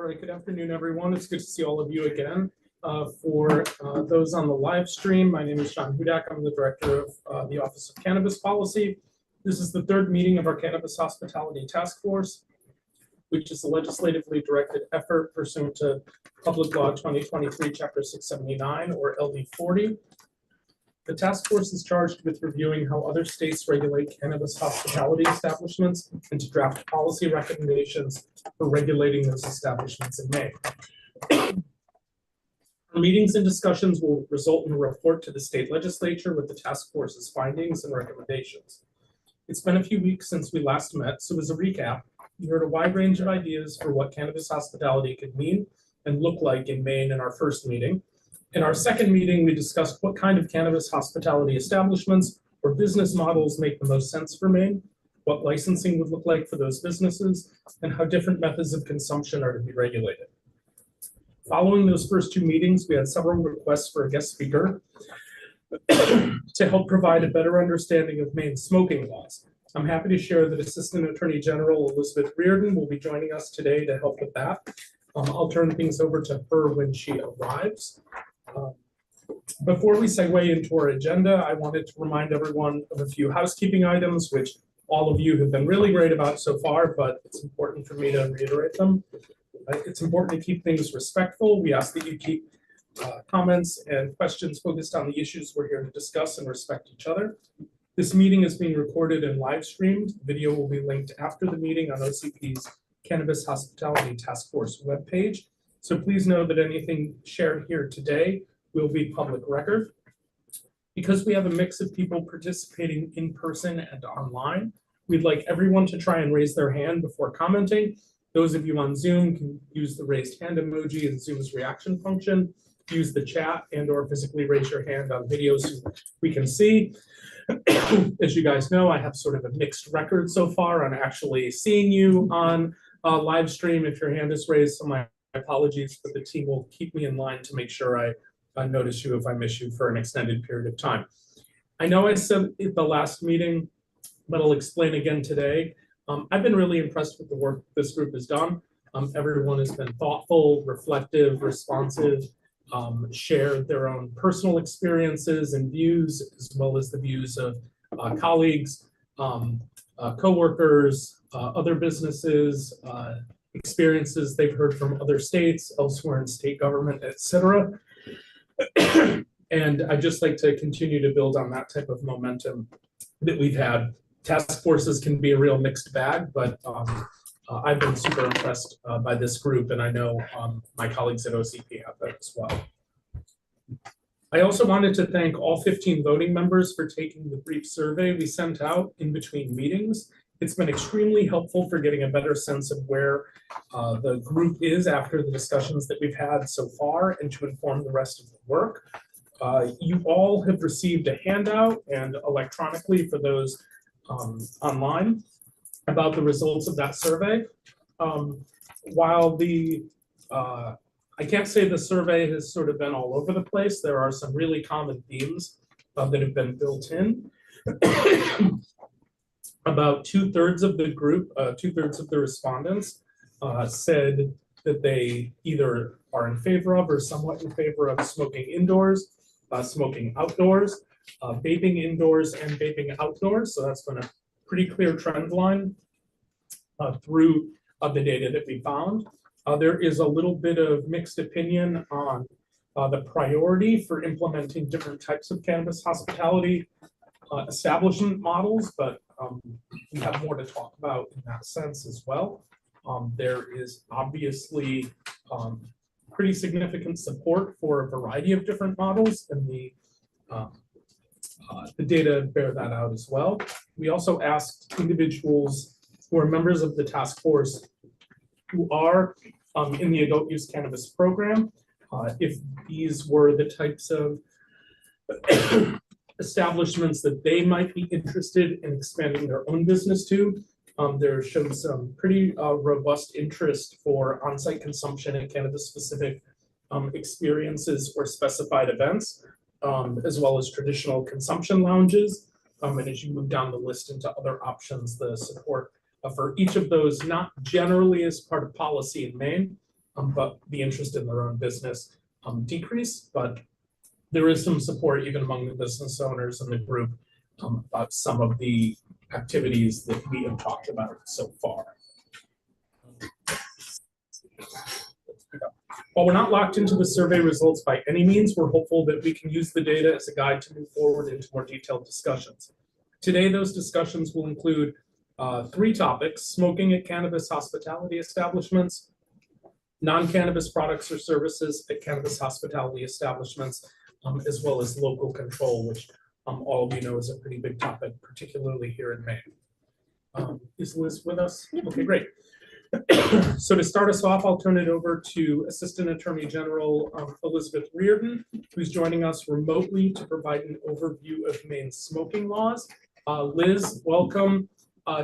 right, good afternoon, everyone. It's good to see all of you again. For those on the live stream, my name is John Hudak. I'm the director of the Office of Cannabis Policy. This is the third meeting of our Cannabis Hospitality Task Force, which is a legislatively directed effort pursuant to Public Law 2023, Chapter 679, or LD 40. The task force is charged with reviewing how other states regulate cannabis hospitality establishments and to draft policy recommendations for regulating those establishments in May. Our meetings and discussions will result in a report to the state legislature with the task force's findings and recommendations. It's been a few weeks since we last met, so as a recap, you heard a wide range of ideas for what cannabis hospitality could mean and look like in Maine in our first meeting. In our second meeting, we discussed what kind of cannabis hospitality establishments or business models make the most sense for Maine, what licensing would look like for those businesses, and how different methods of consumption are to be regulated. Following those first two meetings, we had several requests for a guest speaker to help provide a better understanding of Maine's smoking laws. I'm happy to share that Assistant Attorney General Elizabeth Reardon will be joining us today to help with that. I'll turn things over to her when she arrives. Before we segue into our agenda, I wanted to remind everyone of a few housekeeping items, which all of you have been really great about so far, but it's important for me to reiterate them. It's important to keep things respectful. We ask that you keep comments and questions focused on the issues we're here to discuss and respect each other. This meeting is being recorded and live streamed. Video will be linked after the meeting on OCP's Cannabis Hospitality Task Force webpage. So please know that anything shared here today will be public record. Because we have a mix of people participating in person and online, we'd like everyone to try and raise their hand before commenting. Those of you on Zoom can use the raised hand emoji and Zoom's reaction function. Use the chat and or physically raise your hand on videos so we can see. As you guys know, I have sort of a mixed record so far on actually seeing you on live stream if your hand is raised, so my apologies, but the team will keep me in line to make sure I notice you if I miss you for an extended period of time. I know I said at the last meeting, but I'll explain again today. I've been really impressed with the work this group has done. Everyone has been thoughtful, reflective, responsive, shared their own personal experiences and views, as well as the views of colleagues, coworkers, other businesses, experiences they've heard from other states, elsewhere in state government, etc. And I'd just like to continue to build on that type of momentum that we've had. Task forces can be a real mixed bag, but I've been super impressed by this group, and I know my colleagues at OCP have that as well. I also wanted to thank all 15 voting members for taking the brief survey we sent out in between meetings. It's been extremely helpful for getting a better sense of where the group is after the discussions that we've had so far and to inform the rest of the work. You all have received a handout and electronically for those online about the results of that survey. While I can't say the survey has sort of been all over the place, there are some really common themes that have been built in. About 2/3 of the group, 2/3 of the respondents said that they either are in favor of or somewhat in favor of smoking indoors, smoking outdoors, vaping indoors and vaping outdoors. So that's been a pretty clear trend line through the data that we found. There is a little bit of mixed opinion on the priority for implementing different types of cannabis hospitality establishment models, but we have more to talk about in that sense as well. There is obviously pretty significant support for a variety of different models, and the data bear that out as well. We also asked individuals who are members of the task force who are in the adult use cannabis program if these were the types of establishments that they might be interested in expanding their own business to. There showed some pretty robust interest for on-site consumption and cannabis-specific experiences or specified events, as well as traditional consumption lounges. And as you move down the list into other options, the support for each of those, not generally as part of policy in Maine, but the interest in their own business decreased. But there is some support even among the business owners in the group about some of the activities that we have talked about so far. While we're not locked into the survey results by any means, we're hopeful that we can use the data as a guide to move forward into more detailed discussions. Today, those discussions will include 3 topics: smoking at cannabis hospitality establishments, non-cannabis products or services at cannabis hospitality establishments, as well as local control, which all of you know is a pretty big topic, particularly here in Maine. Is Liz with us? Okay, great. So to start us off, I'll turn it over to Assistant Attorney General Elizabeth Reardon, who's joining us remotely to provide an overview of Maine's smoking laws. Liz, welcome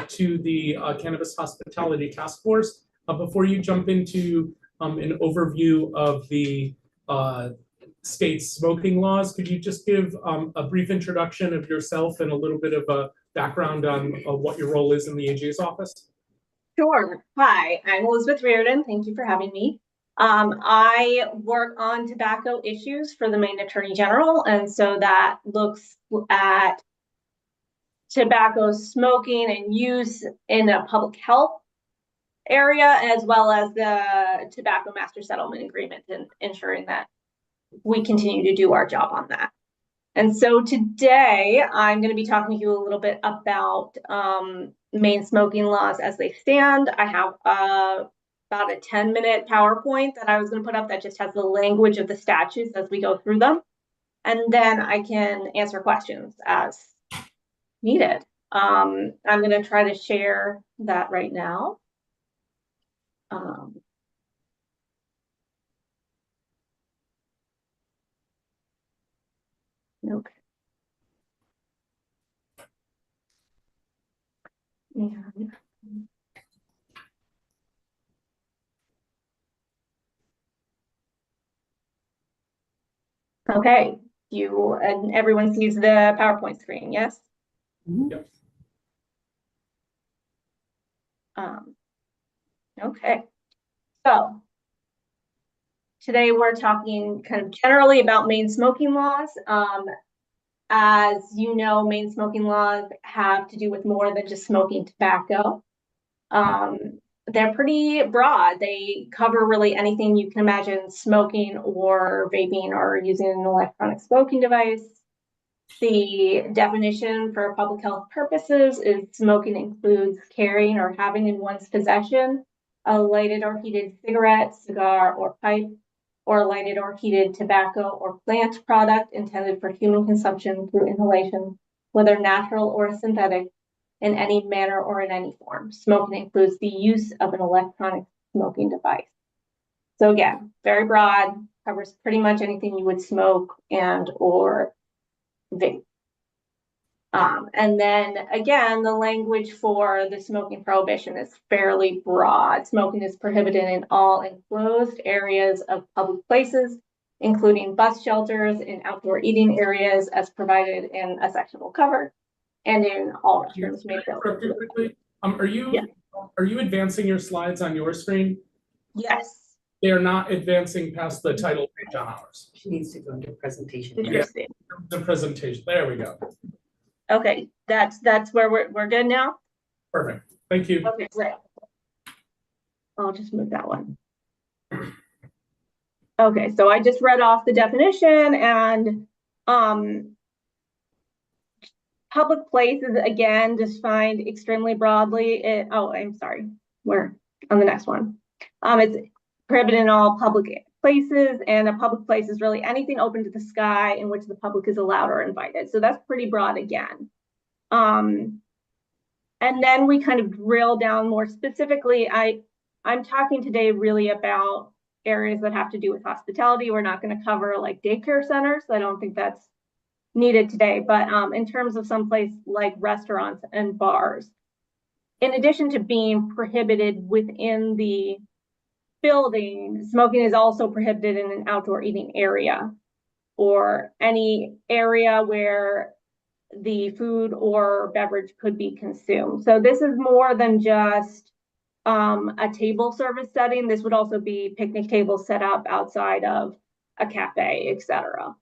to the Cannabis Hospitality Task Force. Before you jump into an overview of the state's smoking laws, could you just give a brief introduction of yourself and a little bit of a background on what your role is in the AG's office? Sure. Hi, I'm Elizabeth Reardon. Thank you for having me. I work on tobacco issues for the Maine Attorney General, and so that looks at tobacco smoking and use in a public health area, as well as the Tobacco Master Settlement Agreement, and ensuring that we continue to do our job on that. And so today I'm going to be talking to you a little bit about Maine smoking laws as they stand. I have about a 10-minute PowerPoint that I was going to put up that just has the language of the statutes as we go through them. And then I can answer questions as needed. I'm going to try to share that right now. Okay. Yeah. Okay, you and everyone sees the PowerPoint screen, yes? Yep. Okay, so today we're talking kind of generally about Maine smoking laws. As you know, Maine smoking laws have to do with more than just smoking tobacco. They're pretty broad. They cover really anything you can imagine smoking or vaping or using an electronic smoking device. The definition for public health purposes is smoking includes carrying or having in one's possession a lighted or heated cigarette, cigar, or pipe, or lighted or heated tobacco or plant product intended for human consumption through inhalation, whether natural or synthetic, in any manner or in any form. Smoking includes the use of an electronic smoking device. So again, very broad, covers pretty much anything you would smoke and or vape. And then again, the language for the smoking prohibition is fairly broad. Smoking is prohibited in all enclosed areas of public places, including bus shelters and outdoor eating areas as provided in a section we'll cover, and in all restrooms made available. Are you advancing your slides on your screen? Yes. They are not advancing past the title page on ours. She needs to go into presentation. Interesting. Yeah, the presentation. There we go. Okay, that's where we're good now. Perfect. Thank you. Okay, great. I'll just move that one. Okay, so I just read off the definition, and public places again defined extremely broadly. I'm sorry, we're on the next one. It's prohibited in all public places, and a public place is really anything open to the sky in which the public is allowed or invited. So that's pretty broad again. And then we kind of drill down more specifically. I'm talking today really about areas that have to do with hospitality. We're not going to cover like daycare centers. I don't think that's needed today, but in terms of someplace like restaurants and bars, in addition to being prohibited within the building, smoking is also prohibited in an outdoor eating area or any area where the food or beverage could be consumed. So this is more than just a table service setting. This would also be picnic tables set up outside of a cafe, etc.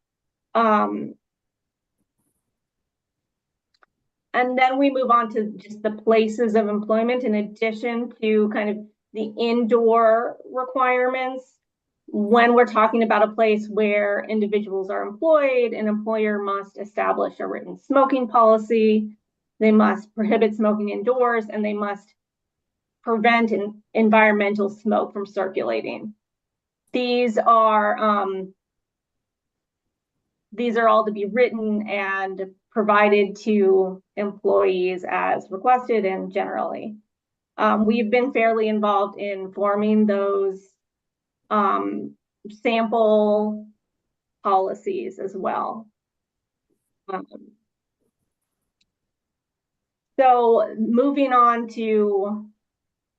And then we move on to just the places of employment in addition to kind of the indoor requirements. When we're talking about a place where individuals are employed, an employer must establish a written smoking policy. They must prohibit smoking indoors, and they must prevent environmental smoke from circulating. These are all to be written and provided to employees as requested and generally. We've been fairly involved in forming those sample policies as well. So moving on to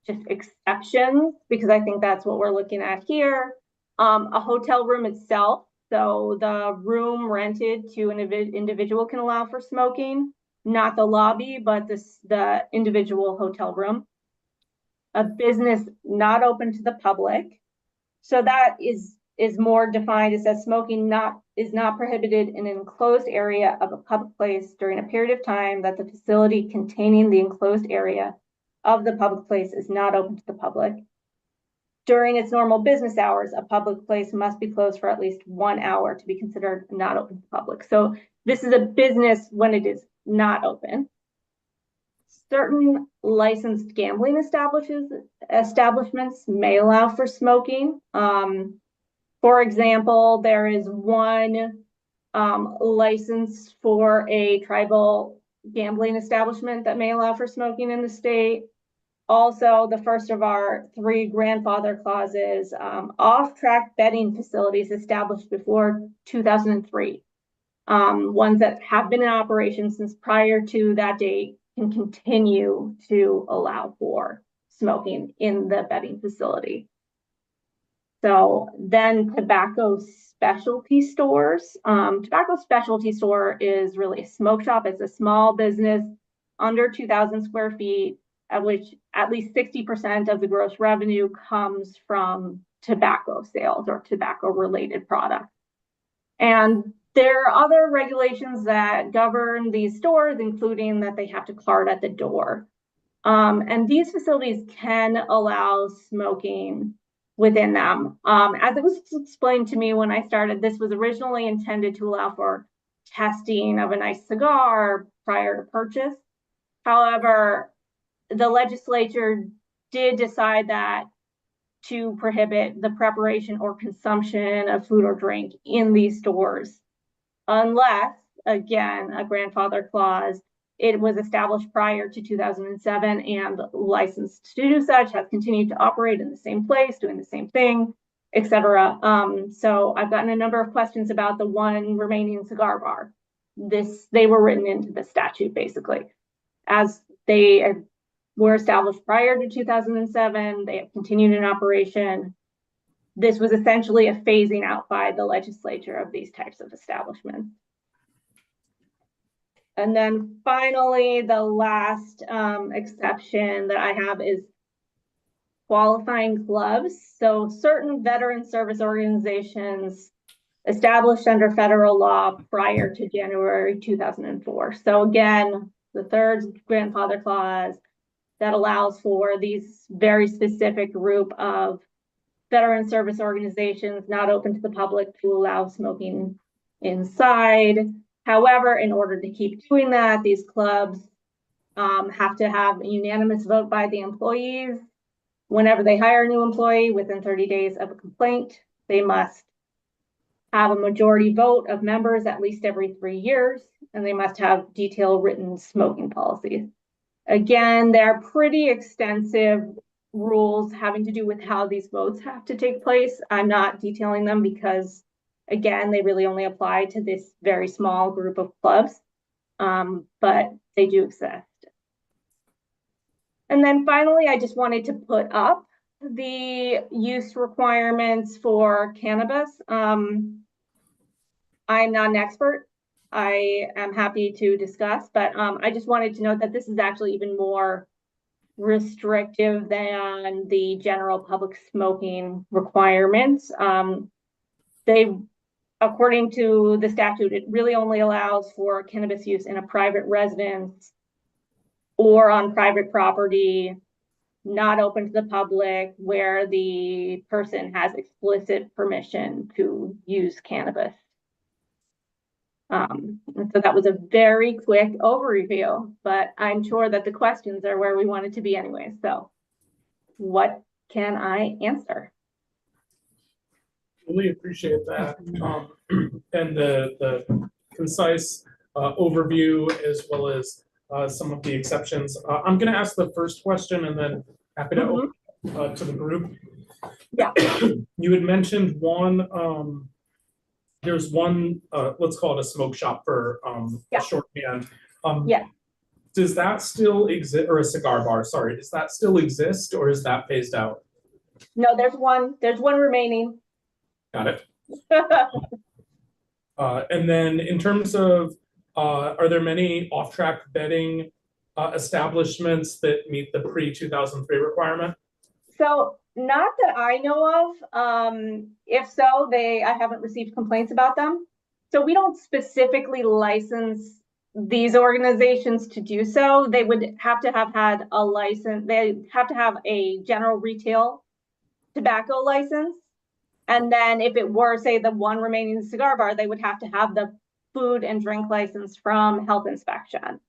just exceptions, because I think that's what we're looking at here. A hotel room itself, so the room rented to an individual can allow for smoking, not the lobby, but the individual hotel room. A business not open to the public. So that is more defined. It says smoking is not prohibited in an enclosed area of a public place during a period of time that the facility containing the enclosed area of the public place is not open to the public. During its normal business hours, a public place must be closed for at least 1 hour to be considered not open to the public. So this is a business when it is not open. Certain licensed gambling establishments may allow for smoking. For example, there is one license for a tribal gambling establishment that may allow for smoking in the state. Also, the first of our 3 grandfather clauses, off-track betting facilities established before 2003. Ones that have been in operation since prior to that date can continue to allow for smoking in the betting facility. So then tobacco specialty stores. Tobacco specialty store is really a smoke shop. It's a small business under 2,000 square feet, at which at least 60% of the gross revenue comes from tobacco sales or tobacco related products. And there are other regulations that govern these stores, including that they have to card at the door. And these facilities can allow smoking within them. As it was explained to me when I started, this was originally intended to allow for testing of a nice cigar prior to purchase. However, the legislature did decide that to prohibit the preparation or consumption of food or drink in these stores, unless, again, a grandfather clause, it was established prior to 2007 and licensed to do such, has continued to operate in the same place, doing the same thing, etc. So I've gotten a number of questions about the one remaining cigar bar. They were written into the statute, basically. As they were established prior to 2007, they have continued in operation. This was essentially a phasing out by the legislature of these types of establishments. And then finally, the last exception that I have is qualifying clubs. So certain veteran service organizations established under federal law prior to January 2004. So again, the third grandfather clause that allows for these very specific group of veteran service organizations not open to the public to allow smoking inside. However, in order to keep doing that, these clubs have to have a unanimous vote by the employees. Whenever they hire a new employee within 30 days of a complaint, they must have a majority vote of members at least every 3 years, and they must have detailed written smoking policies. Again, they're pretty extensive rules having to do with how these votes have to take place. I'm not detailing them because, again, they really only apply to this very small group of clubs, but they do exist. And then finally, I just wanted to put up the use requirements for cannabis. I'm not an expert. I am happy to discuss, but I just wanted to note that this is actually even more restrictive than the general public smoking requirements. They, according to the statute, it really only allows for cannabis use in a private residence or on private property, not open to the public, where the person has explicit permission to use cannabis. And so that was a very quick overview, but I'm sure that the questions are where we wanted to be anyway. So what can I answer? Really appreciate that. And the concise overview, as well as some of the exceptions. I'm going to ask the first question and then happy to open to the group. Yeah. You had mentioned one, there's one, let's call it a smoke shop for Yeah. shorthand. Yeah. Does that still exist, or a cigar bar, sorry, does that still exist or is that phased out? No, there's one remaining. Got it. And then in terms of, are there many off-track betting establishments that meet the pre-2003 requirement? So not that I know of. If so, I haven't received complaints about them. So we don't specifically license these organizations to do so. They would have to have had a license. They have to have a general retail tobacco license. And then if it were, say, the one remaining cigar bar, they would have to have the food and drink license from health inspection.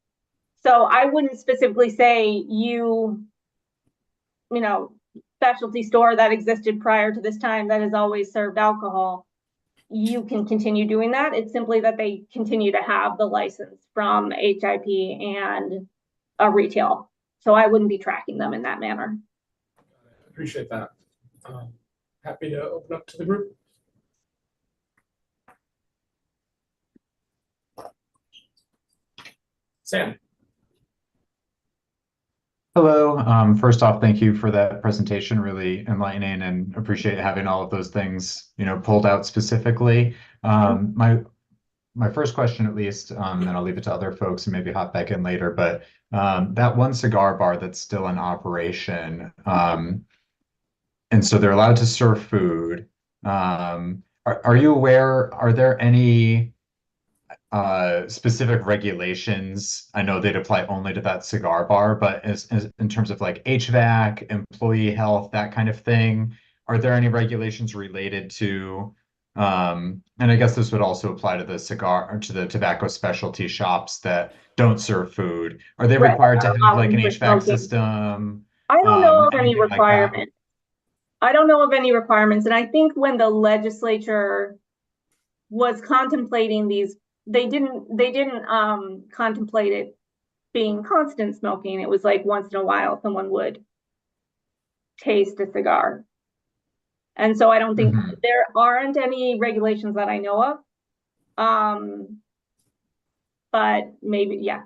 So I wouldn't specifically say you know, specialty store that existed prior to this time that has always served alcohol, you can continue doing that. It's simply that they continue to have the license from HIP and a retail. So I wouldn't be tracking them in that manner. Appreciate that. Happy to open up to the group. Sam. Hello. First off, thank you for that presentation. Really enlightening, and appreciate having all of those things, pulled out specifically. My first question, at least, and I'll leave it to other folks and maybe hop back in later. But that one cigar bar that's still in operation, and so they're allowed to serve food. Are you aware? Are there any specific regulations? I know they'd apply only to that cigar bar, but as in terms of like HVAC, employee health, that kind of thing, are there any regulations related to, and I guess this would also apply to the cigar or to the tobacco specialty shops that don't serve food. Are they required to have like an HVAC system? I don't know of any anything like that? requirements. I don't know of any requirements. And I think when the legislature was contemplating these, they didn't contemplate it being constant smoking. It was like once in a while someone would taste a cigar. And so I don't think there aren't any regulations that I know of. But maybe, yeah,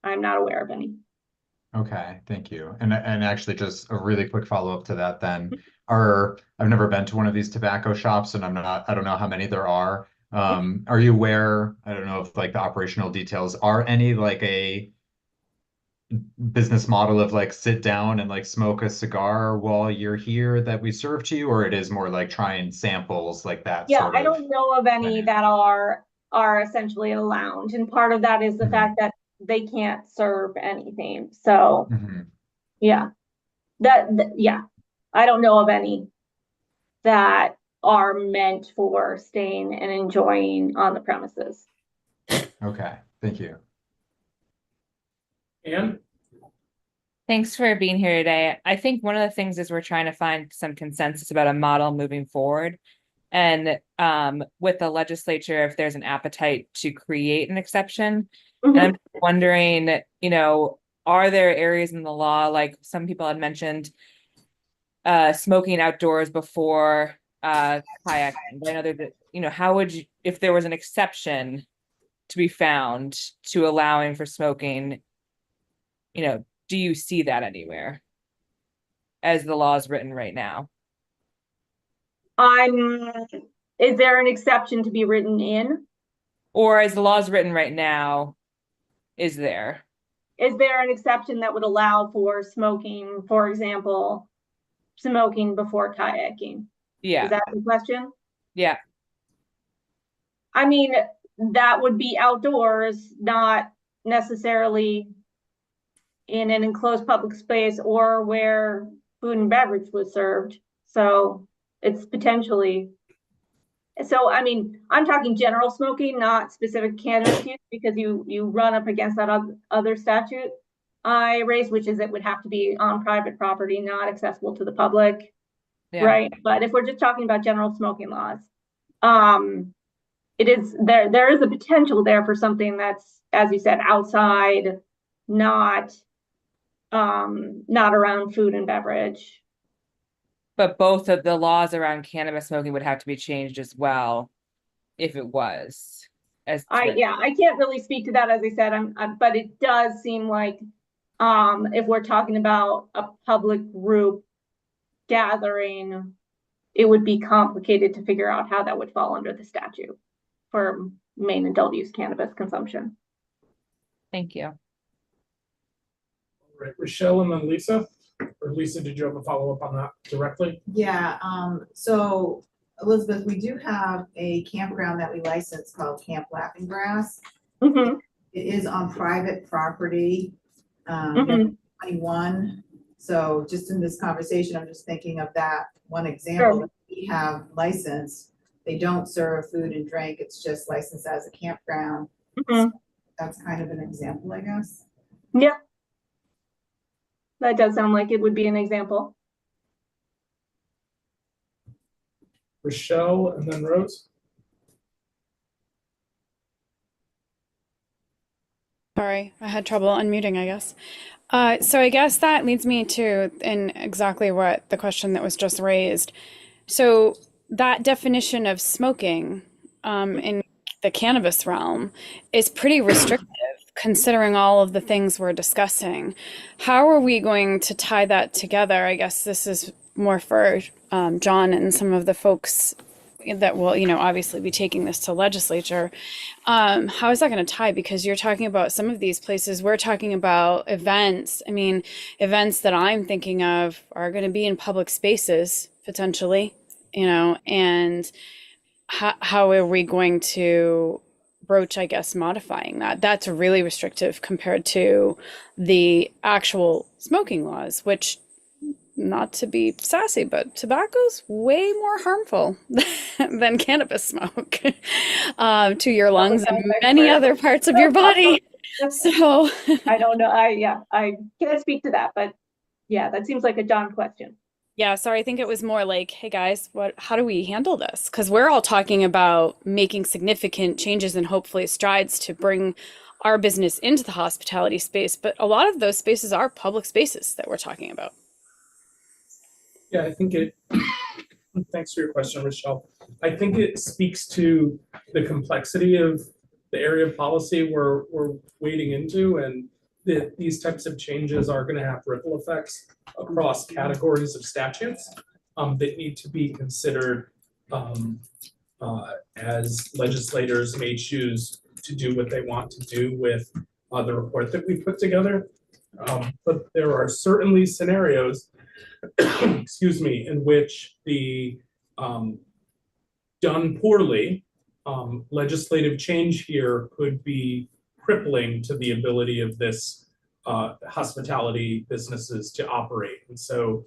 I'm not aware of any. Okay, thank you. And actually just a really quick follow-up to that then. I've never been to one of these tobacco shops, and I don't know how many there are. Are you aware, I don't know if like the operational details, are any like a business model of like sit down and like smoke a cigar while you're here that we serve to you, or it is more like trying samples like that Yeah, sort of? I don't know of any that are essentially a lounge, and part of that is the fact that they can't serve anything. So yeah, yeah, I don't know of any that are meant for staying and enjoying on the premises. Okay, thank you. Anne? Thanks for being here today. I think one of the things is we're trying to find some consensus about a model moving forward. And with the legislature, if there's an appetite to create an exception. And I'm wondering, are there areas in the law, like some people had mentioned, smoking outdoors before kayaking? I know that, how would you, if there was an exception to be found to allowing for smoking, do you see that anywhere as the law is written right now? Is there an exception to be written in? Or as the law is written right now, is there? is there an exception that would allow for smoking, for example, smoking before kayaking? Is Yeah, that the question? yeah, I mean, that would be outdoors, not necessarily in an enclosed public space or where food and beverage was served. So it's potentially. So, I mean, I'm talking general smoking, not specific cannabis use, because you run up against that other statute I raised, which is it would have to be on private property, not accessible to the public, yeah. right? But if we're just talking about general smoking laws, it is there is a potential there for something that's, as you said, outside, not not around food and beverage. But both of the laws around cannabis smoking would have to be changed as well, if it was. I can't really speak to that, as I said, but it does seem like if we're talking about a public group gathering, it would be complicated to figure out how that would fall under the statute for main adult use cannabis consumption. Thank you. All right, Rochelle and then Lisa. Or Lisa, did you have a follow-up on that directly? Yeah, so Elizabeth, we do have a campground that we license called Camp Laughing Grass. Mhm. It is on private property, Mhm. 21. So just in this conversation, I'm just thinking of that one example Sure. that we have licensed. They don't serve food and drink, it's just licensed as a campground. Mhm. That's kind of an example, I guess. Yeah. That does sound like it would be an example. Rochelle and then Rose. Sorry, I had trouble unmuting, I guess. So I guess that leads me to in exactly what the question that was just raised. So that definition of smoking in the cannabis realm is pretty restrictive, considering all of the things we're discussing. How are we going to tie that together? I guess this is more for John and some of the folks that will, obviously be taking this to legislature. How is that going to tie? Because you're talking about some of these places, we're talking about events. I mean, events that I'm thinking of are going to be in public spaces potentially, and how are we going to broach, I guess, modifying that? That's really restrictive compared to the actual smoking laws, which, not to be sassy, but tobacco's way more harmful than cannabis smoke to your lungs and many other parts of your body. So I don't know. I can't speak to that, but yeah, that seems like a John question. yeah, so I think it was more like, hey guys, how do we handle this? Because we're all talking about making significant changes and hopefully strides to bring our business into the hospitality space, but a lot of those spaces are public spaces that we're talking about. Yeah, I think thanks for your question, Rochelle. I think it speaks to the complexity of the area of policy we're wading into, and that these types of changes are going to have ripple effects across categories of statutes that need to be considered as legislators may choose to do what they want to do with the report that we put together. But there are certainly scenarios excuse me, in which the done poorly, legislative change here could be crippling to the ability of this hospitality businesses to operate. And so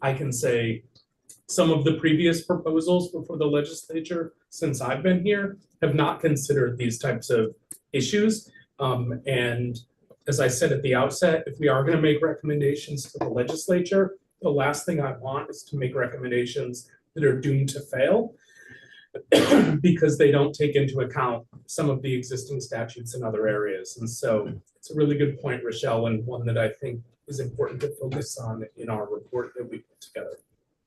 I can say some of the previous proposals before the legislature since I've been here have not considered these types of issues. And as I said at the outset, if we are going to make recommendations to the legislature, the last thing I want is to make recommendations that are doomed to fail because they don't take into account some of the existing statutes in other areas. And so it's a really good point, Rochelle, and one that I think is important to focus on in our report that we put together.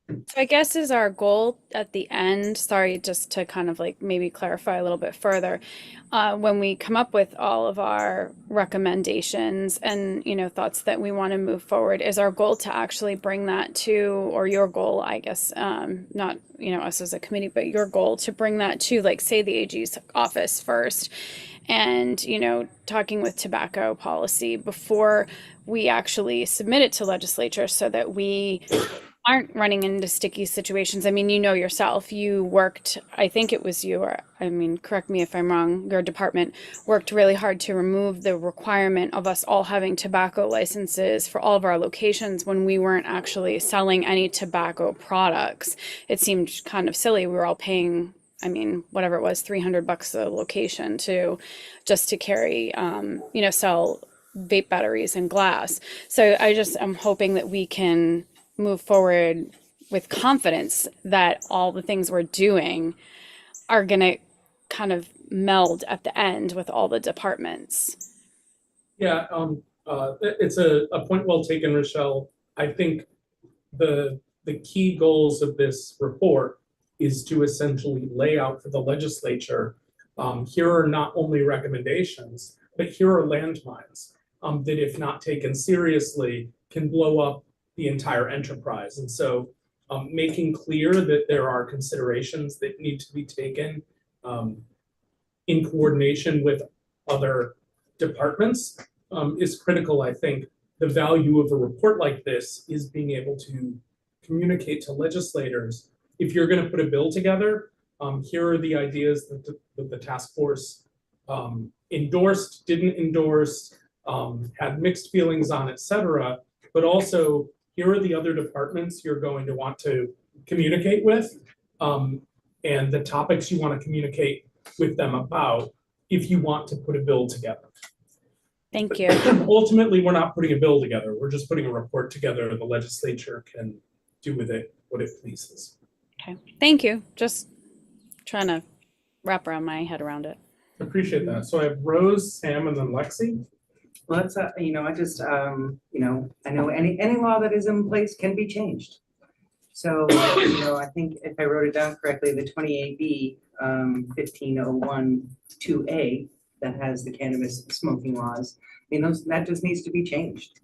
So I guess is our goal at the end, sorry, just to kind of like maybe clarify a little bit further, when we come up with all of our recommendations and, you know, thoughts that we want to move forward, is our goal to actually bring that to, or your goal, I guess, not, you know, us as a committee, but your goal to bring that to, like, say, the AG's office first, and, you know, talking with tobacco policy before we actually submit it to legislature so that we aren't running into sticky situations. I mean, you know yourself, you worked, I think it was you, or I mean, correct me if I'm wrong, your department worked really hard to remove the requirement of us all having tobacco licenses for all of our locations when we weren't actually selling any tobacco products. It seemed kind of silly. We were all paying, I mean, whatever it was, $300 a location to just to carry, you know, sell vape batteries and glass. So I'm hoping that we can move forward with confidence that all the things we're doing are going to kind of meld at the end with all the departments. Yeah, it's a point well taken, Rochelle. I think the key goals of this report is to essentially lay out for the legislature, here are not only recommendations, but here are landmines, that if not taken seriously, can blow up the entire enterprise. And so, making clear that there are considerations that need to be taken, in coordination with other departments, is critical. I think the value of a report like this is being able to communicate to legislators, if you're going to put a bill together, here are the ideas that the task force endorsed, didn't endorse, had mixed feelings on, et cetera. But also, here are the other departments you're going to want to communicate with, and the topics you want to communicate with them about if you want to put a bill together. Thank you. Ultimately, we're not putting a bill together. We're just putting a report together. The legislature can do with it what it pleases. Okay. Thank you. Just trying to wrap around my head around it. Appreciate that. So I have Rose, Sam, and then Lexi. Well, that's, you know, I just, you know, I know any law that is in place can be changed. So, you know, I think if I wrote it down correctly, the 28B, 1501 2A that has the cannabis smoking laws, you know, that just needs to be changed.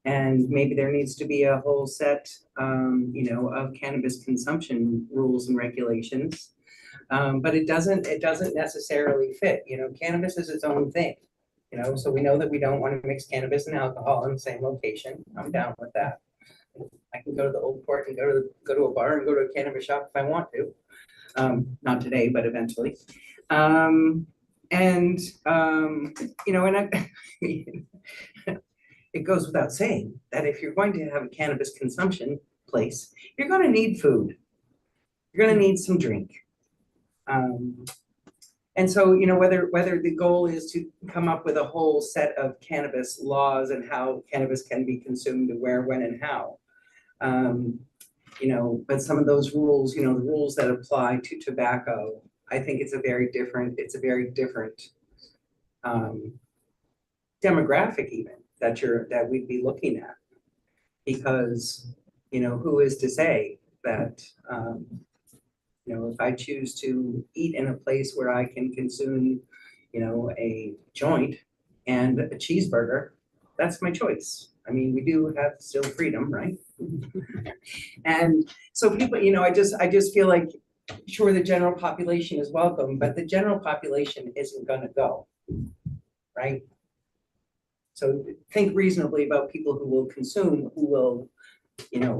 And maybe there needs to be a whole set, you know, of cannabis consumption rules and regulations. But it doesn't necessarily fit, you know, cannabis is its own thing. You know, so we know that we don't want to mix cannabis and alcohol in the same location. I'm down with that. I can go to the old port and go to a bar and go to a cannabis shop if I want to. Not today, but eventually. You know, and it goes without saying that if you're going to have a cannabis consumption place, you're going to need food. You're going to need some drink. And so, you know, whether the goal is to come up with a whole set of cannabis laws and how cannabis can be consumed, where, when, and how, you know, but some of those rules, you know, the rules that apply to tobacco, I think it's a very different demographic even that we'd be looking at, because, you know, who is to say that, you know, if I choose to eat in a place where I can consume, you know, a joint and a cheeseburger, that's my choice. I mean, we do have still freedom, right? And so people, you know, I just feel like, sure, the general population is welcome, but the general population isn't gonna go, right? So think reasonably about people who will consume, who will, you know,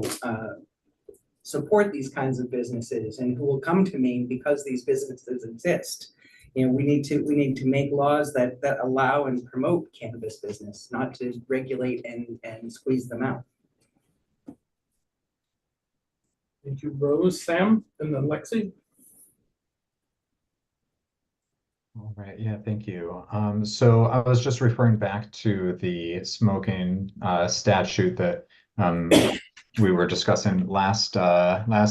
support these kinds of businesses and who will come to Maine because these businesses exist. You know, we need to make laws that allow and promote cannabis business, not to regulate and squeeze them out. Thank you, Rose, Sam, and then Lexi. All right, yeah, thank you. So I was just referring back to the smoking statute that we were discussing last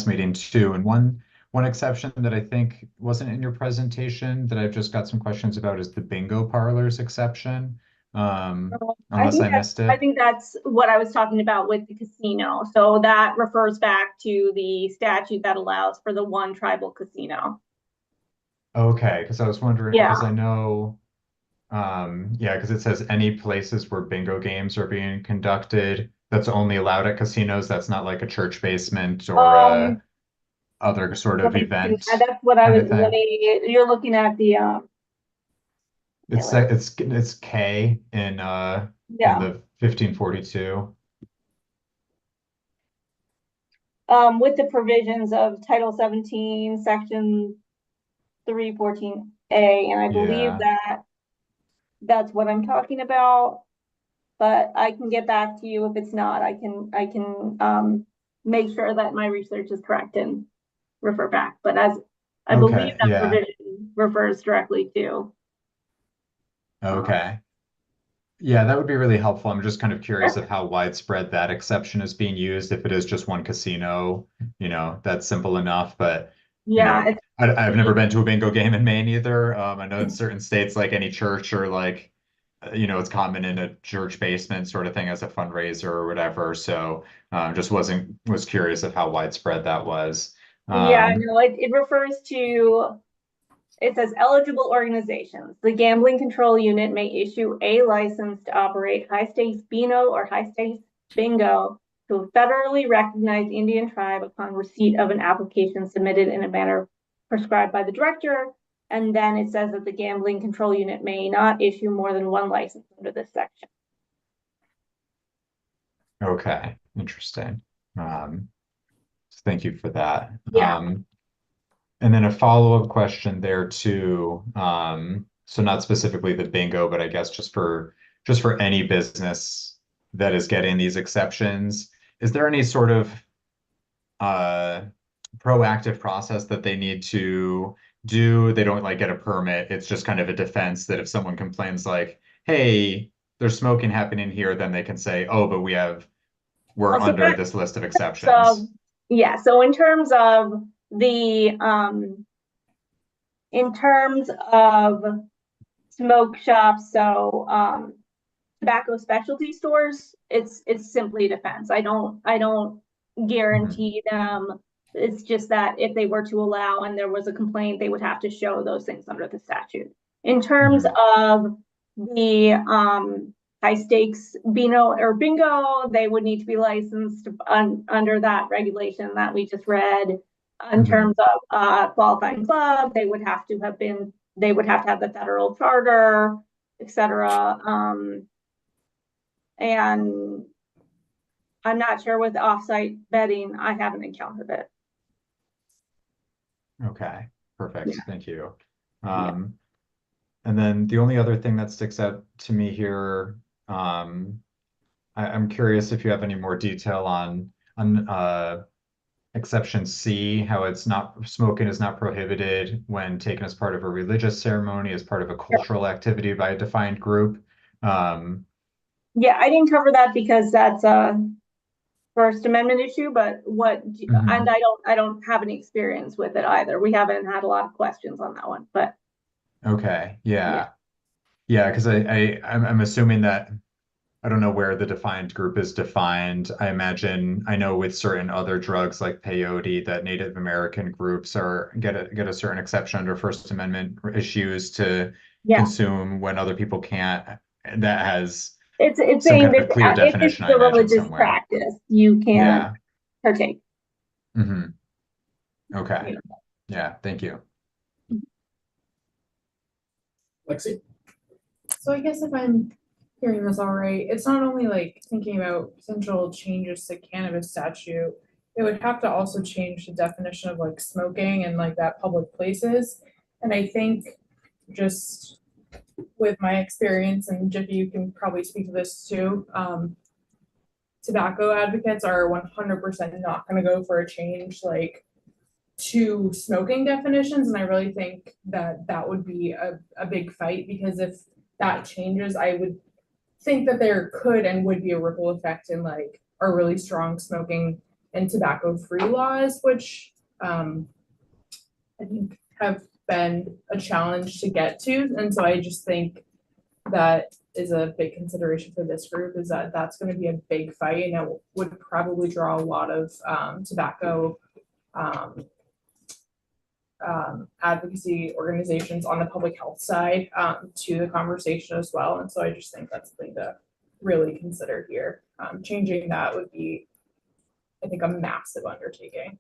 meeting too, and one exception that I think wasn't in your presentation that I've just got some questions about is the bingo parlors exception. Unless I missed I it. think that's what I was talking about with the casino. So that refers back to the statute that allows for the one tribal casino. Okay, because I was wondering, Yeah. because I know, yeah, because it says any places where bingo games are being conducted, that's only allowed at casinos. That's not like a church basement or Um, other sort let of me see. event That's what I kind was, of thing. you're looking at the, It's yeah, it's K in yeah. the 1542. With the provisions of Title 17, Section 314A, and I believe Yeah. that that's what I'm talking about. But I can get back to you if it's not. I can make sure that my research is correct and refer back. But as I believe Okay, that yeah. provision refers directly to. Okay. Yeah, that would be really helpful. I'm just kind of curious Sure. of how widespread that exception is being used. If it is just one casino, that's simple enough. But, Yeah, it's, I've never been to a bingo game in Maine either. I know in certain states, like any church or like, it's common in a church basement sort of thing as a fundraiser or whatever. So, just was curious of how widespread that was. yeah, Um, no, it refers to, it says eligible organizations. The gambling control unit may issue a license to operate high stakes Beano or high stakes bingo to a federally recognized Indian tribe upon receipt of an application submitted in a manner prescribed by the director. And then it says that the gambling control unit may not issue more than one license under this section. okay, interesting. Um, Thank you for that. Yeah. And then a follow-up question there too. So not specifically the bingo, but I guess just for any business that is getting these exceptions, is there any sort of uh proactive process that they need to do? They don't like get a permit. It's just kind of a defense that if someone complains like, hey, there's smoking happening here, then they can say, oh, but we're Well, so under this list of so exceptions. yeah, so the in terms of smoke shops, so tobacco specialty stores, it's simply defense. I don't Mhm. guarantee them. It's just that if they were to allow and there was a complaint, they would have to show those things under the statute. In terms Mhm. of the high stakes Beano or bingo, they would need to be licensed under that regulation that we just read. In Mhm. terms of qualifying club, they would have to have the federal charter, etc. And I'm not sure with offsite betting, I haven't encountered it. Okay, perfect. Yeah. Thank you. Yeah. Um, and then the only other thing that sticks out to me here, I'm curious if you have any more detail on exception C, how it's not smoking is not prohibited when taken as part of a religious ceremony, as part of a cultural activity by a defined group. Um, Yeah, I didn't cover that because that's a First Amendment issue, but and mhm. I don't have any experience with it either. We haven't had a lot of questions on that one, but Okay, yeah. yeah, yeah, because I'm assuming that I don't know where the defined group is defined. I know with certain other drugs like peyote that Native American groups get a certain exception under First Amendment issues to Yeah. consume when other people can't. That has It's some saying kind of that a clear if it's definition, I a imagine, religious somewhere. practice, you can't Yeah. partake. Okay. Yeah. Yeah, thank you. Lexi? So I guess if I'm hearing this all right, it's not only like thinking about potential changes to cannabis statute, it would have to also change the definition of like smoking and like that public places. And I think just with my experience, and Jiffy, you can probably speak to this too, tobacco advocates are 100% not gonna go for a change like to smoking definitions, and I really think that that would be a big fight, because if that changes, I would think that there could and would be a ripple effect in like our really strong smoking and tobacco free laws, which I think have been a challenge to get to. And so I just think that is a big consideration for this group is that that's gonna be a big fight and it would probably draw a lot of tobacco advocacy organizations on the public health side to the conversation as well. And so I just think that's something to really consider here. Changing that would be, I think, a massive undertaking.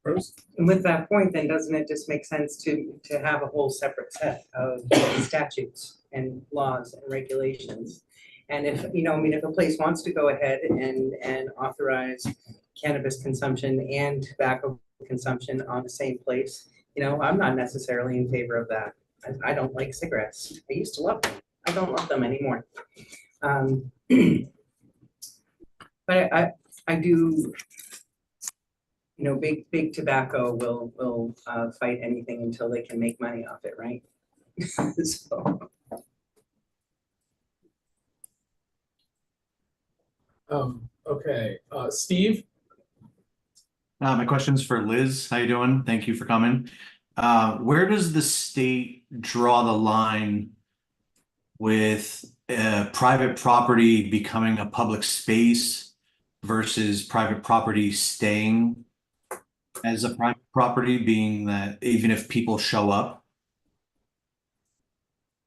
Rose? And with that point, then doesn't it just make sense to have a whole separate set of statutes and laws and regulations? And if, you know, I mean, if a place wants to go ahead and authorize cannabis consumption and tobacco consumption on the same place, you know, I'm not necessarily in favor of that. I don't like cigarettes. I used to love them. I don't love them anymore. But I do, you know, big tobacco will fight anything until they can make money off it, right? So. Okay, Steve? My question's for Liz. How you doing? Thank you for coming. Where does the state draw the line with private property becoming a public space versus private property staying as a private property, being that even if people show up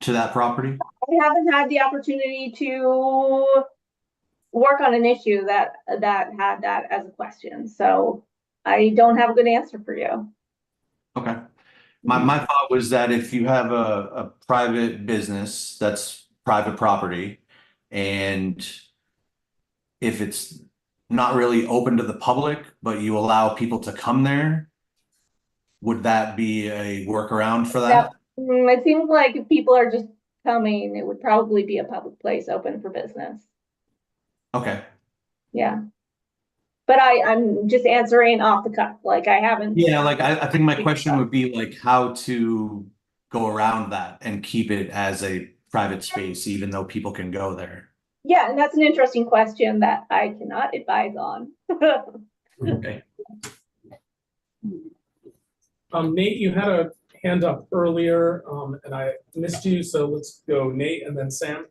to that property? I haven't had the opportunity to work on an issue that had that as a question, so I don't have a good answer for you. Okay. My thought was that if you have a private business that's private property, and if it's not really open to the public, but you allow people to come there, would that be a workaround for that? It seems like if people are just coming, it would probably be a public place open for business. Okay. Yeah. But I'm just answering off the cuff, like I haven't. Yeah, like I think my question would be like how to go around that and keep it as a private space, even though people can go there. Yeah, and that's an interesting question that I cannot advise on. Okay. Nate, you had a hand up earlier, and I missed you, so let's go Nate and then Sam.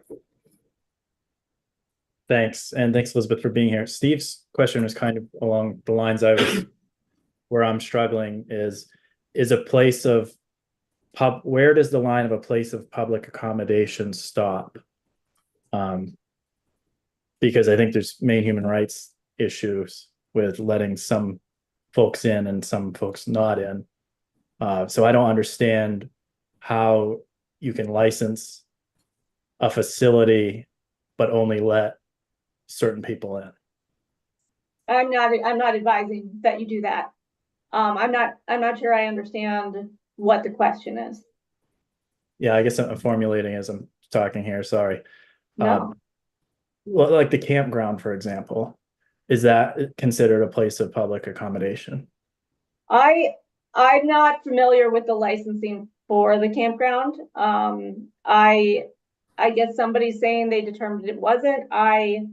Thanks, and thanks, Elizabeth, for being here. Steve's question was kind of along the lines where I'm struggling is a place of where does the line of a place of public accommodation stop? Because I think there's main human rights issues with letting some folks in and some folks not in. So I don't understand how you can license a facility but only let certain people in. I'm not advising that you do that. I'm not sure I understand what the question is. Yeah, I guess I'm formulating as I'm talking here, sorry. No. Well, like the campground, for example, is that considered a place of public accommodation? I'm not familiar with the licensing for the campground. I guess somebody's saying they determined it wasn't. I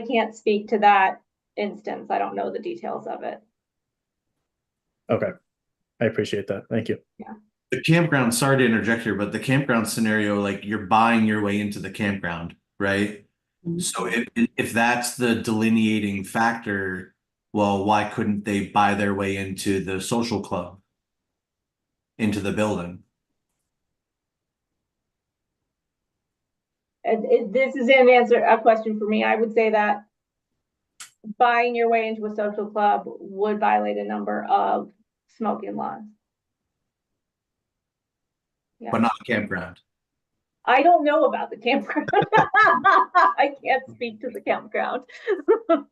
can't speak to that instance. I don't know the details of it. Okay, I appreciate that. Thank you. Yeah. The campground, sorry to interject here, but the campground scenario, like you're buying your way into the campground, right? So if that's the delineating factor, well, why couldn't they buy their way into the social club, into the building? This is a question for me. I would say that buying your way into a social club would violate a number of smoking laws. Yeah. But not a campground. I don't know about the campground. I can't speak to the campground. I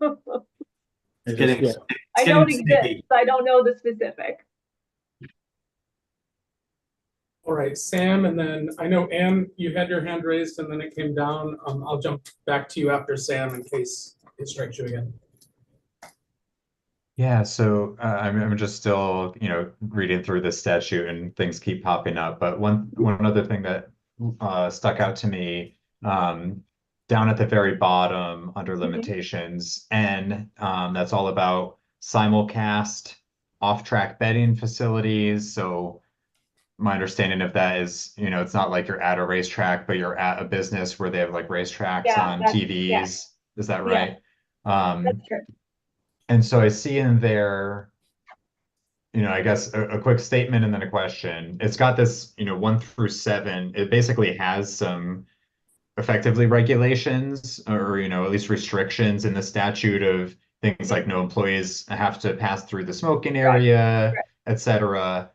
know it exists. I don't know the specific. All right, Sam, and then I know Anne, you had your hand raised and then it came down. I'll jump back to you after Sam in case it strikes you again. Yeah, so I'm just still, reading through this statute and things keep popping up. But one other thing that stuck out to me, down at the very bottom under limitations, and that's all about simulcast off-track betting facilities. So my understanding of that is, you know, it's not like you're at a racetrack, but you're at a business where they have like racetracks Yeah, on that's- TVs. Is that Yeah. right? That's true. And so I see in there, you know, I guess a quick statement and then a question. It's got this, you know, 1 through 7. It basically has some effectively regulations or, you know, at least restrictions in the statute of things like no employees have to pass through the smoking area, et cetera.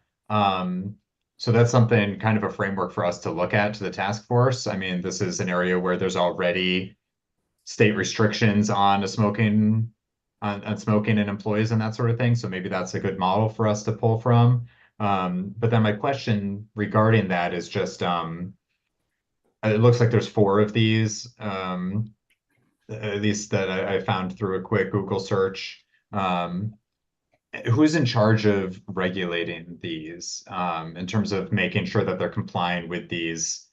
So that's something kind of a framework for us to look at to the task force. I mean, this is an area where there's already state restrictions on smoking on smoking and employees and that sort of thing. So maybe that's a good model for us to pull from. But then my question regarding that is just it looks like there's 4 of these, at least that I found through a quick Google search. Who's in charge of regulating these in terms of making sure that they're complying with these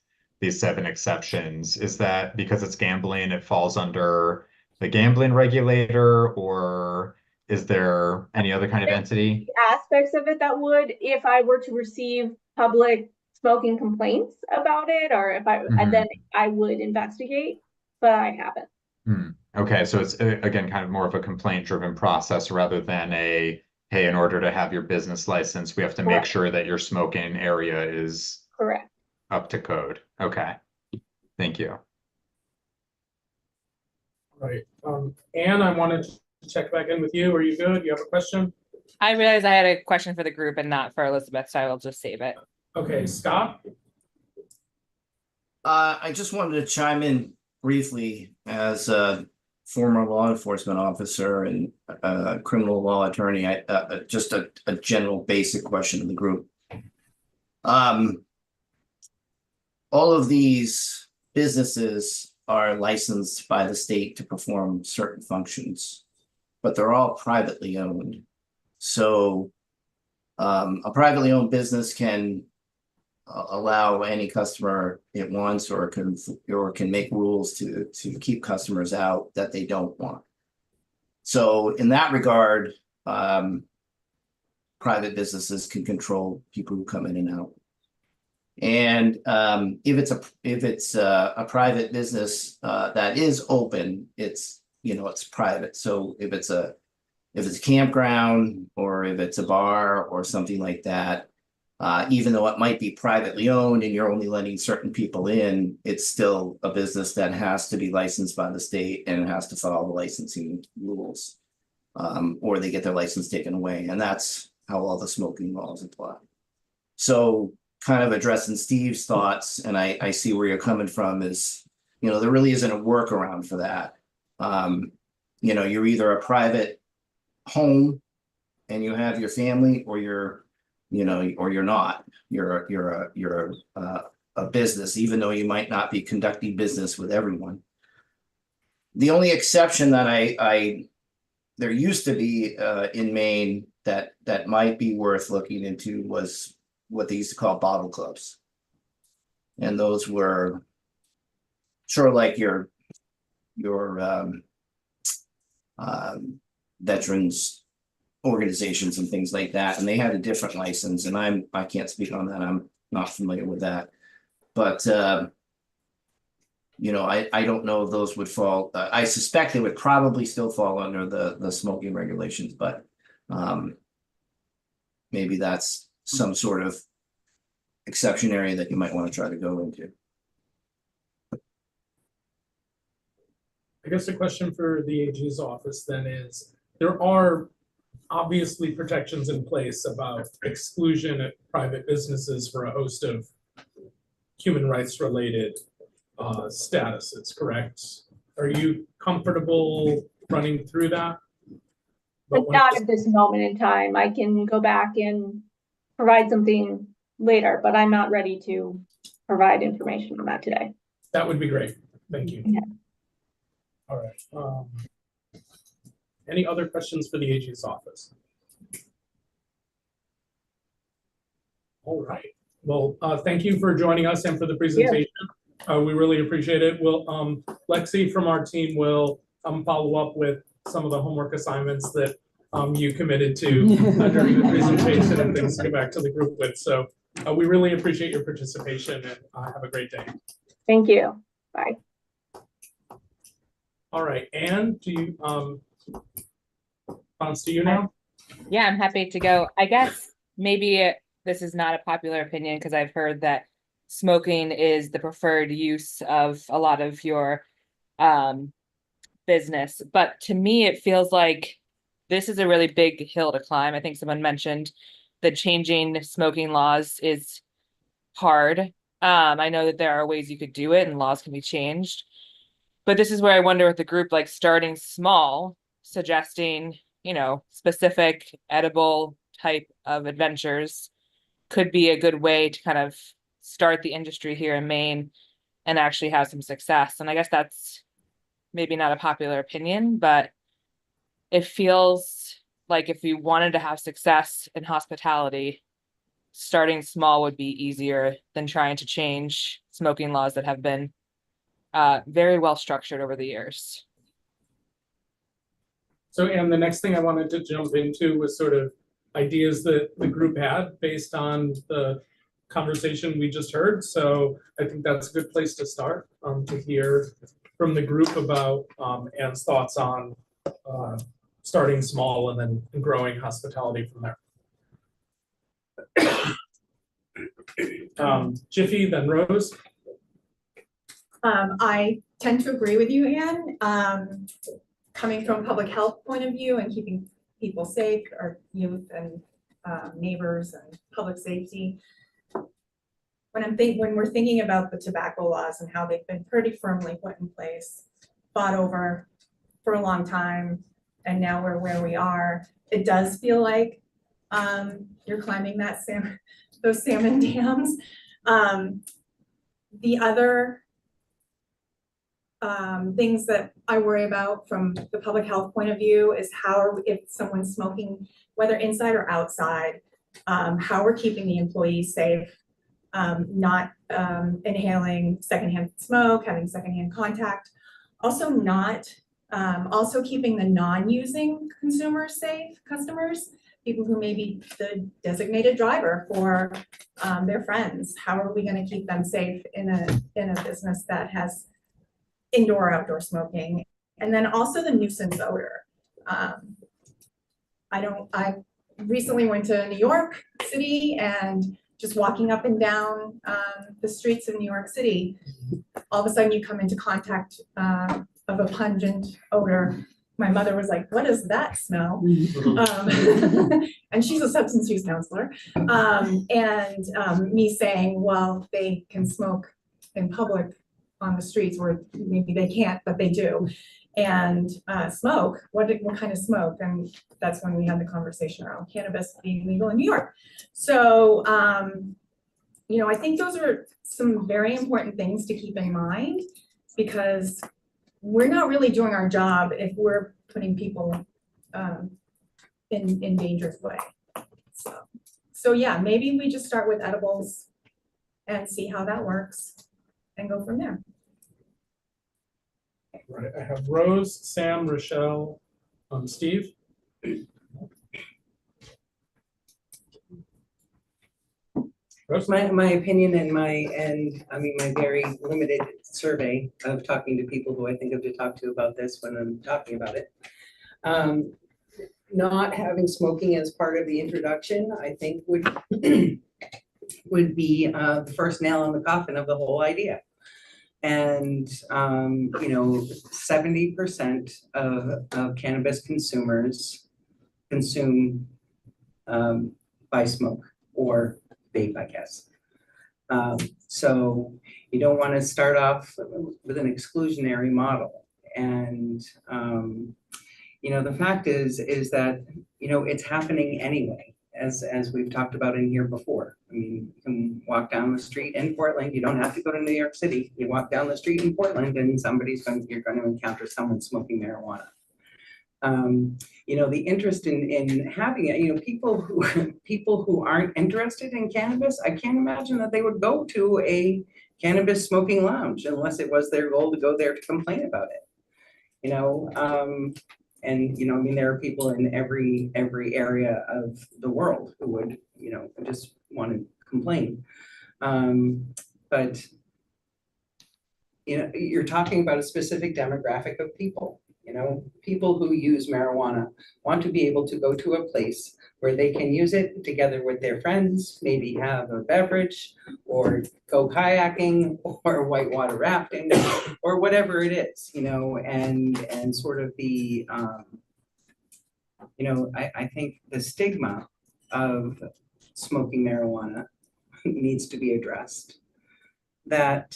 7 exceptions? Is that because it's gambling, it falls under the gambling regulator, or is there any other kind of entity? Aspects of it that would, if I were to receive public smoking complaints about it, or if and then I would investigate, but I haven't. Okay, so it's again kind of more of a complaint-driven process rather than a, hey, in order to have your business license, we have to make Correct. sure that your smoking area is Correct. up to code. Okay, thank you. Right. Anne, I wanted to check back in with you. Are you good? You have a question? I realized I had a question for the group and not for Elizabeth, so I will just save it. Okay, Scott? I just wanted to chime in briefly as a former law enforcement officer and criminal law attorney. Just a general basic question to the group. All of these businesses are licensed by the state to perform certain functions, but they're all privately owned. So a privately owned business can allow any customer it wants, or can make rules to keep customers out that they don't want. So in that regard, private businesses can control people who come in and out. And if it's a private business that is open, it's private. So if it's a campground, or if it's a bar or something like that, even though it might be privately owned and you're only letting certain people in, it's still a business that has to be licensed by the state and it has to follow the licensing rules, or they get their license taken away. And that's how all the smoking laws apply. So kind of addressing Steve's thoughts, and I see where you're coming from, is, there really isn't a workaround for that. You're either a private home and you have your family, or you're not. You're a business, even though you might not be conducting business with everyone. The only exception that there used to be in Maine that might be worth looking into was what they used to call bottle clubs. And those were sort of like your veterans organizations and things like that, and they had a different license, and I can't speak on that. I'm not familiar with that, but I don't know if those would fall. I suspect they would probably still fall under the smoking regulations, but maybe that's some sort of exception area that you might want to try to go into. I guess the question for the AG's office then is, there are obviously protections in place about exclusion at private businesses for a host of human rights related statuses, correct? Are you comfortable running through that? But not at this moment in time. I can go back and provide something later, but I'm not ready to provide information on that today. That would be great. Thank you. Yeah. All right. Any other questions for the AG's office? All right. Well, thank you for joining us and for the presentation. We really appreciate it. We'll, Lexi from our team will follow up with some of the homework assignments that you committed to during the presentation and things to get back to the group with. So We really appreciate your participation and have a great day. Thank you. Bye. All right, Anne, do you, response to you now? Yeah, I'm happy to go. I guess maybe this is not a popular opinion because I've heard that smoking is the preferred use of a lot of your business. But to me, it feels like this is a really big hill to climb. I think someone mentioned that changing smoking laws is hard. I know that there are ways you could do it and laws can be changed. But this is where I wonder with the group, like starting small, suggesting, specific edible type of adventures could be a good way to kind of start the industry here in Maine and actually have some success. And I guess that's maybe not a popular opinion, but it feels like if we wanted to have success in hospitality, starting small would be easier than trying to change smoking laws that have been very well structured over the years. So, and the next thing I wanted to jump into was sort of ideas that the group had based on the conversation we just heard. So I think that's a good place to start, to hear from the group about Anne's thoughts on starting small and then growing hospitality from there. Jiffy, then Rose. I tend to agree with you, Anne. Coming from a public health point of view and keeping people safe, our youth and neighbors and public safety. When we're thinking about the tobacco laws and how they've been pretty firmly put in place, fought over for a long time, and now we're where we are, it does feel like you're climbing those salmon dams. The other things that I worry about from the public health point of view is if someone's smoking, whether inside or outside, how we're keeping the employees safe, not inhaling secondhand smoke, having secondhand contact, also keeping the non-using consumers safe, customers, people who may be the designated driver for their friends. How are we going to keep them safe in a business that has indoor outdoor smoking? And then also the nuisance odor. I recently went to New York City, and just walking up and down the streets of New York City, all of a sudden you come into contact of a pungent odor. My mother was like, "What is that smell?" And she's a substance use counselor. Me saying, well, they can smoke in public on the streets, where maybe they can't, but they do. And smoke, what kind of smoke? And that's when we had the conversation around cannabis being legal in New York. So, I think those are some very important things to keep in mind, because we're not really doing our job if we're putting people in dangerous way. So yeah, maybe we just start with edibles and see how that works and go from there. Right, I have Rose, Sam, Rochelle, Steve. Rose? My opinion and my very limited survey of talking to people who I think of to talk to about this when I'm talking about it. Not having smoking as part of the introduction, I think would would be the first nail in the coffin of the whole idea. And 70% of cannabis consumers consume by smoke or vape, I guess. So you don't want to start off with an exclusionary model. And the fact is that it's happening anyway, as we've talked about in here before. I mean, you can walk down the street in Portland. You don't have to go to New York City. You walk down the street in Portland, and you're going to encounter someone smoking marijuana. The interest in having it, people who aren't interested in cannabis, I can't imagine that they would go to a cannabis smoking lounge unless it was their goal to go there to complain about it. There are people in every area of the world who would, just want to complain. But you know, you're talking about a specific demographic of people. You know, people who use marijuana want to be able to go to a place where they can use it together with their friends, maybe have a beverage, or go kayaking, or whitewater rafting, or whatever it is, you know, and sort of the, you know, I think the stigma of smoking marijuana needs to be addressed. That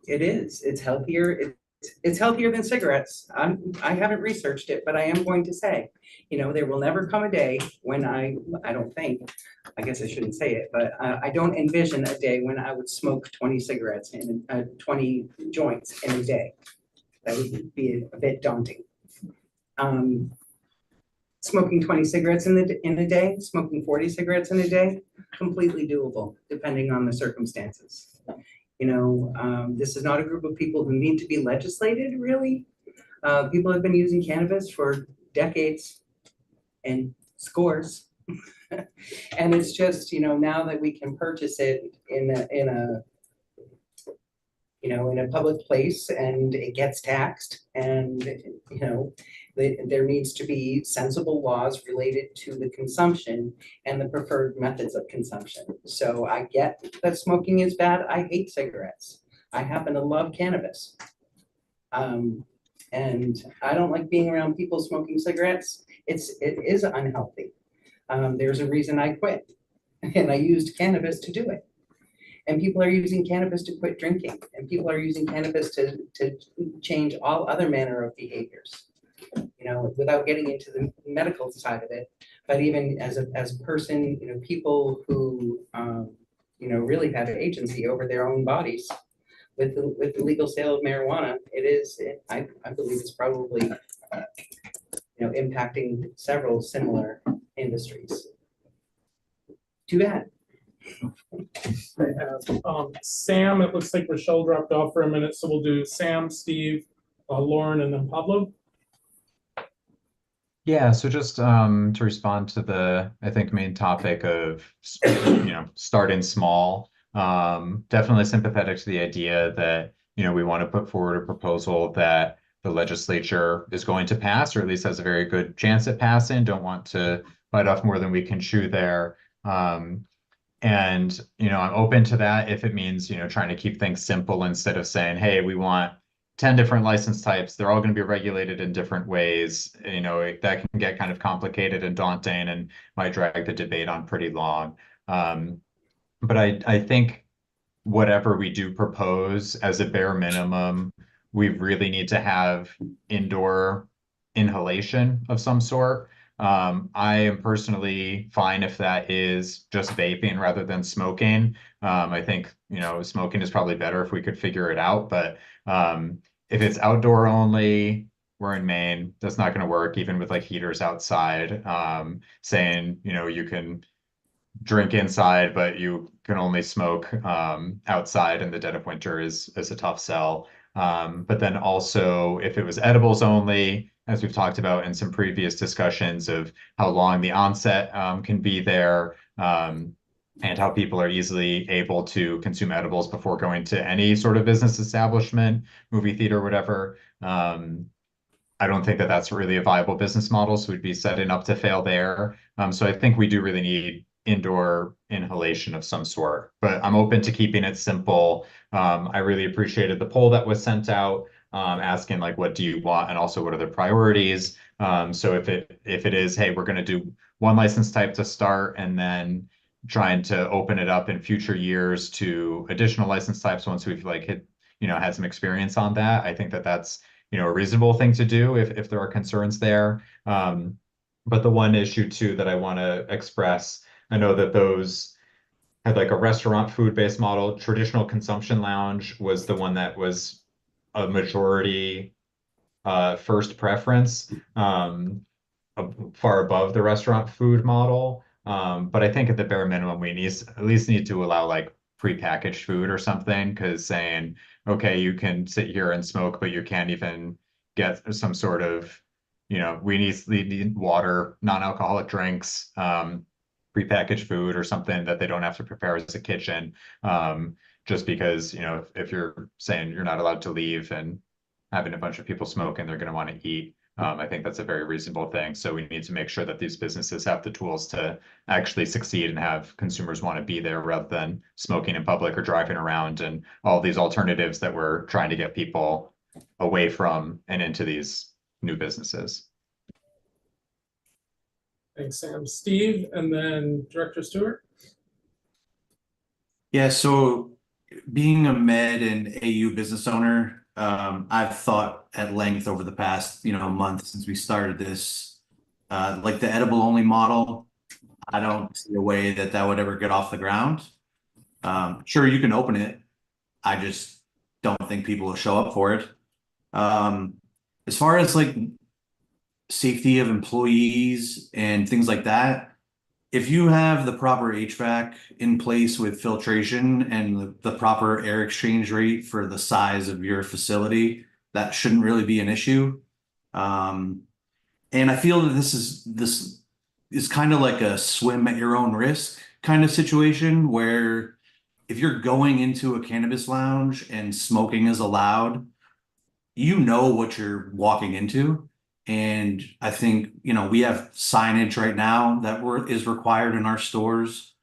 it's healthier. It's healthier than cigarettes. I haven't researched it, but I am going to say, you know, there will never come a day when I don't think, I guess I shouldn't say it, but I don't envision a day when I would smoke 20 cigarettes in 20 joints in a day. That would be a bit daunting. Smoking 20 cigarettes in a day, smoking 40 cigarettes in a day, completely doable, depending on the circumstances. You know, this is not a group of people who need to be legislated, really. People have been using cannabis for decades and scores. And it's just, you know, now that we can purchase it in a public place and it gets taxed, and, you know, there needs to be sensible laws related to the consumption and the preferred methods of consumption. So I get that smoking is bad. I hate cigarettes. I happen to love cannabis. And I don't like being around people smoking cigarettes. It is unhealthy. There's a reason I quit, and I used cannabis to do it. And people are using cannabis to quit drinking, and people are using cannabis to change all other manner of behaviors. You know, without getting into the medical side of it, but even as a person, you know, people who you know, really have agency over their own bodies with the legal sale of marijuana, I believe it's probably you know, impacting several similar industries. Too bad. Sam, it looks like Rochelle dropped off for a minute, so we'll do Sam, Steve, Lauren, and then Pablo. Yeah, so just to respond to the, I think, main topic of, you know, starting small, definitely sympathetic to the idea that, you know, we want to put forward a proposal that the legislature is going to pass, or at least has a very good chance at passing. Don't want to bite off more than we can chew there. And, you know, I'm open to that if it means, you know, trying to keep things simple instead of saying, hey, we want 10 different license types. They're all going to be regulated in different ways. You know, that can get kind of complicated and daunting and might drag the debate on pretty long. But I think whatever we do propose as a bare minimum, we really need to have indoor inhalation of some sort. I am personally fine if that is just vaping rather than smoking. I think, you know, smoking is probably better if we could figure it out, but if it's outdoor only, we're in Maine, that's not going to work, even with like heaters outside, saying, you know, you can drink inside, but you can only smoke outside in the dead of winter is a tough sell. But then also, if it was edibles only, as we've talked about in some previous discussions of how long the onset can be there, and how people are easily able to consume edibles before going to any sort of business establishment, movie theater, whatever. I don't think that that's really a viable business model, so we'd be setting up to fail there. So I think we do really need indoor inhalation of some sort, but I'm open to keeping it simple. I really appreciated the poll that was sent out, asking like, what do you want? And also what are the priorities? So if it is, hey, we're going to do one license type to start and then trying to open it up in future years to additional license types once we've like had some experience on that. I think that that's, you know, a reasonable thing to do if there are concerns there. But the one issue too that I want to express, I know that those had like a restaurant food-based model. Traditional consumption lounge was the one that was a majority first preference, far above the restaurant food model. But I think at the bare minimum, we at least need to allow like prepackaged food or something, because saying, okay, you can sit here and smoke, but you can't even get some sort of, you know, we need water, non-alcoholic drinks. prepackaged food or something that they don't have to prepare as a kitchen. Just because, you know, if you're saying you're not allowed to leave and having a bunch of people smoke and they're going to want to eat, I think that's a very reasonable thing. So we need to make sure that these businesses have the tools to actually succeed and have consumers want to be there rather than smoking in public or driving around and all these alternatives that we're trying to get people away from and into these new businesses. Thanks, Sam. Steve, and then Director Stewart. Yeah, so being a med and AU business owner, I've thought at length over the past, month since we started this, like the edible only model. I don't see a way that would ever get off the ground. Sure, you can open it. I just don't think people will show up for it. As far as like safety of employees and things like that, if you have the proper HVAC in place with filtration and the proper air exchange rate for the size of your facility, that shouldn't really be an issue. And I feel that this is kind of like a swim at your own risk kind of situation where if you're going into a cannabis lounge and smoking is allowed, you know what you're walking into. And I think, we have signage right now that is required in our stores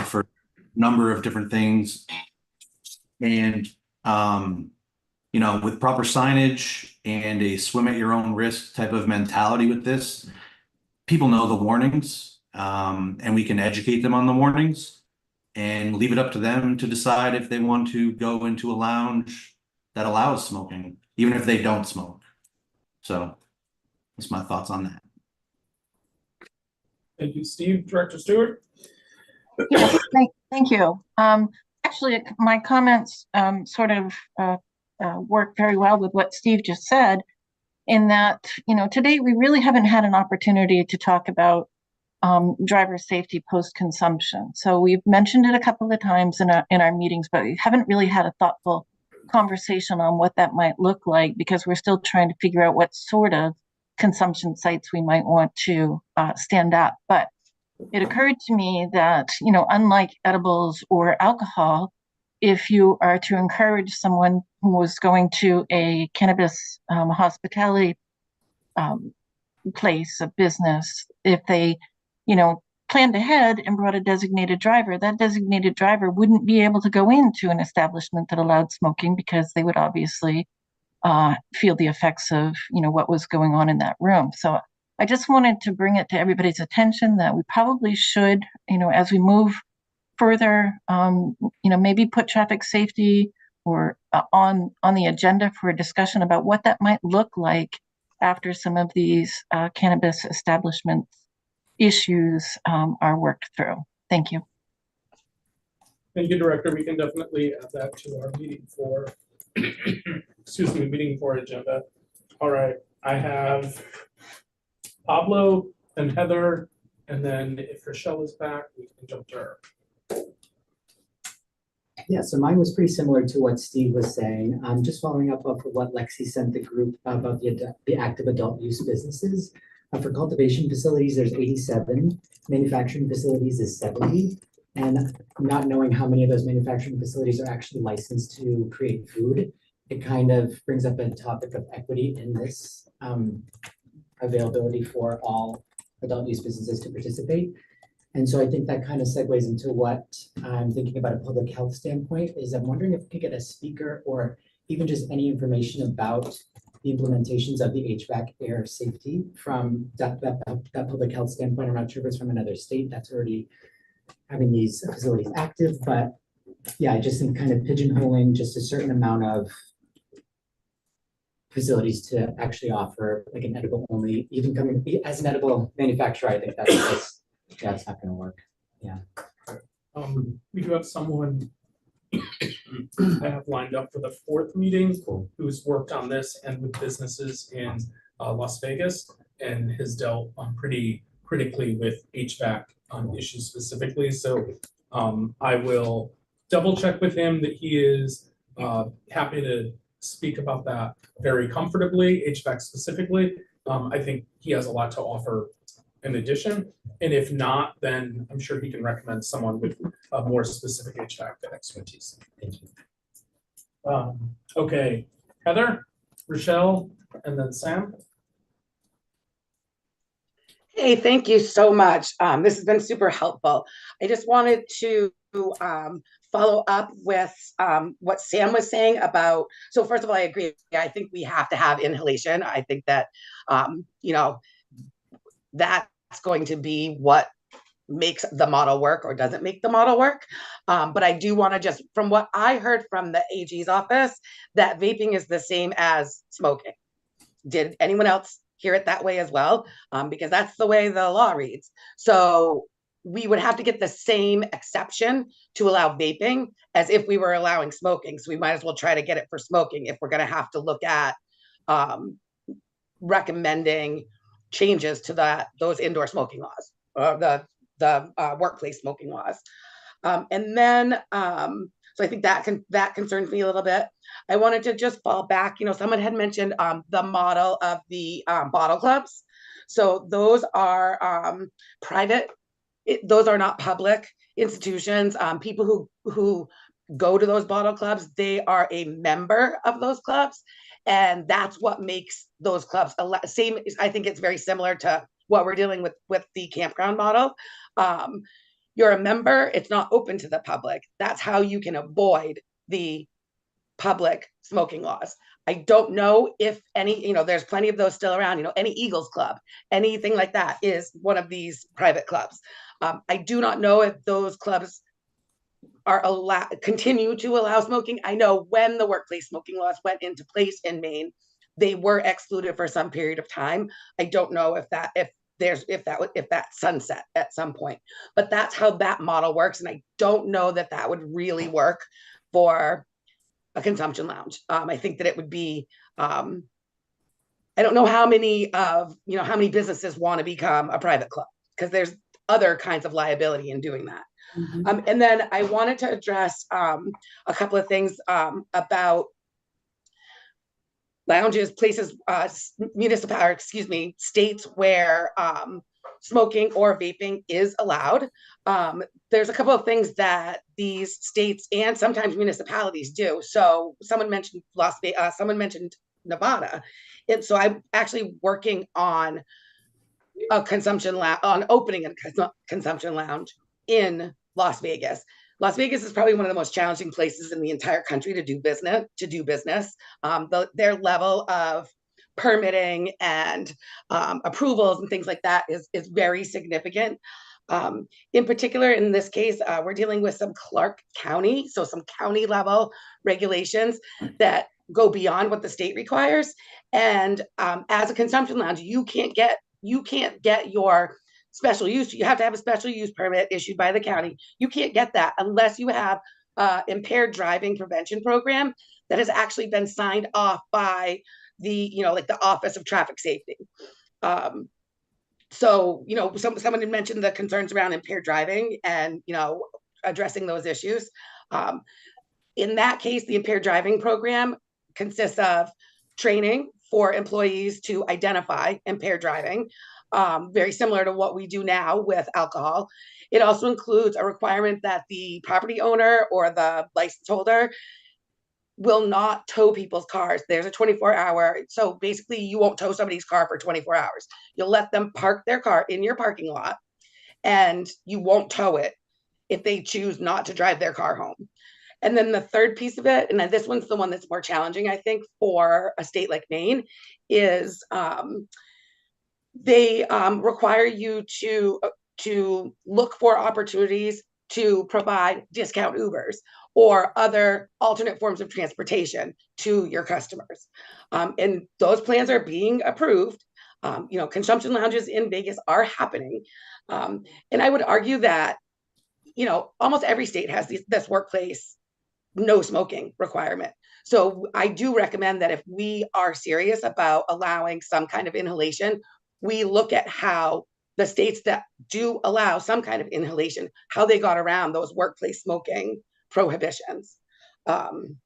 for a number of different things. And, with proper signage and a swim at your own risk type of mentality with this, people know the warnings, and we can educate them on the warnings and leave it up to them to decide if they want to go into a lounge that allows smoking, even if they don't smoke. So that's my thoughts on that. Thank you, Steve. Director Stewart. Yes, thank you. Actually, my comments sort of work very well with what Steve just said, in that, today we really haven't had an opportunity to talk about driver safety post-consumption. So we've mentioned it a couple of times in our meetings, but we haven't really had a thoughtful conversation on what that might look like, because we're still trying to figure out what sort of consumption sites we might want to stand up. But it occurred to me that, unlike edibles or alcohol, if you are to encourage someone who was going to a cannabis hospitality place, a business, if they, planned ahead and brought a designated driver, that designated driver wouldn't be able to go into an establishment that allowed smoking, because they would obviously feel the effects of, what was going on in that room. So I just wanted to bring it to everybody's attention that we probably should, as we move further, maybe put traffic safety or on the agenda for a discussion about what that might look like after some of these cannabis establishment issues are worked through. Thank you. Thank you, Director. We can definitely add that to our meeting for, meeting for agenda. All right, I have Pablo and Heather, and then if Rochelle is back, we can jump to her. Yeah, so mine was pretty similar to what Steve was saying. Just following up off of what Lexi sent the group about the active adult use businesses. For cultivation facilities, there's 87. Manufacturing facilities is 70. And not knowing how many of those manufacturing facilities are actually licensed to create food, it kind of brings up a topic of equity in this availability for all adult use businesses to participate. And so I think that kind of segues into what I'm thinking about a public health standpoint. Is I'm wondering if we could get a speaker or even just any information about the implementations of the HVAC air safety from that public health standpoint. I'm not sure if it's from another state that's already having these facilities active, but yeah, I just think kind of pigeonholing just a certain amount of facilities to actually offer like an edible only, even coming as an edible manufacturer. I think that's just, yeah, it's not going to work. Yeah. We do have someone I have lined up for the 4th meeting who's worked on this and with businesses in Las Vegas and has dealt pretty critically with HVAC issues specifically. So I will double check with him that he is happy to speak about that very comfortably, HVAC specifically. I think he has a lot to offer in addition? And if not, then I'm sure he can recommend someone with a more specific HVAC expertise. Okay, Heather, Rochelle, and then Sam. Hey, thank you so much. This has been super helpful. I just wanted to follow up with what Sam was saying about, so first of all, I agree. I think we have to have inhalation. I think that, that's going to be what makes the model work or doesn't make the model work. But I do want to just, from what I heard from the AG's office, that vaping is the same as smoking. Did anyone else hear it that way as well? Because that's the way the law reads. So we would have to get the same exception to allow vaping as if we were allowing smoking. So we might as well try to get it for smoking if we're going to have to look at recommending changes to those indoor smoking laws, or the workplace smoking laws. And then, so I think that concerns me a little bit. I wanted to just fall back, someone had mentioned the model of the bottle clubs. So those are private, those are not public institutions. People who go to those bottle clubs, they are a member of those clubs. And that's what makes those clubs same. I think it's very similar to what we're dealing with the campground model. You're a member, it's not open to the public. That's how you can avoid the public smoking laws. I don't know if any, there's plenty of those still around, any Eagles Club, anything like that is one of these private clubs. I do not know if those clubs are continue to allow smoking. I know when the workplace smoking laws went into place in Maine, they were excluded for some period of time. I don't know if that sunset at some point, but that's how that model works. And I don't know that that would really work for a consumption lounge. I think that it would be, I don't know how many businesses want to become a private club, because there's other kinds of liability in doing that. Mm-hmm. And then I wanted to address a couple of things about lounges, places, states where smoking or vaping is allowed. There's a couple of things that these states and sometimes municipalities do. So someone mentioned someone mentioned Nevada. And so I'm actually working on a consumption lounge, on opening a consumption lounge in Las Vegas. Las Vegas is probably one of the most challenging places in the entire country to do business. Their level of permitting and approvals and things like that is very significant. In particular, in this case, we're dealing with some Clark County, so some county level regulations that go beyond what the state requires. And as a consumption lounge, you can't get your special use. You have to have a special use permit issued by the county. You can't get that unless you have impaired driving prevention program that has actually been signed off by the, like the Office of Traffic Safety. So, someone had mentioned the concerns around impaired driving and, addressing those issues. In that case, the impaired driving program consists of training for employees to identify impaired driving, very similar to what we do now with alcohol. It also includes a requirement that the property owner or the license holder will not tow people's cars. There's a 24-hour, so basically you won't tow somebody's car for 24 hours. You'll let them park their car in your parking lot and you won't tow it if they choose not to drive their car home. And then the third piece of it, and then this one's the one that's more challenging, I think, for a state like Maine, is they require you to look for opportunities to provide discount Ubers or other alternate forms of transportation to your customers. And those plans are being approved. Consumption lounges in Vegas are happening. And I would argue that, almost every state has this workplace no smoking requirement. So I do recommend that if we are serious about allowing some kind of inhalation, we look at how the states that do allow some kind of inhalation, how they got around those workplace smoking prohibitions. And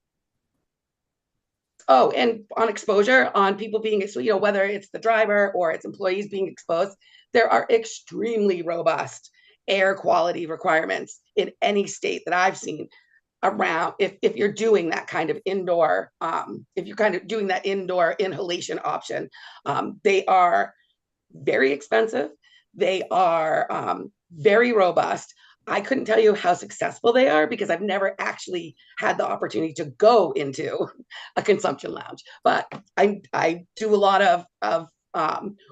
on exposure, on people being, whether it's the driver or it's employees being exposed, there are extremely robust air quality requirements in any state that I've seen around if you're doing that kind of indoor, if you're kind of doing that indoor inhalation option. They are very expensive. They are very robust. I couldn't tell you how successful they are because I've never actually had the opportunity to go into a consumption lounge. But I do a lot of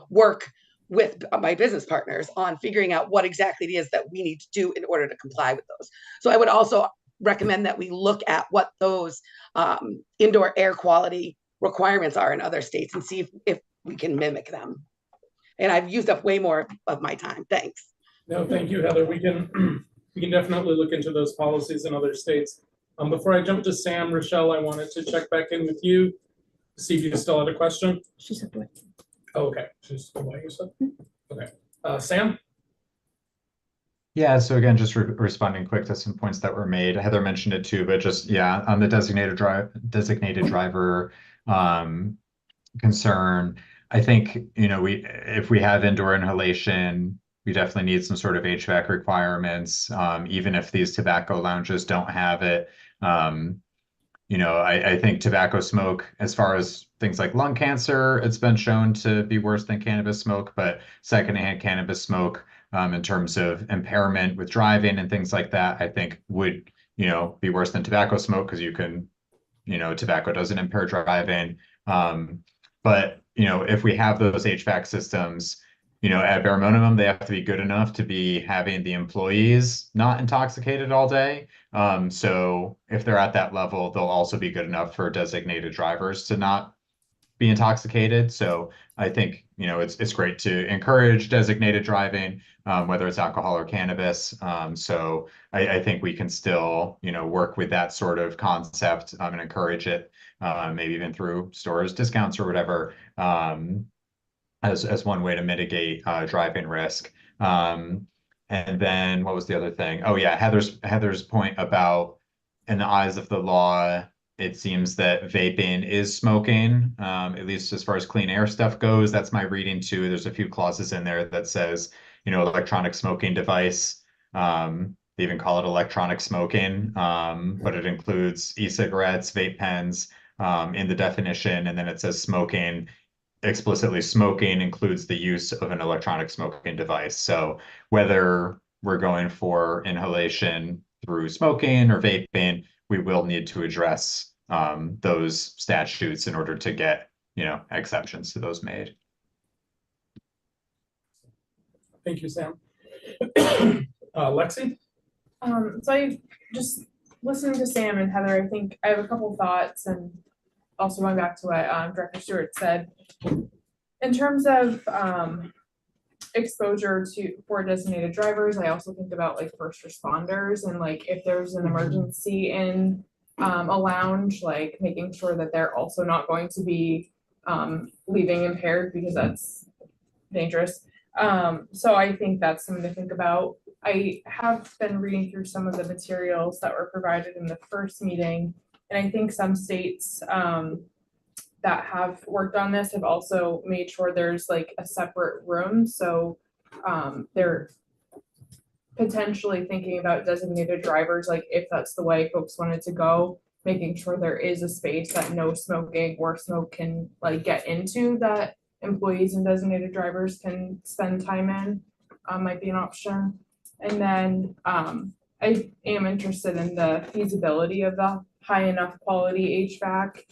work with my business partners on figuring out what exactly it is that we need to do in order to comply with those. So I would also recommend that we look at what those indoor air quality requirements are in other states and see if we can mimic them. And I've used up way more of my time. Thanks. No, thank you, Heather. We can definitely look into those policies in other states. Before I jump to Sam, Rochelle, I wanted to check back in with you, see if you still had a question. She said what? Oh, okay, she's away, you said? Okay, Sam? Yeah, so again, just responding quick to some points that were made. Heather mentioned it too, but just, yeah, on the designated driver concern, I think, you know, if we have indoor inhalation, we definitely need some sort of HVAC requirements, even if these tobacco lounges don't have it. You know, I think tobacco smoke, as far as things like lung cancer, it's been shown to be worse than cannabis smoke, but secondhand cannabis smoke, in terms of impairment with driving and things like that, I think would, you know, be worse than tobacco smoke because you can, you know, tobacco doesn't impair driving. But, you know, if we have those HVAC systems, you know, at bare minimum, they have to be good enough to be having the employees not intoxicated all day. So if they're at that level, they'll also be good enough for designated drivers to not be intoxicated. So I think, you know, it's great to encourage designated driving, whether it's alcohol or cannabis. So I think we can still, you know, work with that sort of concept and encourage it, maybe even through stores, discounts or whatever, as one way to mitigate driving risk. And then what was the other thing? Oh yeah, Heather's point about in the eyes of the law, it seems that vaping is smoking, at least as far as clean air stuff goes. That's my reading too. There's a few clauses in there that says, you know, electronic smoking device. They even call it electronic smoking, but it includes e-cigarettes, vape pens, in the definition. And then it says smoking, explicitly smoking includes the use of an electronic smoking device. So whether we're going for inhalation through smoking or vaping, we will need to address those statutes in order to get, you know, exceptions to those made. Thank you, Sam. Lexi? So I just listening to Sam and Heather, I think I have a couple thoughts and also going back to what Director Stewart said. In terms of exposure for designated drivers, I also think about like first responders and like if there's an emergency in a lounge, like making sure that they're also not going to be leaving impaired because that's dangerous. So I think that's something to think about. I have been reading through some of the materials that were provided in the first meeting, and I think some states that have worked on this have also made sure there's like a separate room. So they're potentially thinking about designated drivers, like if that's the way folks wanted to go, making sure there is a space that no smoking or smoke can like get into, that employees and designated drivers can spend time in, might be an option. And then I am interested in the feasibility of the high enough quality HVAC,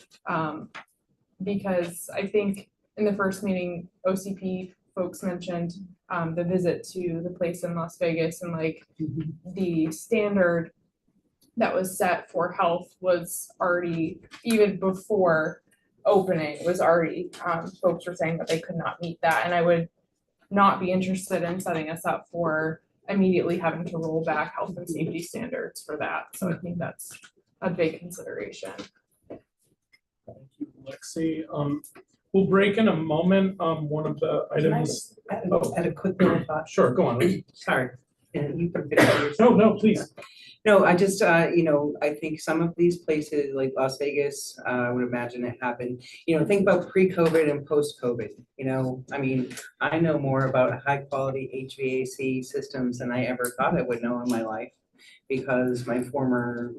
because I think in the first meeting, OCP folks mentioned the visit to the place in Las Vegas and like the standard that was set for health was already, even before opening, was already, folks were saying that they could not meet that. And I would not be interested in setting us up for immediately having to roll back health and safety standards for that. So I think that's a big consideration. Thank you, Lexi. We'll break in a moment. One of the items. Add a quick thing I thought. Sure, go on. Sorry. You can finish yours. No, please. No, I just, I think some of these places like Las Vegas, I would imagine it happened. Think about pre-COVID and post-COVID, I mean, I know more about high quality HVAC systems than I ever thought I would know in my life because my former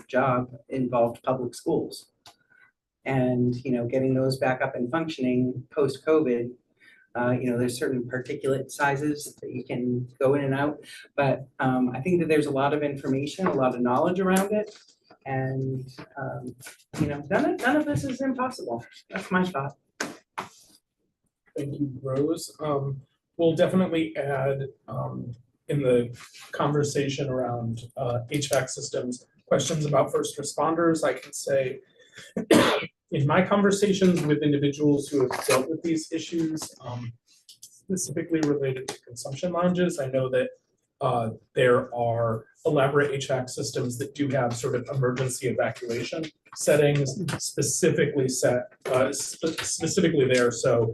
job involved public schools. And, getting those back up and functioning post-COVID, there's certain particulate sizes that you can go in and out, but I think that there's a lot of information, a lot of knowledge around it, and none of this is impossible. That's my thought. Thank you, Rose. We'll definitely add in the conversation around HVAC systems, questions about first responders. I can say in my conversations with individuals who have dealt with these issues, specifically related to consumption lounges, I know that there are elaborate HVAC systems that do have sort of emergency evacuation settings specifically specifically there. So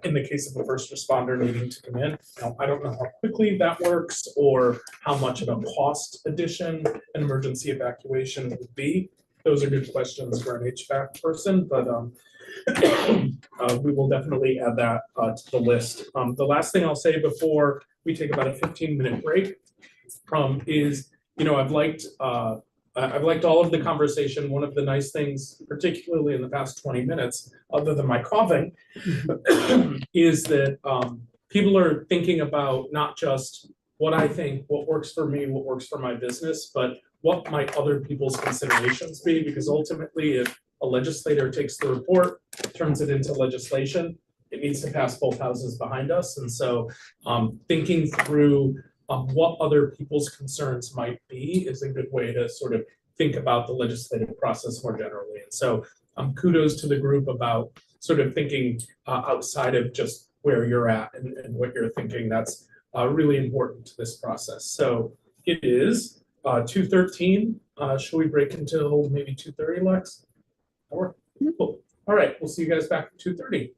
in the case of a first responder needing to come in, I don't know how quickly that works or how much of a cost addition an emergency evacuation would be. Those are good questions for an HVAC person, but we will definitely add that to the list. The last thing I'll say before we take about a 15-minute break is, I've liked all of the conversation. One of the nice things, particularly in the past 20 minutes, other than my coughing, is that people are thinking about not just what I think, what works for me, what works for my business, but what might other people's considerations be? Because ultimately, if a legislator takes the report, turns it into legislation, it needs to pass both houses behind us. And so thinking through what other people's concerns might be is a good way to sort of think about the legislative process more generally. And so kudos to the group about sort of thinking outside of just where you're at and what you're thinking. That's really important to this process. So it is 2:13. Should we break until maybe 2:30, Lex? Cool. All right, we'll see you guys back at 2:30.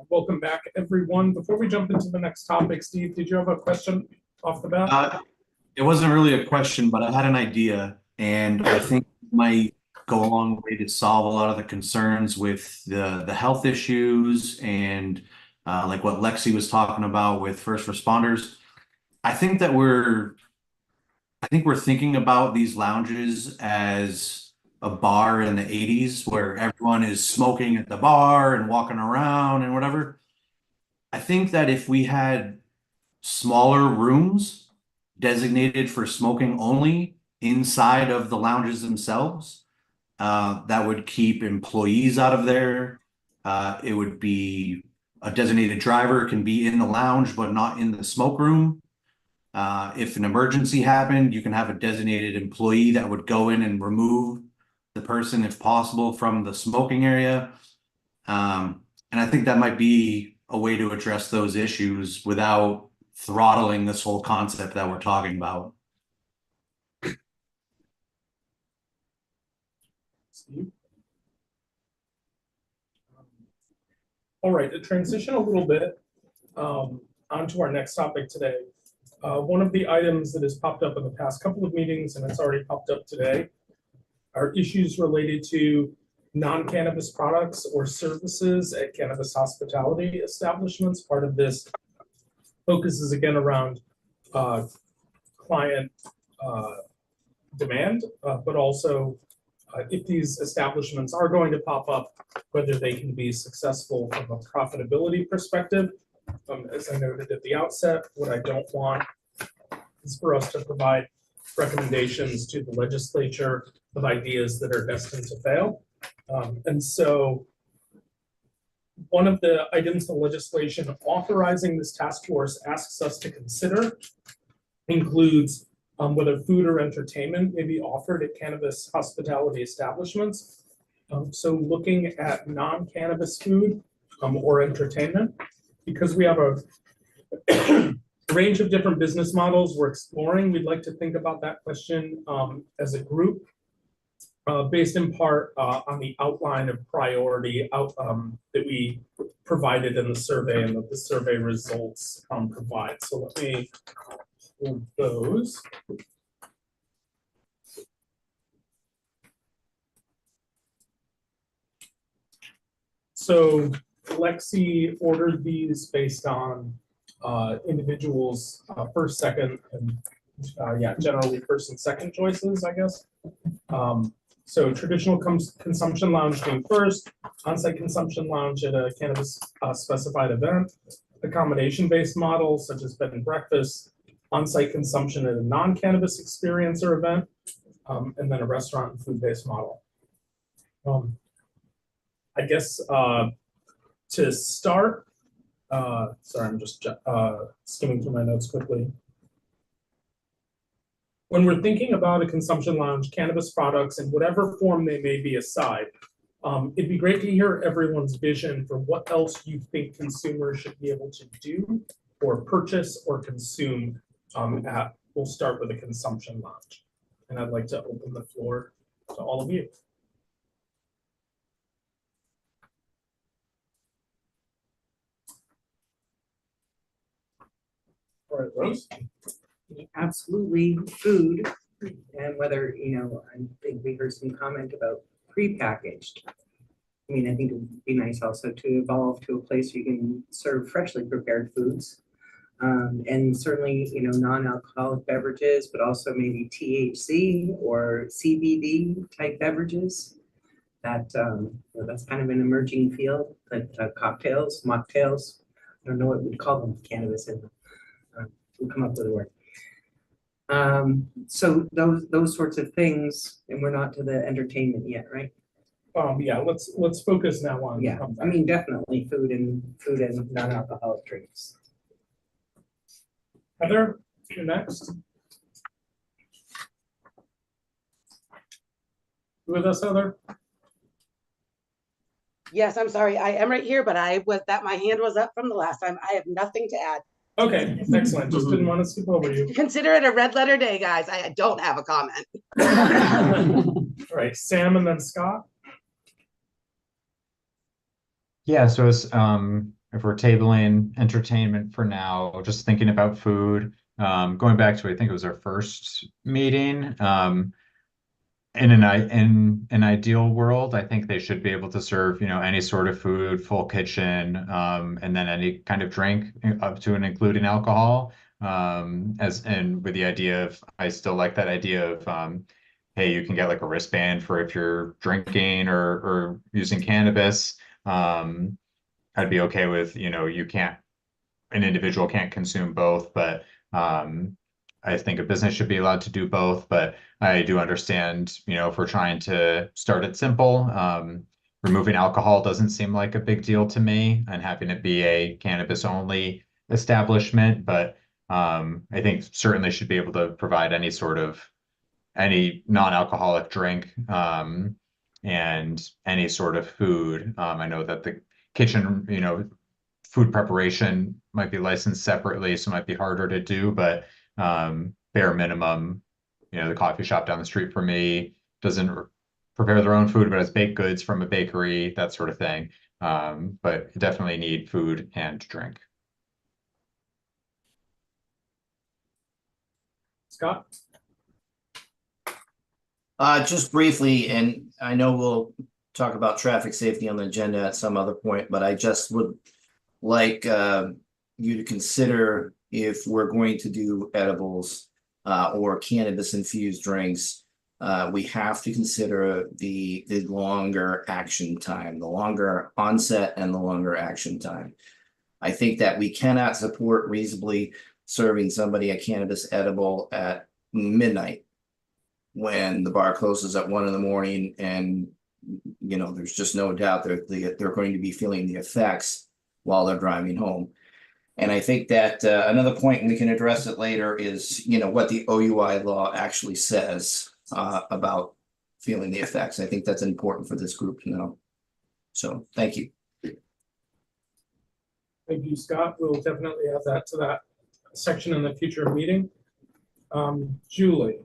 Welcome back, everyone. Before we jump into the next topic, Steve, did you have a question off the bat? It wasn't really a question, but I had an idea, and I think it might go a long way to solve a lot of the concerns with the health issues and like what Lexi was talking about with first responders. I think we're thinking about these lounges as a bar in the 80s where everyone is smoking at the bar and walking around and whatever. I think that if we had smaller rooms designated for smoking only inside of the lounges themselves, that would keep employees out of there. It would be a designated driver can be in the lounge but not in the smoke room. If an emergency happened, you can have a designated employee that would go in and remove the person, if possible, from the smoking area. And I think that might be a way to address those issues without throttling this whole concept that we're talking about. Steve? All right, to transition a little bit onto our next topic today. One of the items that has popped up in the past couple of meetings, and it's already popped up today, are issues related to non-cannabis products or services at cannabis hospitality establishments. Part of this focuses again around client demand, but also if these establishments are going to pop up, whether they can be successful from a profitability perspective. As I noted at the outset, what I don't want is for us to provide recommendations to the legislature of ideas that are destined to fail. And so one of the items the legislation authorizing this task force asks us to consider includes whether food or entertainment may be offered at cannabis hospitality establishments. So looking at non-cannabis food or entertainment, because we have a range of different business models we're exploring, we'd like to think about that question as a group, based in part on the outline of priority that we provided in the survey and that the survey results provide. So let me hold those. So Lexi ordered these based on individuals' first, second, and generally first and second choices, I guess. So traditional consumption lounge being first, on-site consumption lounge at a cannabis specified event, accommodation-based models such as bed and breakfast, on-site consumption at a non-cannabis experience or event, and then a restaurant and food-based model. I guess to start, sorry, I'm just skimming through my notes quickly. When we're thinking about a consumption lounge, cannabis products in whatever form they may be aside, it'd be great to hear everyone's vision for what else you think consumers should be able to do or purchase or consume at, we'll start with a consumption lounge. And I'd like to open the floor to all of you. All right, Rose. Absolutely food, and whether, I think we heard some comment about prepackaged. I mean, I think it would be nice also to evolve to a place where you can serve freshly prepared foods. And certainly, non-alcoholic beverages, but also maybe THC or CBD type beverages. That that's kind of an emerging field, like cocktails, mocktails. I don't know what we'd call them, cannabis, and we'll come up with a word. So those sorts of things, and we're not to the entertainment yet, right? Yeah, let's focus now on. Yeah, I mean, definitely food and non-alcoholic drinks. Heather, you're next. You with us, Heather? Yes, I'm sorry. I am right here, but my hand was up from the last time. I have nothing to add. Okay, excellent. Just didn't want to skip over you. Consider it a red letter day, guys. I don't have a comment. All right, Sam and then Scott. Yeah, so it's if we're tabling entertainment for now, just thinking about food, going back to I think it was our first meeting. In an ideal world, I think they should be able to serve, any sort of food, full kitchen, and then any kind of drink up to and including alcohol. And with the idea of, I still like that idea of, hey, you can get like a wristband for if you're drinking or using cannabis. I'd be okay with, an individual can't consume both, but I think a business should be allowed to do both. But I do understand, if we're trying to start it simple, removing alcohol doesn't seem like a big deal to me, and having it be a cannabis only establishment. But I think certainly should be able to provide any non-alcoholic drink, and any sort of food. I know that the kitchen, food preparation might be licensed separately, so it might be harder to do, but bare minimum, the coffee shop down the street for me doesn't prepare their own food, but has baked goods from a bakery, that sort of thing. But definitely need food and drink. Scott? Just briefly, and I know we'll talk about traffic safety on the agenda at some other point, but I just would like you to consider, if we're going to do edibles or cannabis infused drinks, we have to consider the longer action time, the longer onset and the longer action time. I think that we cannot support reasonably serving somebody a cannabis edible at midnight when the bar closes at 1 a.m. and there's just no doubt they're going to be feeling the effects while they're driving home. And I think that another point, and we can address it later, is what the OUI law actually says about feeling the effects. I think that's important for this group to know. So thank you. Thank you, Scott. We'll definitely add that to that section in the future meeting. Julie.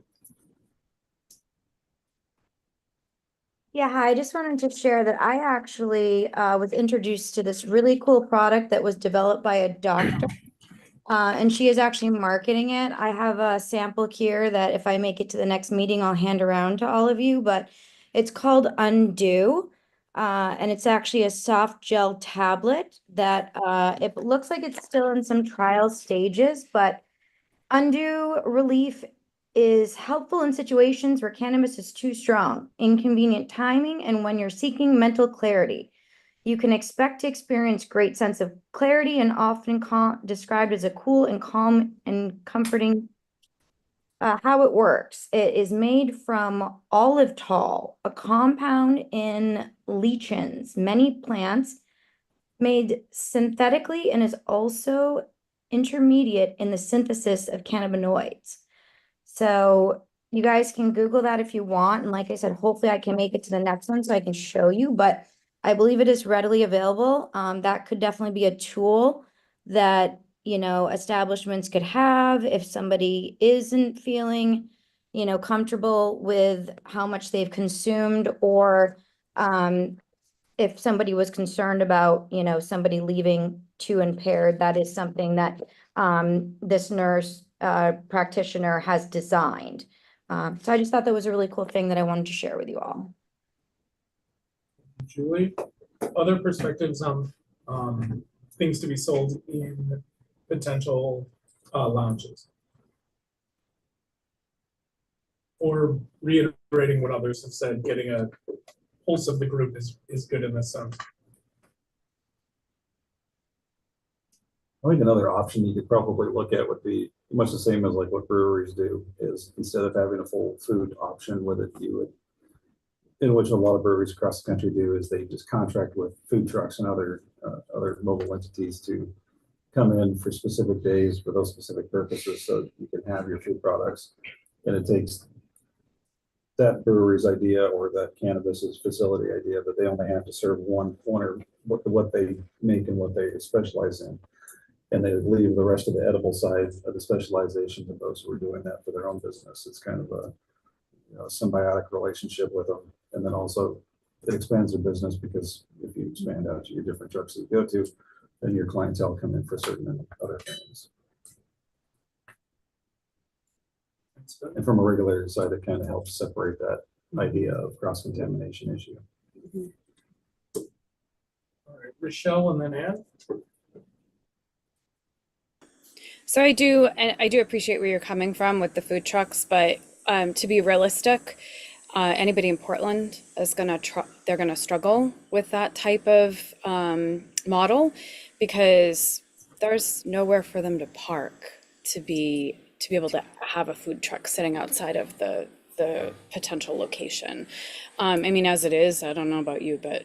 Yeah, hi. I just wanted to share that I actually was introduced to this really cool product that was developed by a doctor. And she is actually marketing it. I have a sample here that if I make it to the next meeting, I'll hand around to all of you, but it's called Undo. And it's actually a soft gel tablet that it looks like it's still in some trial stages, but Undo relief is helpful in situations where cannabis is too strong, inconvenient timing, and when you're seeking mental clarity. You can expect to experience great sense of clarity and often described as a cool and calm and comforting. How it works. It is made from olive tall, a compound in lichens, many plants, made synthetically, and is also intermediate in the synthesis of cannabinoids. So you guys can Google that if you want. And like I said, hopefully I can make it to the next one so I can show you, but I believe it is readily available. That could definitely be a tool that, establishments could have if somebody isn't feeling, comfortable with how much they've consumed, or if somebody was concerned about, somebody leaving too impaired. That is something that this nurse practitioner has designed. So I just thought that was a really cool thing that I wanted to share with you all. Julie, other perspectives on things to be sold in potential lounges? Or reiterating what others have said, getting a pulse of the group is good in this sense. I think another option you could probably look at would be much the same as like what breweries do, is instead of having a full food option with it, you would, in which a lot of breweries across the country do, is they just contract with food trucks and other mobile entities to come in for specific days for those specific purposes, so you can have your food products. And it takes that brewery's idea or that cannabis's facility idea that they only have to serve one corner, what they make and what they specialize in. And they would leave the rest of the edible side of the specialization to those who are doing that for their own business. It's kind of a symbiotic relationship with them. And then also it expands their business, because if you expand out to your different trucks that you go to, then your clientele come in for certain other things. And from a regulatory side, it kind of helps separate that idea of cross-contamination issue. All right, Rochelle and then Ann. So I do appreciate where you're coming from with the food trucks, but to be realistic, anybody in Portland is they're gonna struggle with that type of model, because there's nowhere for them to park to be able to have a food truck sitting outside of the potential location. I mean, as it is, I don't know about you, but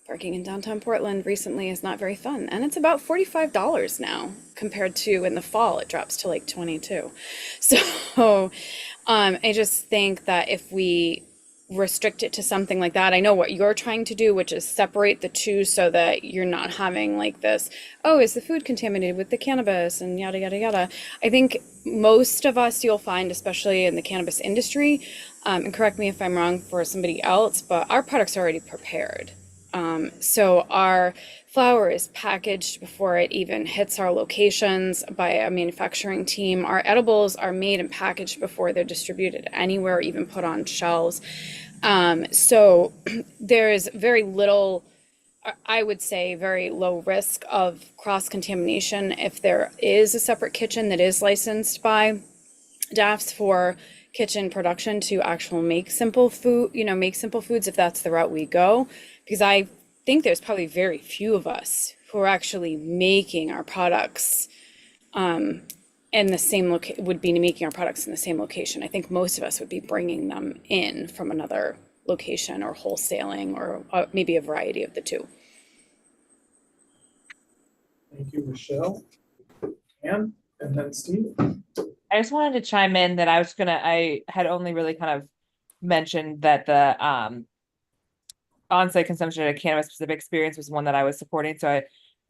parking in downtown Portland recently is not very fun. And it's about $45 now, compared to in the fall, it drops to like 22. So I just think that if we restrict it to something like that, I know what you're trying to do, which is separate the two so that you're not having like this, oh, is the food contaminated with the cannabis and yada, yada, yada. I think most of us, you'll find, especially in the cannabis industry, and correct me if I'm wrong for somebody else, but our product's already prepared. So our flower is packaged before it even hits our locations by a manufacturing team. Our edibles are made and packaged before they're distributed anywhere, even put on shelves. So there is very little, I would say, very low risk of cross-contamination if there is a separate kitchen that is licensed by DAFs for kitchen production to actually make simple food, make simple foods, if that's the route we go. Because I think there's probably very few of us who are actually making our products in the same would be making our products in the same location. I think most of us would be bringing them in from another location, or wholesaling, or maybe a variety of the two. Thank you, Rochelle. Ann, and then Steve. I just wanted to chime in that I had only really kind of mentioned that the on-site consumption of a cannabis specific experience was one that I was supporting. So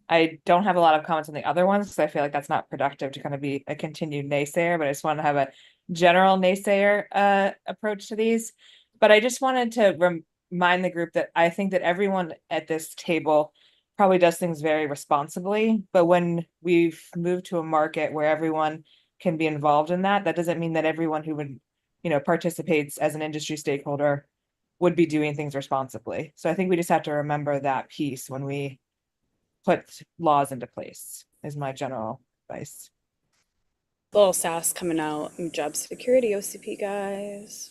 I don't have a lot of comments on the other ones, because I feel like that's not productive to kind of be a continued naysayer, but I just wanted to have a general naysayer approach to these. But I just wanted to remind the group that I think that everyone at this table probably does things very responsibly, but when we've moved to a market where everyone can be involved in that, that doesn't mean that everyone who would, participates as an industry stakeholder would be doing things responsibly. So I think we just have to remember that piece when we put laws into place, is my general advice. Little sass coming out. Job security, OCP guys.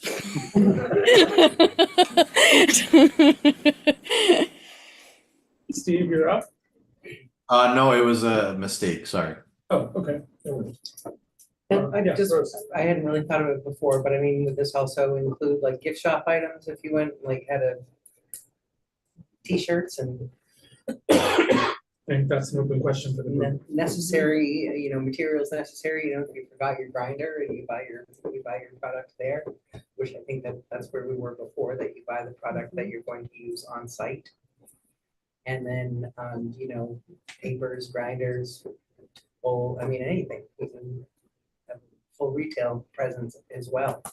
Steve, you're up. No, it was a mistake, sorry. Oh, okay. No worries. I hadn't really thought of it before, but I mean, would this also include like gift shop items if you went like had a t-shirts and I think that's an open question for the group. necessary, materials necessary, if you forgot your grinder and you buy your product there, which I think that's where we were before, that you buy the product that you're going to use on site. And then, papers, grinders, anything, within a full retail presence as well.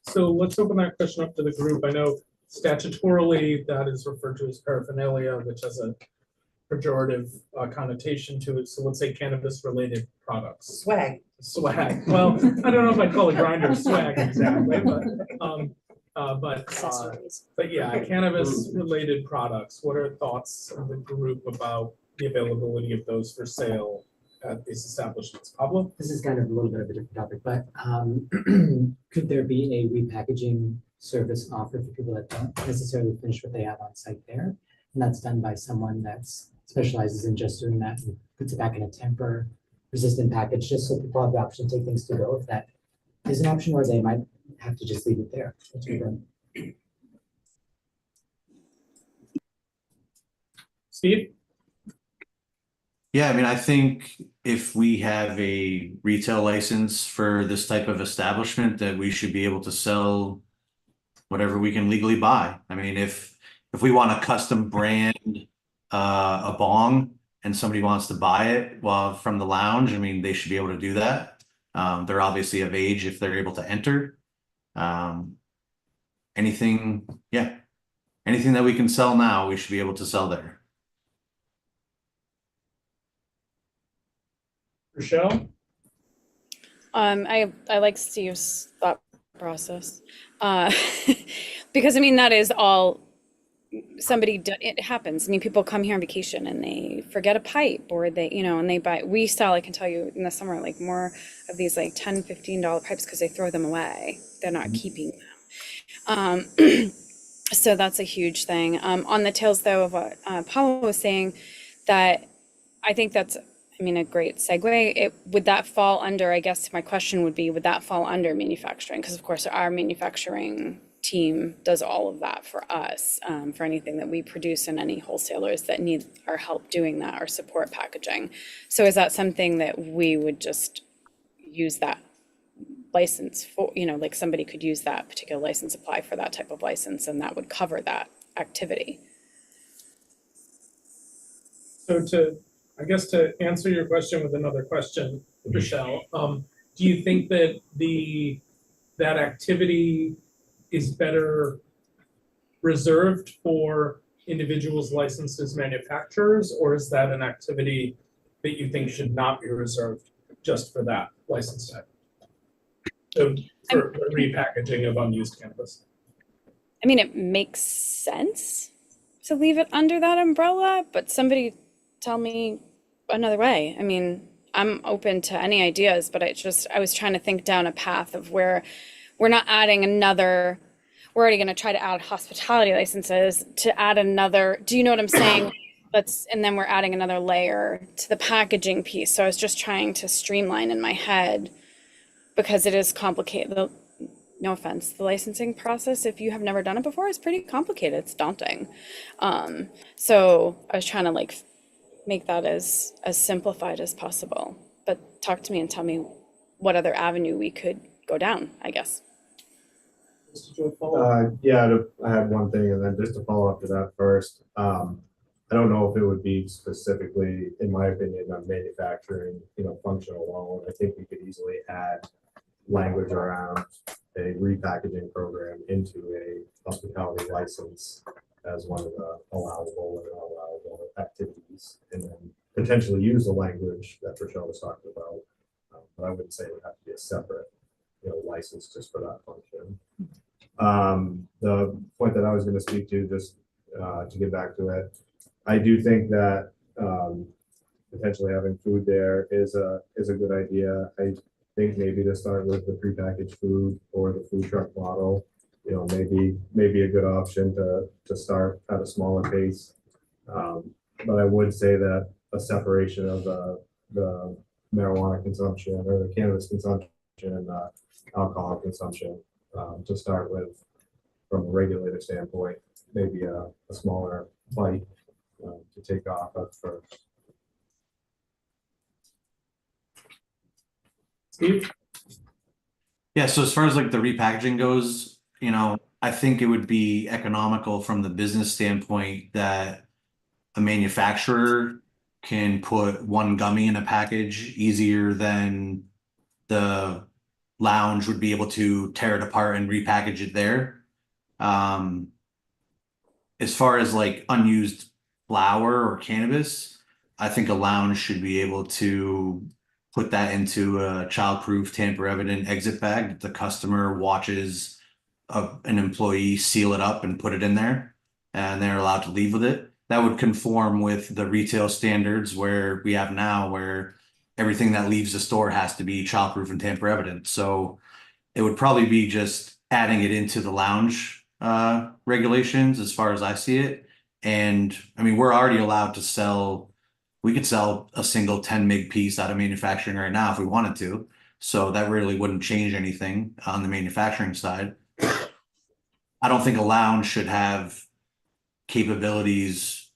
So let's open that question up to the group. I know statutorily that is referred to as paraphernalia, which has a pejorative connotation to it. So let's say cannabis related products. Swag. Well, I don't know if I'd call a grinder swag exactly, but yeah, cannabis related products. What are thoughts of the group about the availability of those for sale at these establishments? Pablo? This is kind of a little bit of a different topic, but could there be a repackaging service offered for people that don't necessarily finish what they have on site there? And that's done by someone that specializes in just doing that and puts it back in a tamper resistant package, just so people have the option to take things to go if that is an option, or they might have to just leave it there. Steve? Yeah, I think if we have a retail license for this type of establishment, that we should be able to sell whatever we can legally buy. If we want a custom brand a bong and somebody wants to buy it from the lounge, they should be able to do that. They're obviously of age if they're able to enter. Anything anything that we can sell now, we should be able to sell there. Rochelle? I like Steve's thought process. Uh, because I mean, that is all it happens. I mean, people come here on vacation and they forget a pipe, or they, and they buy, we sell, I can tell you in the summer, like more of these like $10, $15 pipes because they throw them away. They're not keeping them. So that's a huge thing. On the tails though of what Paula was saying, that I think that's, I mean, a great segue. Would that fall under, I guess my question would be, would that fall under manufacturing? Because of course our manufacturing team does all of that for us, for anything that we produce, and any wholesalers that need our help doing that, or support packaging. So is that something that we would just use that license for, like somebody could use that particular license, apply for that type of license, and that would cover that activity? So I guess to answer your question with another question, Michelle, do you think that that activity is better reserved for individuals licensed as manufacturers, or is that an activity that you think should not be reserved just for that license type? So for repackaging of unused cannabis. I mean, it makes sense to leave it under that umbrella, but somebody tell me another way. I mean, I'm open to any ideas, but I was trying to think down a path of where we're not adding another, we're already going to try to add hospitality licenses to add another, do you know what I'm saying? And then we're adding another layer to the packaging piece. So I was just trying to streamline in my head, because it is complicated. No offense, the licensing process, if you have never done it before, is pretty complicated. It's daunting. So I was trying to like make that as simplified as possible. But talk to me and tell me what other avenue we could go down, I guess. Yeah, I had one thing, and then just to follow up to that first, I don't know if it would be specifically, in my opinion, on manufacturing, function alone. I think we could easily add language around a repackaging program into a hospitality license as one of the allowable and unallowable activities, and then potentially use the language that Rochelle was talking about. But I wouldn't say it would have to be a separate, license just for that function. The point that I was going to speak to, just to get back to it, I do think that potentially having food there is a good idea. I think maybe to start with the prepackaged food or the food truck model, maybe a good option to start at a smaller pace. But I would say that a separation of the marijuana consumption or the cannabis consumption and alcohol consumption to start with, from a regulator standpoint, maybe a smaller bite to take off at first. Steve? Yeah, so as far as like the repackaging goes, I think it would be economical from the business standpoint that a manufacturer can put one gummy in a package easier than the lounge would be able to tear it apart and repackage it there. As far as like unused flower or cannabis, I think a lounge should be able to put that into a childproof, tamper-evident exit bag that the customer watches an employee seal it up and put it in there, and they're allowed to leave with it. That would conform with the retail standards where we have now, where everything that leaves the store has to be childproof and tamper-evident. So it would probably be just adding it into the lounge regulations as far as I see it. And I mean, we're already allowed to sell, we could sell a single 10 meg piece out of manufacturing right now if we wanted to. So that really wouldn't change anything on the manufacturing side. I don't think a lounge should have capabilities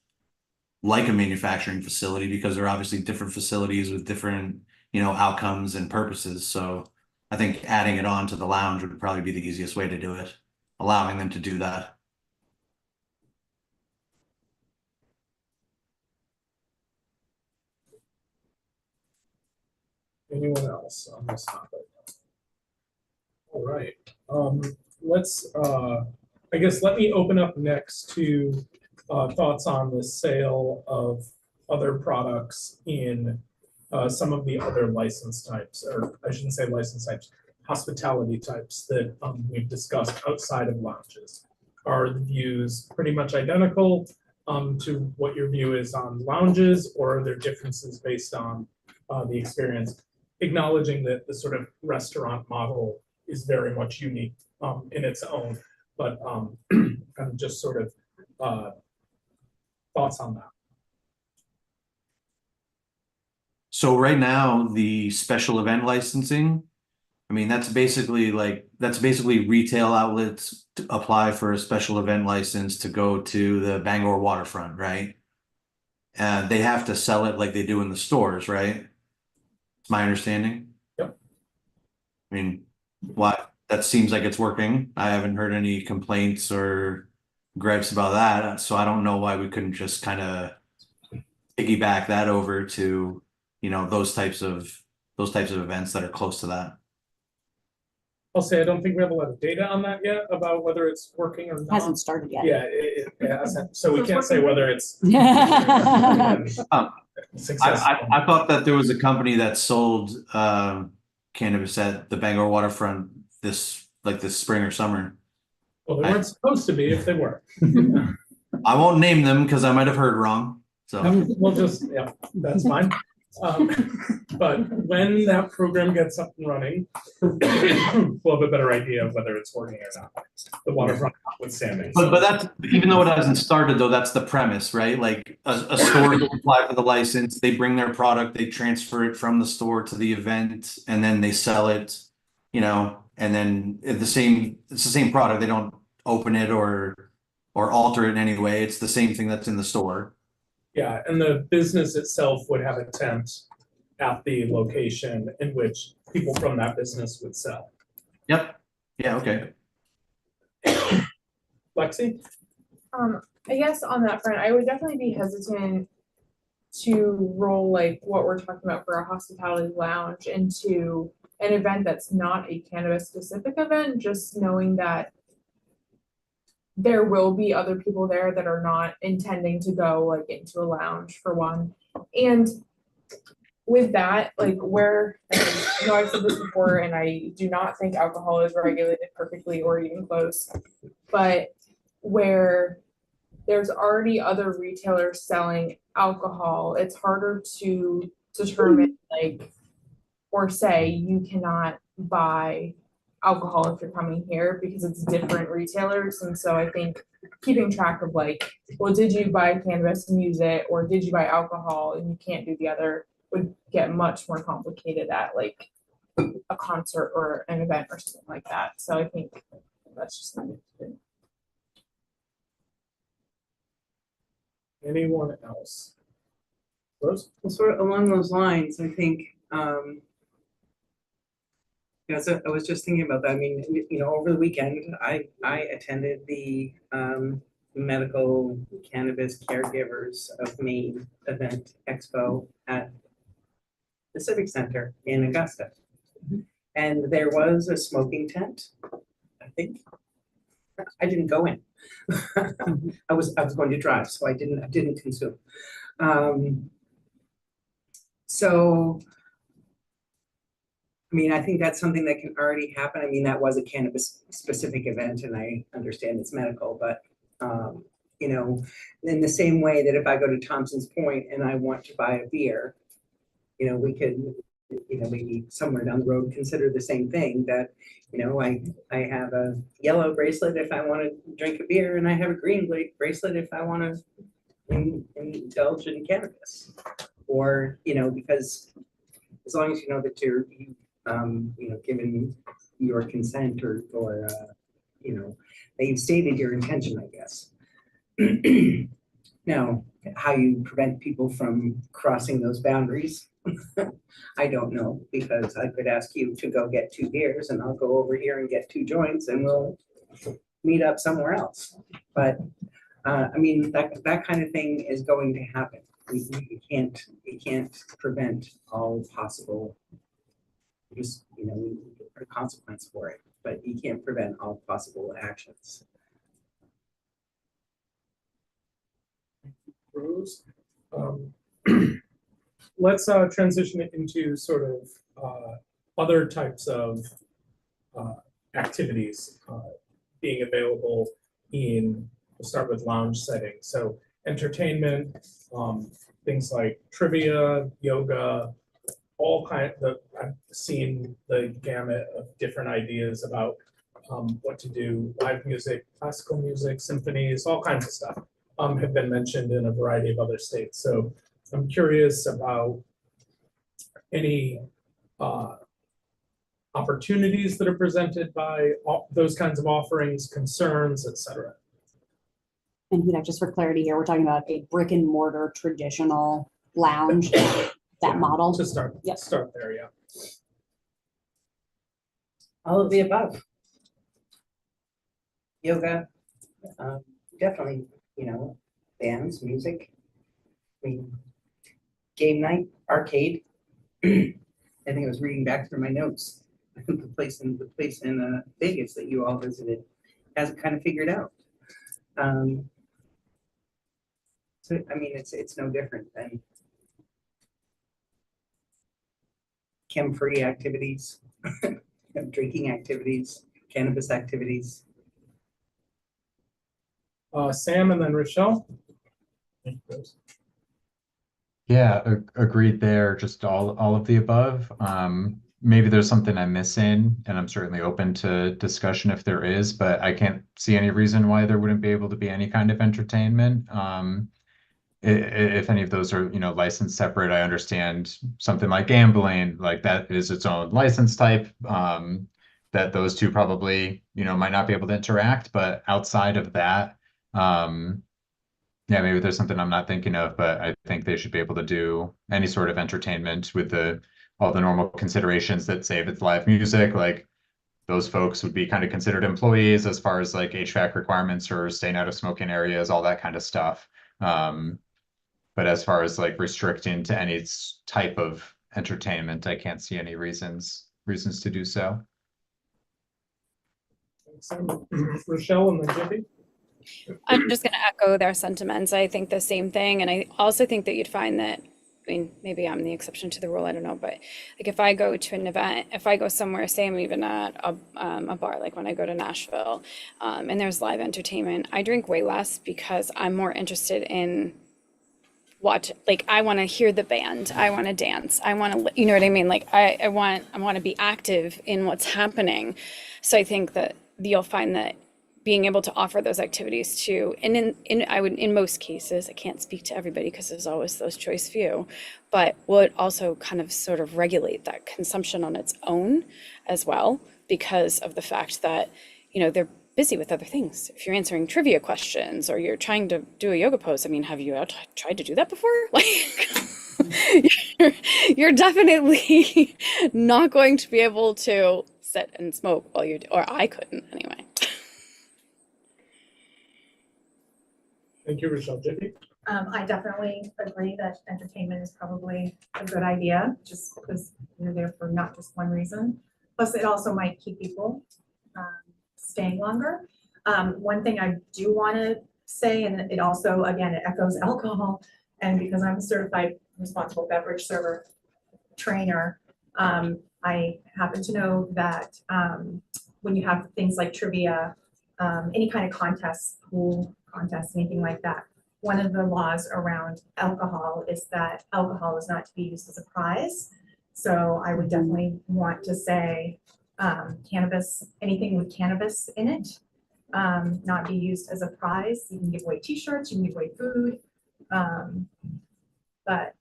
like a manufacturing facility, because they're obviously different facilities with different, outcomes and purposes. So I think adding it on to the lounge would probably be the easiest way to do it, allowing them to do that. Anyone else on this topic? All right, let's I guess let me open up next to thoughts on the sale of other products in some of the other license types, or I shouldn't say license types, hospitality types that we've discussed outside of lounges. Are the views pretty much identical to what your view is on lounges, or are there differences based on the experience? Acknowledging that the sort of restaurant model is very much unique in its own, but kind of just sort of thoughts on that. So right now, the special event licensing, I mean, that's basically retail outlets to apply for a special event license to go to the Bangor waterfront, right? And they have to sell it like they do in the stores, right? It's my understanding. Yep. I mean, that seems like it's working. I haven't heard any complaints or gripes about that, so I don't know why we couldn't just kind of piggyback that over to, you know, those types of events that are close to that. I'll say I don't think we have a lot of data on that yet about whether it's working or not. Hasn't started yet. Yeah, it hasn't. So we can't say whether it's successful. I thought that there was a company that sold cannabis at the Bangor waterfront this spring or summer. Well, they weren't supposed to be if they were. I won't name them because I might have heard wrong. So We'll just, yeah, that's fine. But when that program gets up and running, we'll have a better idea of whether it's working or not. The waterfront notwithstanding. But that's, even though it hasn't started though, that's the premise, right? Like a store will apply for the license, they bring their product, they transfer it from the store to the event, and then they sell it, you know, and then it's the same product. They don't open it or alter it in any way. It's the same thing that's in the store. Yeah, and the business itself would have a tent at the location in which people from that business would sell. Yep. Yeah, okay. Lexi? I guess on that front, I would definitely be hesitant to roll like what we're talking about for a hospitality lounge into an event that's not a cannabis specific event, just knowing that there will be other people there that are not intending to go like into a lounge for one. And with that, like where, I know I've said this before, and I do not think alcohol is regulated perfectly or even close, but where there's already other retailers selling alcohol, it's harder to determine like, or say you cannot buy alcohol if you're coming here because it's different retailers. And so I think keeping track of like, well, did you buy cannabis and use it, or did you buy alcohol and you can't do the other, would get much more complicated at like a concert or an event or something like that. So I think that's just something to do. Anyone else? Rose? Well, sort of along those lines, I think, yeah, so I was just thinking about that. I mean, you know, over the weekend, I attended the Medical Cannabis Caregivers of Maine event expo at the Civic Center in Augusta. And there was a smoking tent, I think. I didn't go in. I was going to drive, so I didn't consume. So I mean, I think that's something that can already happen. I mean, that was a cannabis specific event and I understand it's medical, but you know, in the same way that if I go to Thompson's Point and I want to buy a beer, you know, we could, you know, maybe somewhere down the road consider the same thing, that, you know, I have a yellow bracelet if I want to drink a beer, and I have a green bracelet if I want to indulge in cannabis. Or, you know, because as long as you know that you know, given your consent or you know, that you've stated your intention, I guess. Now, how you prevent people from crossing those boundaries, I don't know, because I could ask you to go get 2 beers and I'll go over here and get 2 joints and we'll meet up somewhere else. But I mean, that kind of thing is going to happen. You can't prevent all possible, just, you know, a consequence for it, but you can't prevent all possible actions. rules. Let's transition it into sort of other types of activities being available in, we'll start with lounge settings. So entertainment, things like trivia, yoga, all I've seen the gamut of different ideas about what to do. Live music, classical music, symphonies, all kinds of stuff have been mentioned in a variety of other states. So I'm curious about any opportunities that are presented by those kinds of offerings, concerns, et cetera. And Huda, just for clarity here, we're talking about a brick and mortar traditional lounge, that model. To start, Yep. start there, yeah. All of the above. Yoga, definitely, bands, music. I mean, game night, arcade. I think I was reading back through my notes. The place in Vegas that you all visited has it kind of figured out. So I mean, it's no different than chem-free activities, drinking activities, cannabis activities. Sam and then Rochelle. Yeah, agreed there. Just all of the above. Maybe there's something I'm missing, and I'm certainly open to discussion if there is, but I can't see any reason why there wouldn't be able to be any kind of entertainment. If any of those are, licensed separate, I understand something like gambling, like that is its own license type. That those two probably, might not be able to interact, but outside of that, yeah, maybe there's something I'm not thinking of, but I think they should be able to do any sort of entertainment with all the normal considerations that say if it's live music, like those folks would be kind of considered employees as far as like HVAC requirements or staying out of smoking areas, all that kind of stuff. But as far as like restricting to any type of entertainment, I can't see any reasons to do so. Rochelle and then Jiffy. I'm just going to echo their sentiments. I think the same thing. And I also think that you'd find that, maybe I'm the exception to the rule, I don't know, but like if I go to an event, if I go somewhere, say I'm even at a bar, like when I go to Nashville, and there's live entertainment, I drink way less because I'm more interested in I want to hear the band, I want to dance, I want to, you know what I mean? Like I want to be active in what's happening. So I think that you'll find that being able to offer those activities too, and in most cases, I can't speak to everybody because there's always those choice few, but would also kind of sort of regulate that consumption on its own as well, because of the fact that, they're busy with other things. If you're answering trivia questions or you're trying to do a yoga pose, have you tried to do that before? Like, you're definitely not going to be able to sit and smoke while or I couldn't anyway. Thank you, Rochelle. Jiffy. I definitely agree that entertainment is probably a good idea, just because you're there for not just one reason. Plus, it also might keep people staying longer. One thing I do want to say, and it also, again, it echoes alcohol, and because I'm a certified responsible beverage server trainer, I happen to know that when you have things like trivia, any kind of contests, pool contests, anything like that, one of the laws around alcohol is that alcohol is not to be used as a prize. So I would definitely want to say cannabis, anything with cannabis in it, not be used as a prize. You can give away t-shirts, you can give away food, but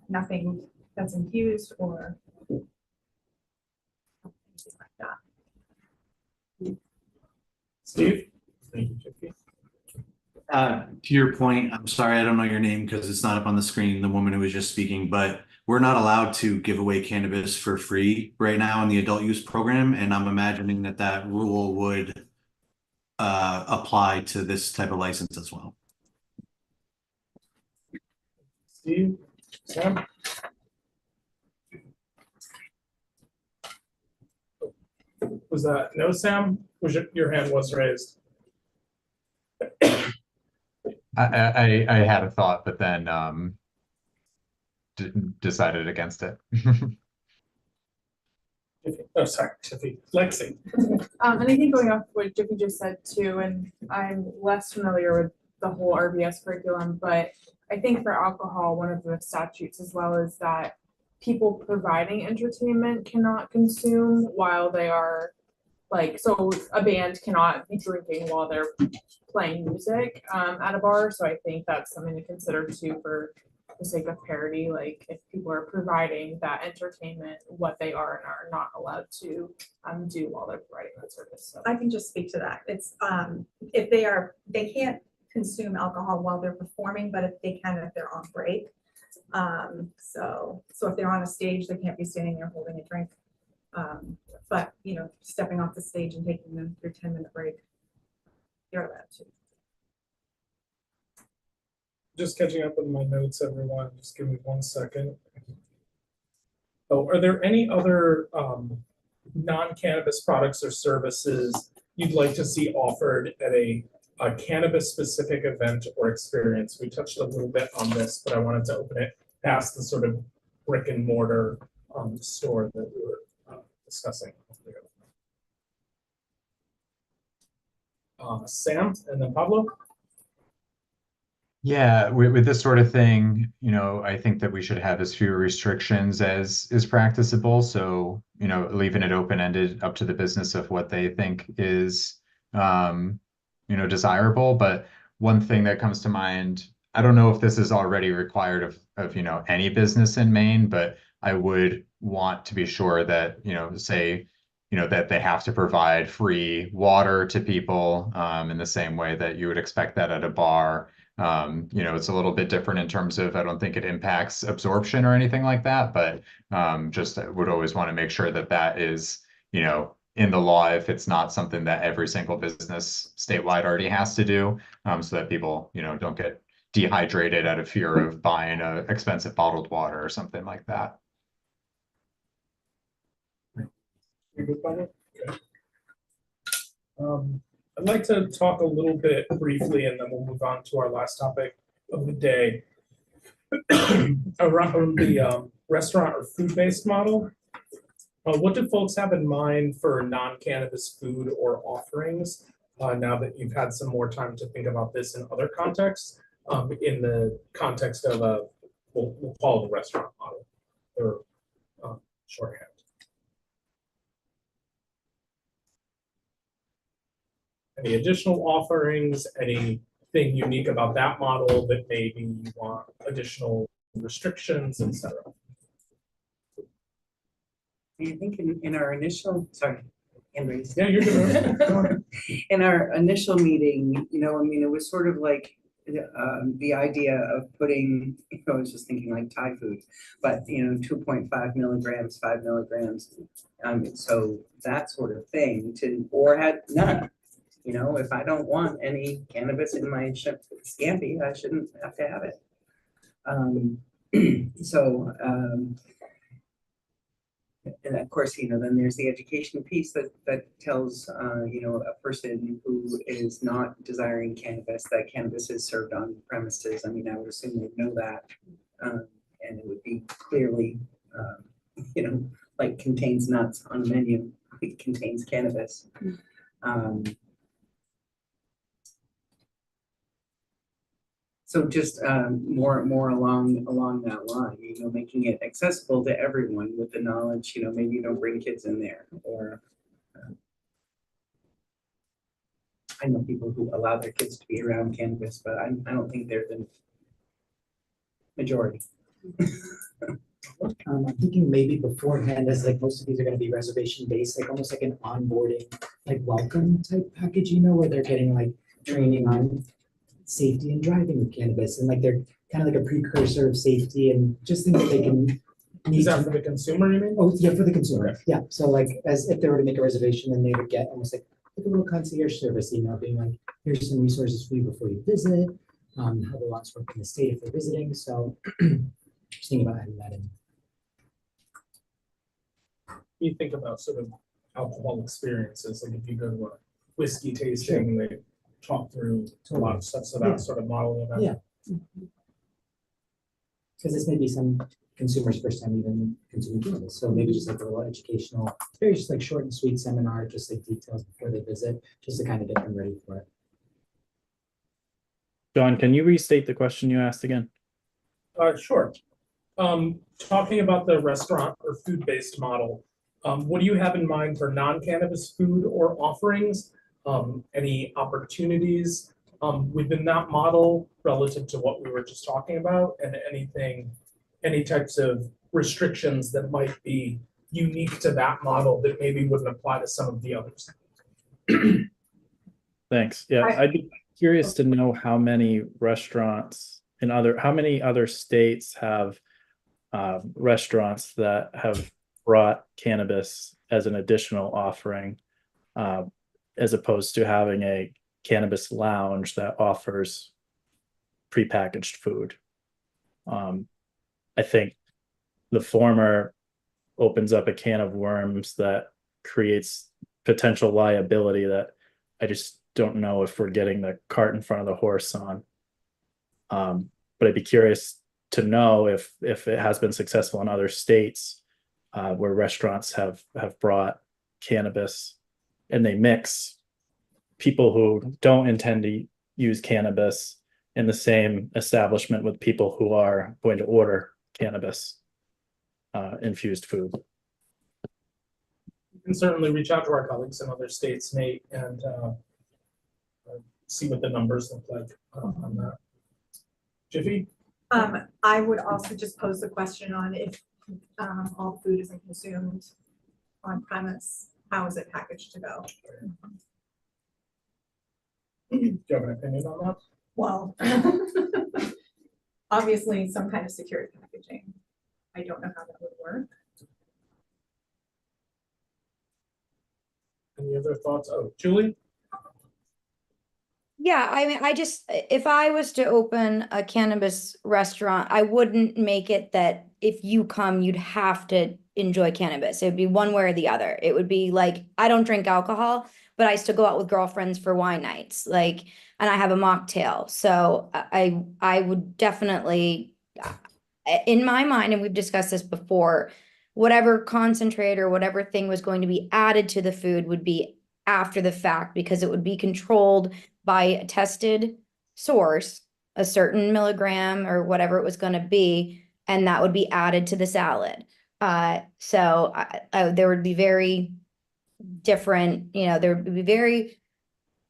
nothing that's infused or things like that. Steve? Thank you, Jiffy. To your point, I'm sorry, I don't know your name because it's not up on the screen, the woman who was just speaking, but we're not allowed to give away cannabis for free right now in the adult use program. And I'm imagining that rule would apply to this type of license as well. Steve? Sam? Was that no, Sam? Was your hand was raised? I had a thought, but then decided against it. Oh, sorry, Tiffy. Lexi. And I think going off what Jiffy just said too, and I'm less familiar with the whole RBS curriculum, but I think for alcohol, one of the statutes as well is that people providing entertainment cannot consume while they are like, so a band cannot be drinking while they're playing music at a bar. So I think that's something to consider too for the sake of parity, like if people are providing that entertainment, what they are and are not allowed to do while they're providing that service. So I can just speak to that. It's if they can't consume alcohol while they're performing, but if they can, if they're on break. So if they're on a stage, they can't be standing there holding a drink. But you know, stepping off the stage and taking their 10-minute break, they're allowed to. Just catching up with my notes, everyone. Just give me 1 second. Oh, are there any other non-cannabis products or services you'd like to see offered at a cannabis-specific event or experience? We touched a little bit on this, but I wanted to open it past the sort of brick and mortar store that we were discussing. Sam, and then Pablo. Yeah, with this sort of thing, you know, I think that we should have as few restrictions as is practicable. So, you know, leaving it open-ended up to the business of what they think is, you know, desirable. But one thing that comes to mind, I don't know if this is already required of, you know, any business in Maine, but I would want to be sure that, you know, say, you know, that they have to provide free water to people, in the same way that you would expect that at a bar. You know, it's a little bit different in terms of, I don't think it impacts absorption or anything like that, but just would always want to make sure that that is, you know, in the law if it's not something that every single business statewide already has to do, so that people, you know, don't get dehydrated out of fear of buying a expensive bottled water or something like that. You good, Pablo? Okay. I'd like to talk a little bit briefly, and then we'll move on to our last topic of the day, around the restaurant or food-based model. What do folks have in mind for non-cannabis food or offerings now that you've had some more time to think about this in other contexts, in the context of we'll call it a restaurant model or shorthand? Any additional offerings, anything unique about that model that maybe you want additional restrictions, et cetera? I think in our initial, sorry, hand raised. Yeah, you're good. In our initial meeting, you know, I mean, it was sort of like the idea of putting, you know, I was just thinking like Thai food, but you know, 2.5 milligrams, 5 milligrams. So that sort of thing or had none. You know, if I don't want any cannabis in my scampi, I shouldn't have to have it. And of course, you know, then there's the education piece that tells, you know, a person who is not desiring cannabis that cannabis is served on premises. I mean, I would assume they'd know that, and it would be clearly, you know, like contains nuts on the menu. It contains cannabis. So just more along that line, you know, making it accessible to everyone with the knowledge, you know, maybe you don't bring kids in there, or I know people who allow their kids to be around cannabis, but I don't think they're the majority. I'm thinking maybe beforehand, as like most of these are going to be reservation based, like almost like an onboarding, like welcome type package, you know, where they're getting like training on safety and driving with cannabis, and like they're kind of like a precursor of safety and just things that they can need. Is that for the consumer, you mean? Oh, yeah, for the consumer. Okay. Yeah. So like as if they were to make a reservation, then they would get almost like a little concierge service email being like, here's some resources for you before you visit, how the laws work in the state if they're visiting. So just thinking about adding that in. You think about sort of alcohol experiences, like if you go to a whiskey tasting, they talk through a lot of stuff, so Yeah. that's sort of modeling that. Yeah. Because this may be some consumers' first time even consuming cannabis, so maybe just like a little educational, very just like short and sweet seminar, just like details before they visit, just to kind of get them ready for it. John, can you restate the question you asked again? Sure. Talking about the restaurant or food-based model, what do you have in mind for non-cannabis food or offerings? Any opportunities within that model relative to what we were just talking about, and any types of restrictions that might be unique to that model that maybe wouldn't apply to some of the others? Thanks. Yeah, I'd be curious to know how many restaurants how many other states have restaurants that have brought cannabis as an additional offering, as opposed to having a cannabis lounge that offers prepackaged food. I think the former opens up a can of worms that creates potential liability that I just don't know if we're getting the cart in front of the horse on. But I'd be curious to know if it has been successful in other states where restaurants have brought cannabis and they mix people who don't intend to use cannabis in the same establishment with people who are going to order cannabis infused food. We can certainly reach out to our colleagues in other states, Nate, and see what the numbers look like on that. Jiffy? I would also just pose the question on if all food isn't consumed on premise, how is it packaged to go? Do you have an opinion on that? Well, obviously some kind of secure packaging. I don't know how that would work. Any other thoughts? Oh, Julie? Yeah, I mean, if I was to open a cannabis restaurant, I wouldn't make it that if you come, you'd have to enjoy cannabis. It would be one way or the other. It would be like, I don't drink alcohol, but I still go out with girlfriends for wine nights, like, and I have a mocktail. So I would definitely, in my mind, and we've discussed this before, whatever concentrate or whatever thing was going to be added to the food would be after the fact, because it would be controlled by a tested source, a certain milligram or whatever it was going to be, and that would be added to the salad. So there would be very different, there would be very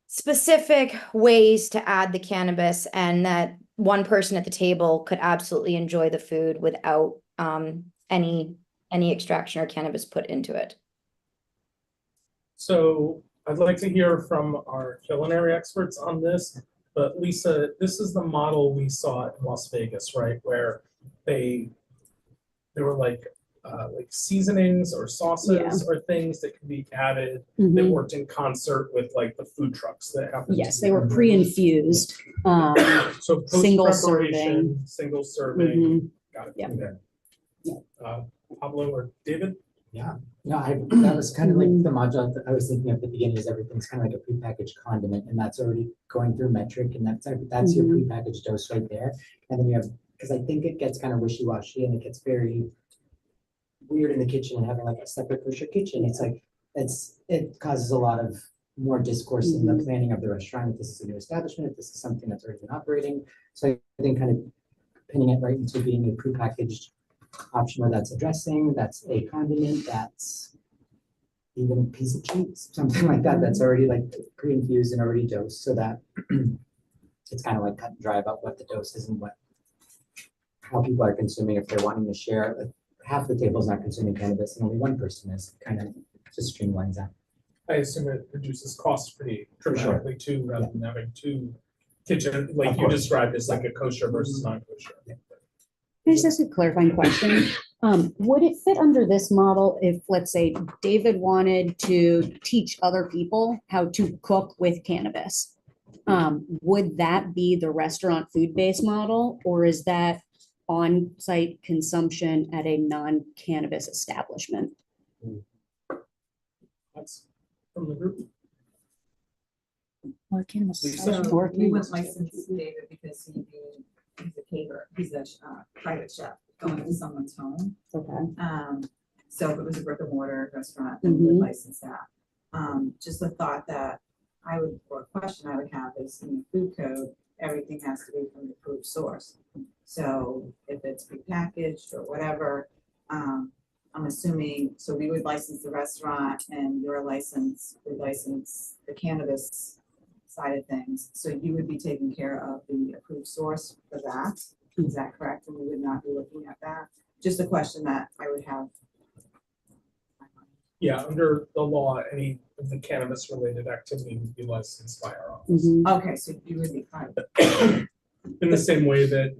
specific ways to add the cannabis, and that one person at the table could absolutely enjoy the food without any extraction or cannabis put into it. So I'd like to hear from our culinary experts on this, but Lisa, this is the model we saw in Las Vegas, right? Where they were like seasonings or sauces or things that could be added that worked in concert with like the food trucks that happened. Yes, they were pre-infused. So single post-preparation, single serving. Got it. Yeah. Okay. Pablo or David? Yeah, no, that was kind of like the module that I was thinking of at the beginning, is everything's kind of like a prepackaged condiment, and that's already going through metric, and that's your prepackaged dose right there. And then you have, because I think it gets kind of wishy-washy and it gets very weird in the kitchen, and having like a separate kosher kitchen, it's like it causes a lot of more discourse in the planning of the restaurant, if this is a new establishment, if this is something that's already been operating. So I think kind of pinning it right into being a prepackaged option, where that's a dressing, that's a condiment, that's even a piece of cheese, something like that, that's already like pre-infused and already dosed, so that it's kind of like cut and dry about what the dose is and how people are consuming. If they're wanting to share, like half the table is not consuming cannabis and only one person is, kind of just streamlines that. I assume it reduces costs pretty dramatically too, rather than having two kitchen, like you described, as like a kosher versus non-kosher. Can I just ask a clarifying question? Would it fit under this model if, let's say, David wanted to teach other people how to cook with cannabis? Would that be the restaurant food-based model, or is that on-site consumption at a non-cannabis establishment? That's from the group. So we wouldn't license David because he's a caterer, he's a private chef going to someone's home. Okay. So if it was a brick and mortar restaurant, then we would license that. Just the thought that or a question I would have is in the food code, everything has to be from the approved source. So if it's prepackaged or whatever, I'm assuming, so we would license the restaurant and we license the cannabis side of things. So you would be taking care of the approved source for that. Is that correct? And we would not be looking at that? Just a question that I would have. Yeah, under the law, any of the cannabis related activity would be licensed by our office. Okay, so you would be fine. In the same way that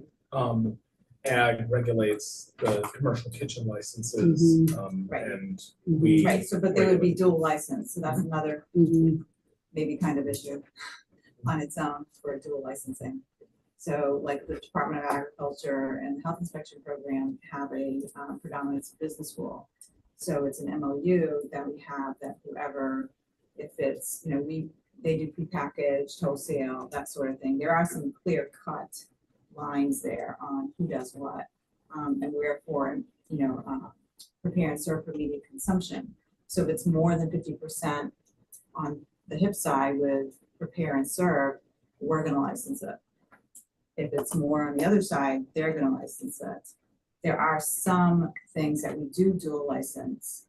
ag regulates the commercial kitchen licenses, Right. and we. Right, so but they would be dual license, so that's another maybe kind of issue on its own for dual licensing. So like the Department of Agriculture and Health Inspection Program have a predominance business rule. So it's an MOU that we have that whoever, if it's, they do prepackaged, wholesale, that sort of thing. There are some clear cut lines there on who does what, and wherefore, prepare and serve for immediate consumption. So if it's more than 50% on the hip side with prepare and serve, we're gonna license it. If it's more on the other side, they're gonna license it. There are some things that we do dual license,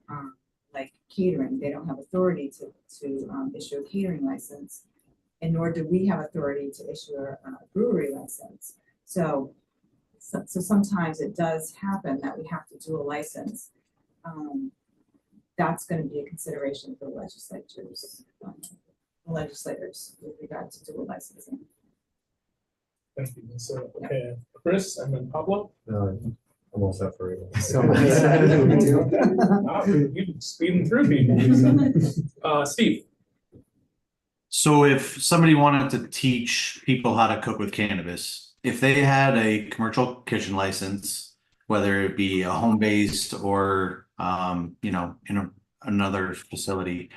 like catering. They don't have authority to issue a catering license, and nor do we have authority to issue a brewery license. So sometimes it does happen that we have to do a license. That's going to be a consideration for legislators with regard to dual licensing. Thank you. So, okay, Chris and then Pablo. I'm all set for you. So you're speeding through people. Steve. So if somebody wanted to teach people how to cook with cannabis, if they had a commercial kitchen license, whether it be a home-based or, in another facility,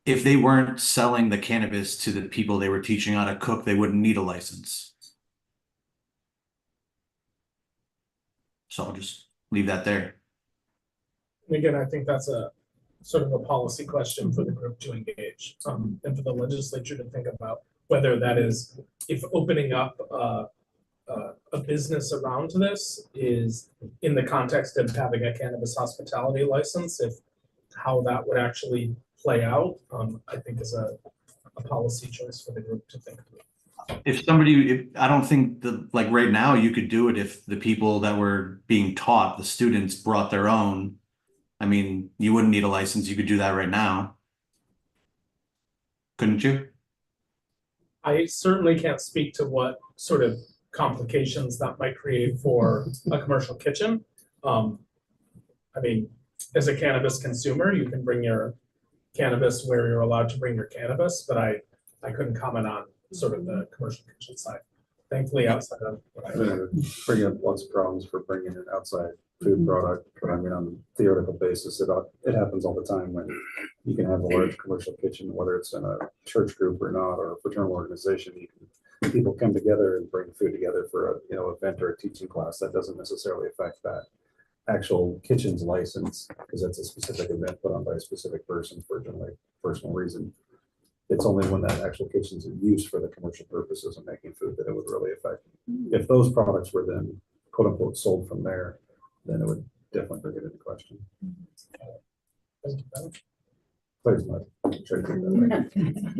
if they weren't selling the cannabis to the people they were teaching how to cook, they wouldn't need a license. So I'll just leave that there. Again, I think that's a sort of a policy question for the group to engage, and for the legislature to think about whether that is, if opening up a business around this is in the context of having a cannabis hospitality license, if how that would actually play out, I think is a policy choice for the group to think through. If I don't think like right now you could do it if the people that were being taught, the students brought their own. I mean, you wouldn't need a license. You could do that right now. Couldn't you? I certainly can't speak to what sort of complications that might create for a commercial kitchen. I mean, as a cannabis consumer, you can bring your cannabis where you're allowed to bring your cannabis, but I couldn't comment on sort of the commercial kitchen side. Thankfully, outside of what I bringing up lots of problems for bringing an outside food product, but I mean, on a theoretical basis, it happens all the time when you can have a large commercial kitchen, whether it's in a church group or not, or a fraternal organization. People come together and bring food together for a event or a teaching class. That doesn't necessarily affect that actual kitchen's license because that's a specific event put on by a specific person for a generally personal reason. It's only when that actual kitchen's in use for the commercial purposes of making food that it would really affect. If those products were then quote unquote sold from there, then it would definitely bring it into question.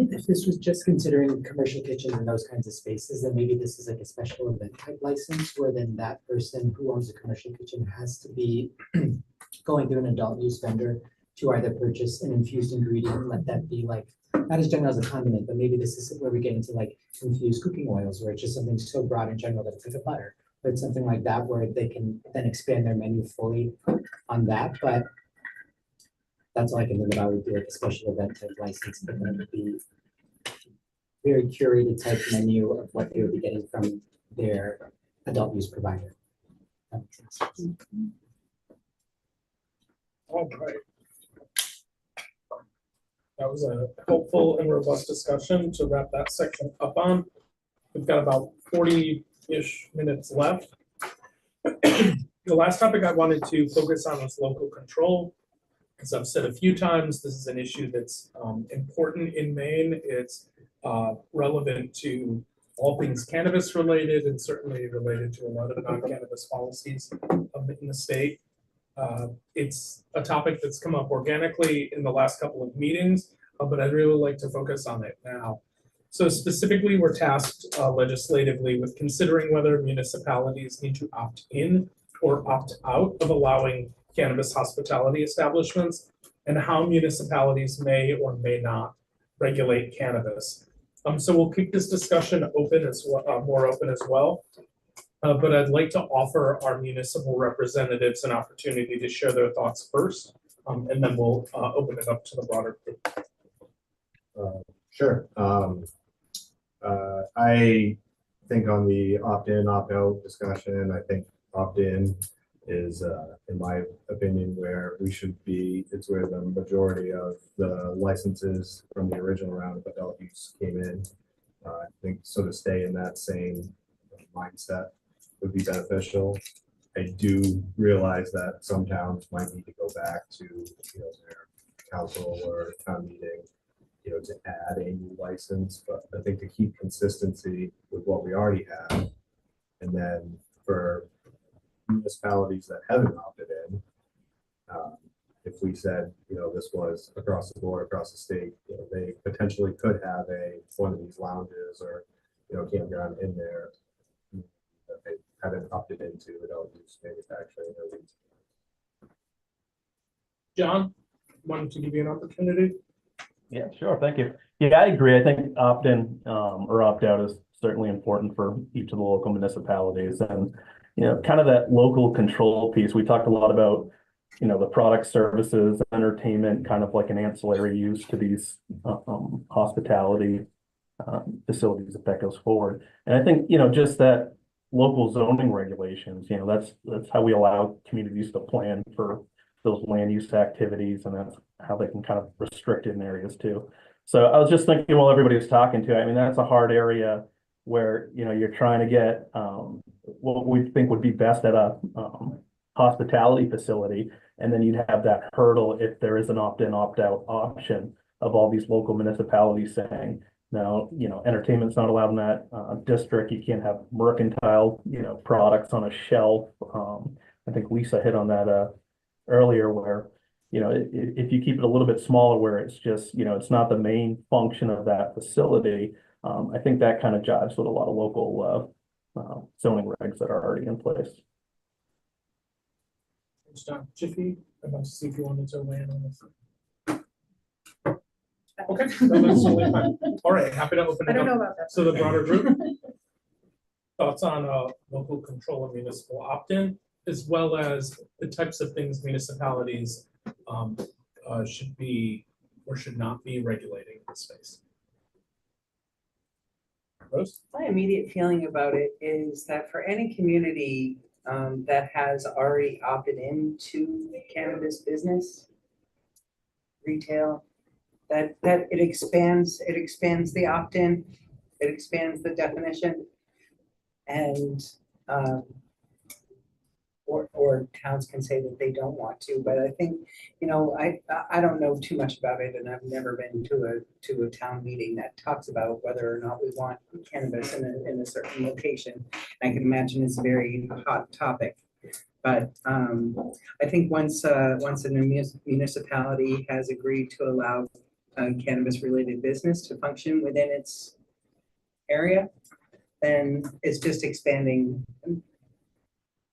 If this was just considering commercial kitchens and those kinds of spaces, then maybe this is like a special event type license where then that person who owns a commercial kitchen has to be going through an adult use vendor to either purchase an infused ingredient, let that be like, not as general as a condiment, but maybe this is where we get into like infused cooking oils, where it's just something so broad in general that it's like a butter, but something like that where they can then expand their menu fully on that. But that's all I can think about would be like a special event type license, but then it would be very curated type menu of what they would be getting from their adult use provider. That makes sense. All right. That was a helpful and robust discussion to wrap that section up on. We've got about 40-ish minutes left. The last topic I wanted to focus on was local control. As I've said a few times, this is an issue that's important in Maine. It's relevant to all things cannabis related and certainly related to a lot of non-cannabis policies in the state. It's a topic that's come up organically in the last couple of meetings, but I'd really like to focus on it now. So specifically, we're tasked legislatively with considering whether municipalities need to opt in or opt out of allowing cannabis hospitality establishments, and how municipalities may or may not regulate cannabis. So we'll keep this discussion open as well, more open as well. But I'd like to offer our municipal representatives an opportunity to share their thoughts first, and then we'll open it up to the broader group. Sure. I think on the opt-in, opt-out discussion, I think opt-in is, in my opinion, where we should be. It's where the majority of the licenses from the original round of adult use came in. I think sort of stay in that same mindset would be beneficial. I do realize that some towns might need to go back to, their council or town meeting, to add a new license, but I think to keep consistency with what we already have, and then for municipalities that haven't opted in, if we said, this was across the board, across the state, they potentially could have one of these lounges or, campground in there that they haven't opted into adult use manufacturing or retail. John, wanted to give you an opportunity. Yeah, sure. Thank you. Yeah, I agree. I think opt-in or opt-out is certainly important for each of the local municipalities, and kind of that local control piece. We talked a lot about the product, services, entertainment, kind of like an ancillary use to these hospitality facilities if that goes forward. And I think just that local zoning regulations. That's how we allow communities to plan for those land use activities, and that's how they can kind of restrict it in areas too. So I was just thinking while everybody was talking to, I mean, that's a hard area where, you're trying to get what we think would be best at a hospitality facility. And then you'd have that hurdle if there is an opt-in, opt-out option of all these local municipalities saying, no, entertainment's not allowed in that district. You can't have mercantile, products on a shelf. I think Lisa hit on that earlier where, if you keep it a little bit smaller where it's just, it's not the main function of that facility, I think that kind of jives with a lot of local zoning regs that are already in place. Thanks, John. Jiffy, I'd like to see if you wanted to weigh in on this. Okay, no, that's totally fine. All right, happy to open it up. I don't know about that. So the broader group, thoughts on local control of municipal opt-in, as well as the types of things municipalities should be or should not be regulating in this space. Rose? My immediate feeling about it is that for any community that has already opted into cannabis business, retail, that it expands the opt-in, it expands the definition, and or towns can say that they don't want to, but I think, I don't know too much about it, and I've never been to a town meeting that talks about whether or not we want cannabis in a certain location. I can imagine it's a very hot topic, but I think once a municipality has agreed to allow cannabis-related business to function within its area, then it's just expanding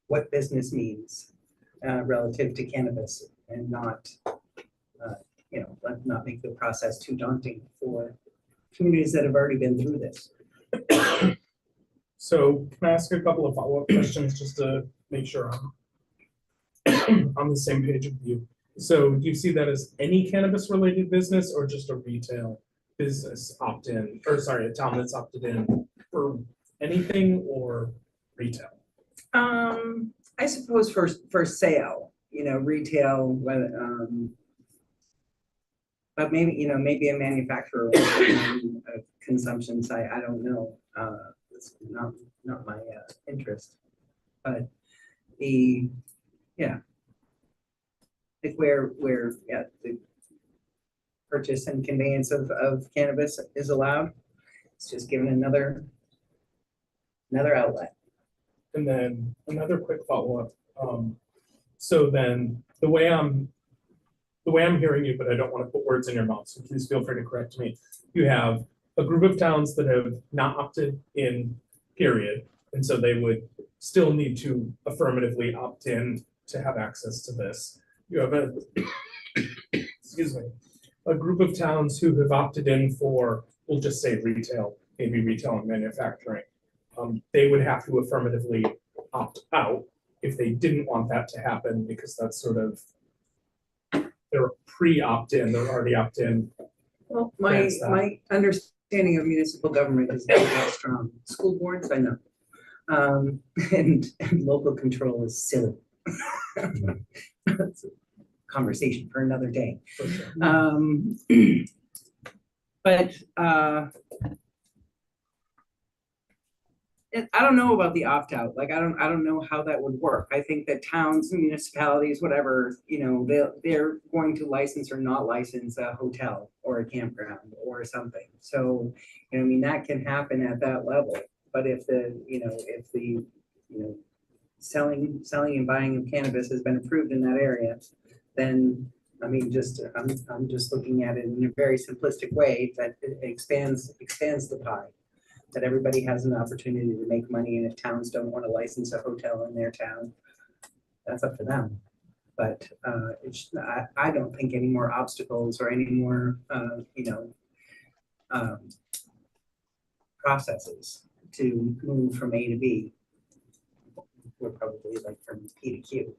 what business means relative to cannabis, and not, not make the process too daunting for communities that have already been through this. So can I ask a couple of follow-up questions just to make sure I'm on the same page with you? So do you see that as any cannabis-related business or just a retail business opt-in, or sorry, a town that's opted in for anything or retail? I suppose for sale, retail, But maybe, maybe a manufacturer of consumption site, I don't know. It's not my interest. But yeah. Like where the purchase and conveyance of cannabis is allowed. It's just given another outlet. And then another quick follow-up. So then the way I'm hearing you, but I don't want to put words in your mouth, so please feel free to correct me. You have a group of towns that have not opted in, period. And so they would still need to affirmatively opt in to have access to this. You have excuse me, a group of towns who have opted in for, we'll just say retail, maybe retail and manufacturing. They would have to affirmatively opt out if they didn't want that to happen, because that's sort of, they're pre-opt-in, they're already opt-in. Well, my understanding of municipal government is very strong. School boards, I know. And local control is silly. That's a conversation for another day. For sure. But I don't know about the opt-out. Like I don't know how that would work. I think that towns and municipalities, whatever, they're going to license or not license a hotel or a campground or something. So, that can happen at that level. But if the selling and buying of cannabis has been approved in that area, then I'm just looking at it in a very simplistic way that it expands the pie. That everybody has an opportunity to make money, and if towns don't want to license a hotel in their town, that's up to them. But I don't think any more obstacles or any more processes to move from A to B. We're probably like from P to Q.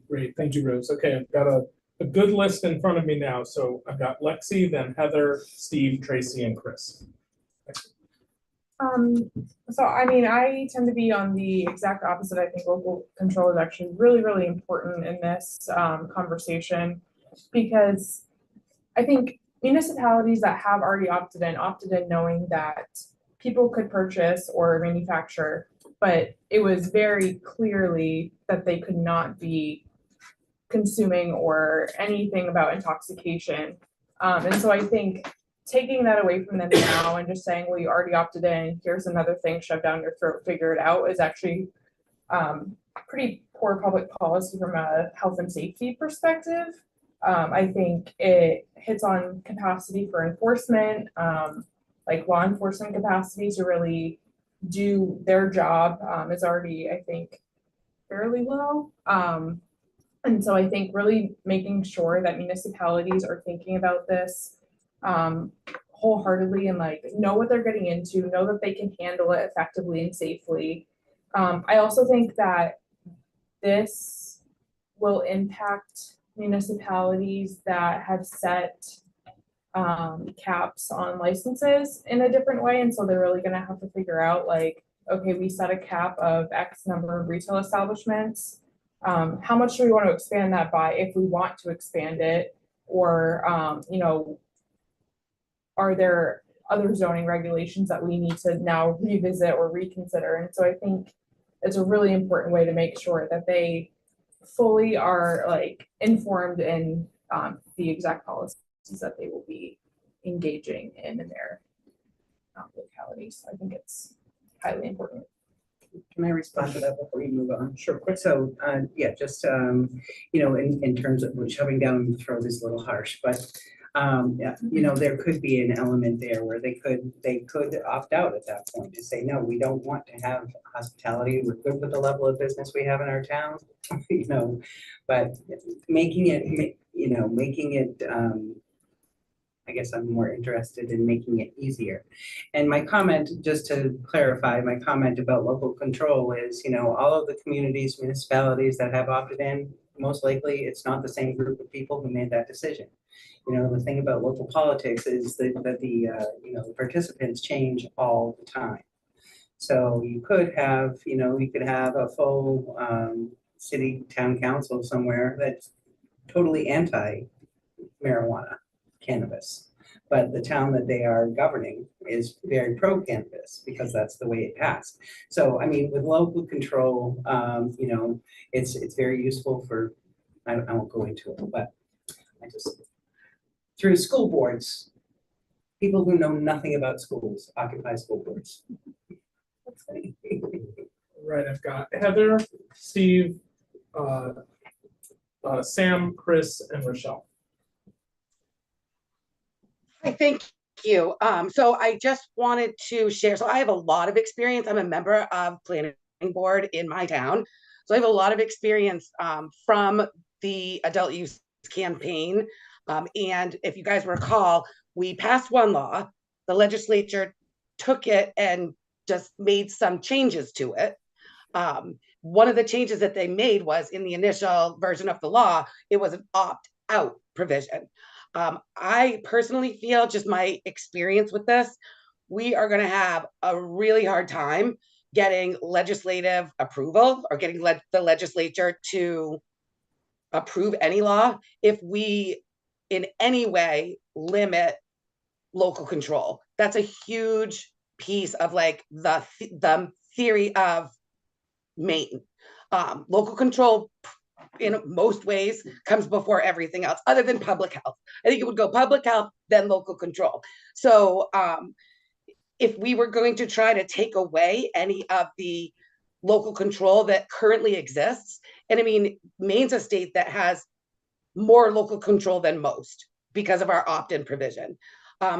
Great, thank you, Rose. Okay, I've got a good list in front of me now. So I've got Lexi, then Heather, Steve, Tracy, and Chris. So I tend to be on the exact opposite. I think local control is actually really, really important in this conversation, because I think municipalities that have already opted in knowing that people could purchase or manufacture, but it was very clearly that they could not be consuming or anything about intoxication. And so I think taking that away from them now and just saying, well, you already opted in, here's another thing shoved down your throat, figure it out, is actually pretty poor public policy from a health and safety perspective. I think it hits on capacity for enforcement, like law enforcement capacity to really do their job is already, I think, fairly low. And so I think really making sure that municipalities are thinking about this wholeheartedly and know what they're getting into, know that they can handle it effectively and safely. I also think that this will impact municipalities that have set caps on licenses in a different way. And so they're really going to have to figure out okay, we set a cap of X number of retail establishments. How much do we want to expand that by if we want to expand it? Or, are there other zoning regulations that we need to now revisit or reconsider? And so I think it's a really important way to make sure that they fully are informed in the exact policies that they will be engaging in their localities. So I think it's highly important. Can I respond to that before you move on? Sure. Quick. So, yeah, just, in terms of shoving down the throat is a little harsh, but, yeah, there could be an element there where they could opt out at that point to say, no, we don't want to have hospitality. We're good with the level of business we have in our town, but making it, I guess I'm more interested in making it easier. And my comment, just to clarify, my comment about local control is, all of the communities, municipalities that have opted in, most likely it's not the same group of people who made that decision. The thing about local politics is that the participants change all the time. So you could have, a full city town council somewhere that totally anti-marijuana, cannabis. But the town that they are governing is very pro-cannabis because that's the way it passed. So, I mean, with local control, you know, it's very useful for, I won't go into it, but I just, through school boards, people who know nothing about schools occupy school boards. That's funny. Right, I've got Heather, Steve, Sam, Chris, and Rochelle. Hi, thank you. So I just wanted to share, so I have a lot of experience. I'm a member of planning board in my town. So I have a lot of experience from the adult use campaign. And if you guys recall, we passed one law, the legislature took it and just made some changes to it. One of the changes that they made was in the initial version of the law, it was an opt-out provision. I personally feel, just my experience with this, we are going to have a really hard time getting legislative approval or getting the legislature to approve any law if we in any way limit local control. That's a huge piece of like the theory of Maine. Local control in most ways comes before everything else other than public health. I think it would go public health, then local control. So if we were going to try to take away any of the local control that currently exists, and I mean, Maine's a state that has more local control than most because of our opt-in provision.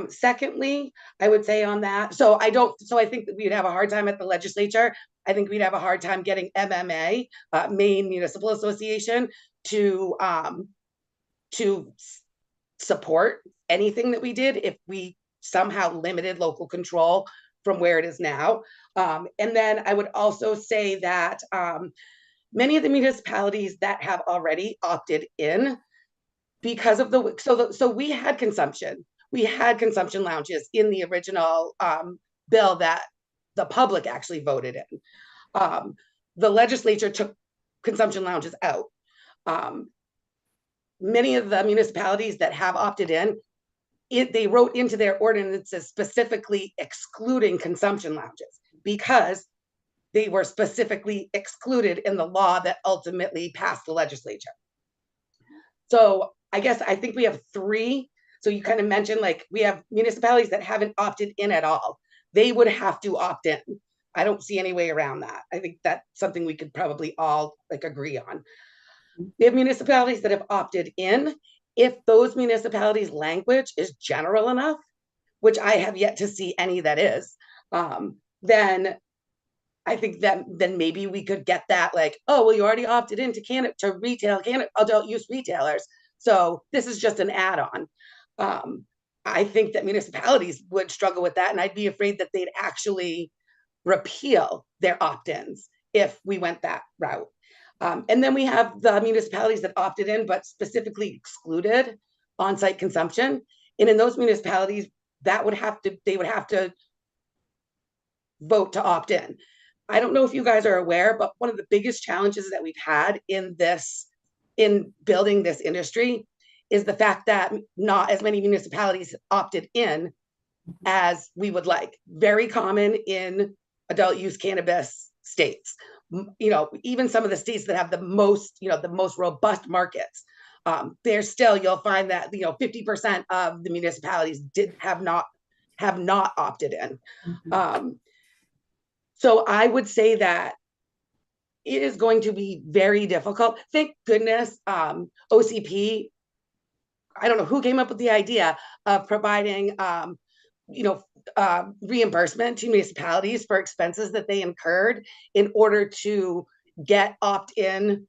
Secondly, I would say on that, so I think that we'd have a hard time at the legislature. I think we'd have a hard time getting MMA, Maine Municipal Association, to support anything that we did if we somehow limited local control from where it is now. And then I would also say that many of the municipalities that have already opted in, because of so we had consumption lounges in the original bill that the public actually voted in. The legislature took consumption lounges out. Many of the municipalities that have opted in, they wrote into their ordinances specifically excluding consumption lounges because they were specifically excluded in the law that ultimately passed the legislature. So I think we have three. So you kind of mentioned, like, we have municipalities that haven't opted in at all. They would have to opt in. I don't see any way around that. I think that's something we could probably all like agree on. We have municipalities that have opted in. If those municipalities' language is general enough, which I have yet to see any that is, then I think that then maybe we could get that, like, oh, well, you already opted into retail adult use retailers, so this is just an add-on. I think that municipalities would struggle with that, and I'd be afraid that they'd actually repeal their opt-ins if we went that route. And then we have the municipalities that opted in but specifically excluded on-site consumption. And in those municipalities, they would have to vote to opt in. I don't know if you guys are aware, but one of the biggest challenges that we've had in building this industry is the fact that not as many municipalities opted in as we would like. Very common in adult use cannabis states. You know, even some of the states that have the most robust markets, there's still, you'll find that 50% of the municipalities have not opted in. So I would say that it is going to be very difficult. Thank goodness OCP, I don't know who came up with the idea of providing reimbursement to municipalities for expenses that they incurred in order to get opt-in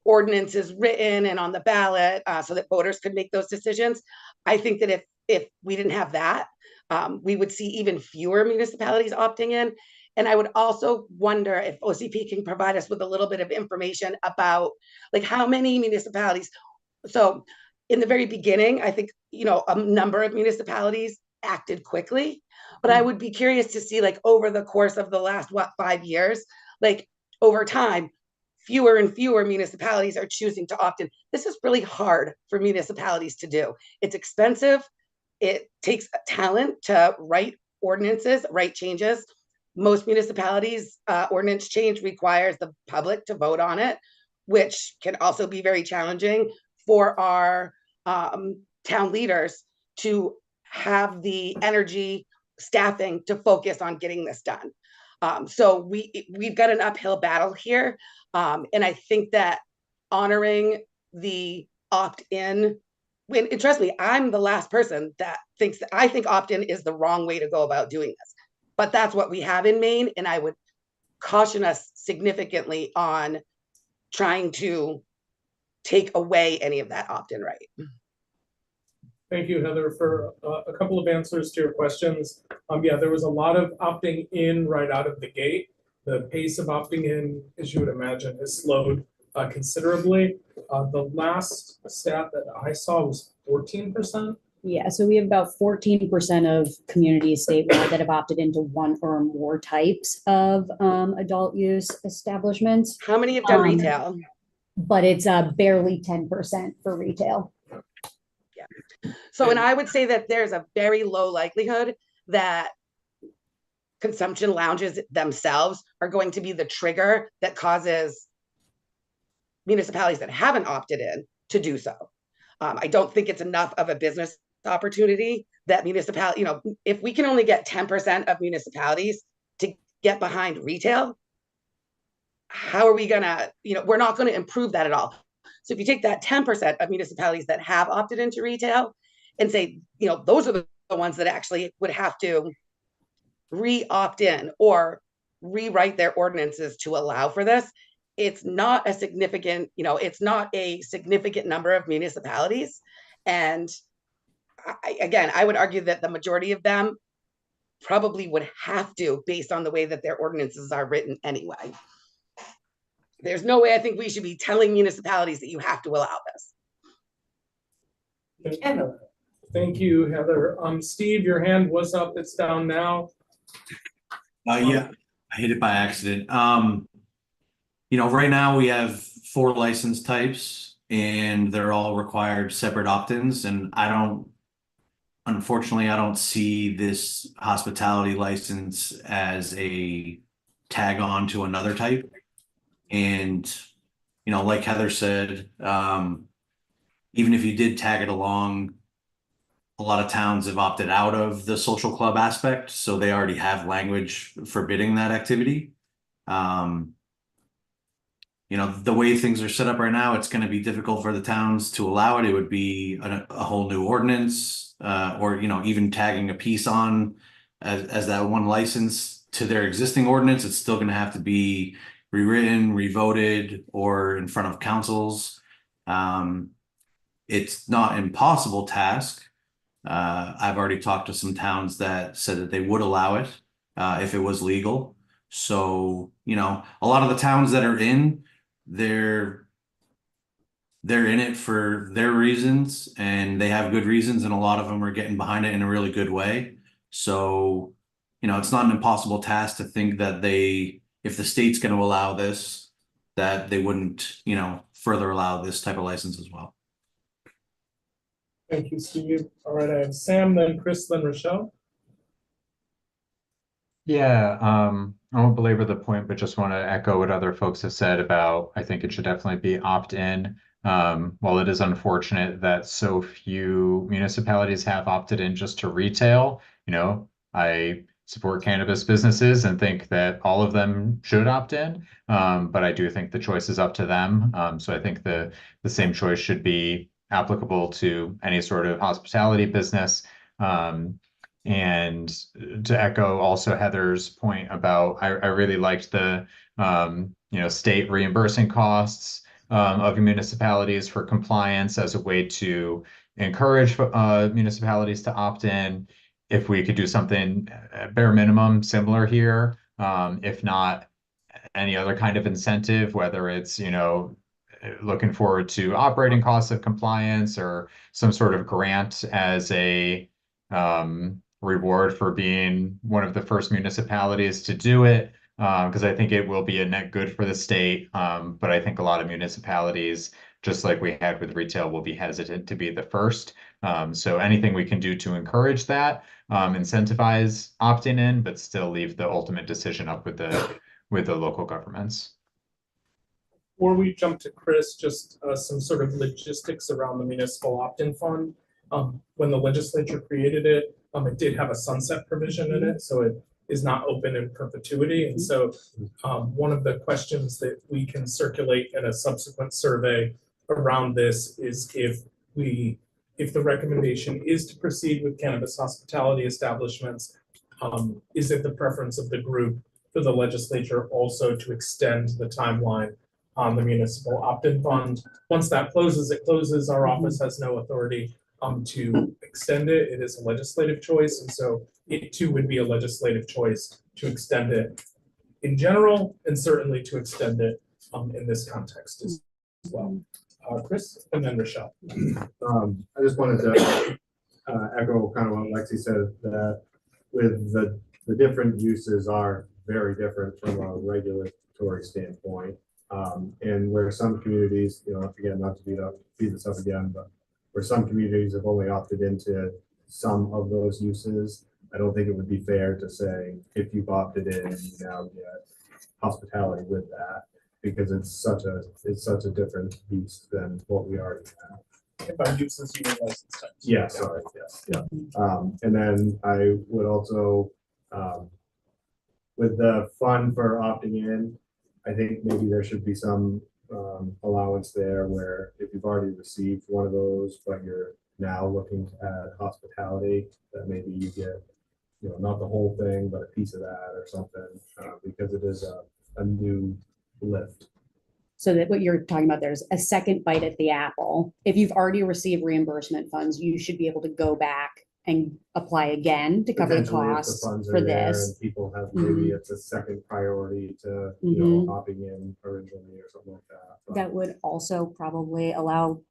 ordinances written and on the ballot so that voters could make those decisions. I think that if we didn't have that, we would see even fewer municipalities opting in. And I would also wonder if OCP can provide us with a little bit of information about like how many municipalities. So in the very beginning, I think, a number of municipalities acted quickly, but I would be curious to see, like, over the course of the last 5 years, like over time, fewer and fewer municipalities are choosing to opt in. This is really hard for municipalities to do. It's expensive. It takes talent to write ordinances, write changes. Most municipalities, ordinance change requires the public to vote on it, which can also be very challenging for our town leaders to have the energy, staffing to focus on getting this done. So we've got an uphill battle here. And I think that honoring the opt-in, and trust me, I'm the last person that thinks that I think opt-in is the wrong way to go about doing this. But that's what we have in Maine, and I would caution us significantly on trying to take away any of that opt-in right. Thank you, Heather, for a couple of answers to your questions. Yeah, there was a lot of opting in right out of the gate. The pace of opting in, as you would imagine, has slowed considerably. The last stat that I saw was 14%. Yeah, so we have about 14% of communities statewide that have opted into one or more types of adult use establishments. How many have done retail? But it's barely 10% for retail. Yeah. So, and I would say that there's a very low likelihood that consumption lounges themselves are going to be the trigger that causes municipalities that haven't opted in to do so. I don't think it's enough of a business opportunity that municipality, if we can only get 10% of municipalities to get behind retail, how are we gonna, we're not gonna improve that at all. So if you take that 10% of municipalities that have opted into retail and say, those are the ones that actually would have to re-opt in or rewrite their ordinances to allow for this, it's not a significant, it's not a significant number of municipalities. And I would argue that the majority of them probably would have to, based on the way that their ordinances are written anyway. There's no way I think we should be telling municipalities that you have to allow this. Thank you, Heather. Steve, your hand was up. It's down now. Yeah, I hit it by accident. Right now we have 4 license types and they're all required separate opt-ins, and unfortunately, I don't see this hospitality license as a tag on to another type. And, like Heather said, even if you did tag it along, a lot of towns have opted out of the social club aspect, so they already have language forbidding that activity. The way things are set up right now, it's going to be difficult for the towns to allow it. It would be a whole new ordinance, or even tagging a piece on as that one license to their existing ordinance. It's still going to have to be rewritten, revoted, or in front of councils. It's not an impossible task. I've already talked to some towns that said that they would allow it if it was legal. So, a lot of the towns that are they're in it for their reasons, and they have good reasons, and a lot of them are getting behind it in a really good way. So, it's not an impossible task to think that if the state's going to allow this, that they wouldn't, further allow this type of license as well. Thank you, Steve. All right, I have Sam, then Chris, then Rochelle. Yeah, I won't belabor the point, but just want to echo what other folks have said about, I think it should definitely be opt-in. While it is unfortunate that so few municipalities have opted in just to retail, I support cannabis businesses and think that all of them should opt in. But I do think the choice is up to them. So I think the same choice should be applicable to any sort of hospitality business. And to echo also Heather's point about, I really liked the state reimbursing costs of municipalities for compliance as a way to encourage municipalities to opt in. If we could do something bare minimum similar here, if not any other kind of incentive, whether it's looking forward to operating costs of compliance or some sort of grant as a reward for being one of the first municipalities to do it. because I think it will be a net good for the state. But I think a lot of municipalities, just like we had with retail, will be hesitant to be the first. So anything we can do to encourage that, incentivize opting in, but still leave the ultimate decision up with the local governments. Before we jump to Chris, just some sort of logistics around the municipal opt-in fund. When the legislature created it, it did have a sunset provision in it, so it is not open in perpetuity. And so one of the questions that we can circulate in a subsequent survey around this is if the recommendation is to proceed with cannabis hospitality establishments, is it the preference of the group for the legislature also to extend the timeline on the municipal opt-in fund? Once that closes, it closes. Our office has no authority to extend it. It is a legislative choice, and so it too would be a legislative choice to extend it in general, and certainly to extend it in this context as well. Chris, and then Rochelle. I just wanted to echo kind of what Lexi said, that with the different uses are very different from a regulatory standpoint. And where some communities, again, not to beat this up again, but where some communities have only opted into some of those uses, I don't think it would be fair to say, if you've opted in, you now get hospitality with that, because it's such a different beast than what we already have. If our uses you license types. Yeah, sorry, yes, yeah. And then I would also, with the fund for opting in, I think maybe there should be some allowance there where if you've already received one of those, but you're now looking to add hospitality, that maybe you get, not the whole thing, but a piece of that or something, because it is a new lift. So that what you're talking about, there's a second bite at the apple. If you've already received reimbursement funds, you should be able to go back and apply again to cover the Potentially, if costs funds are for there this. and people have, maybe it's a second priority to, opting in originally or something like that. But That would also probably allow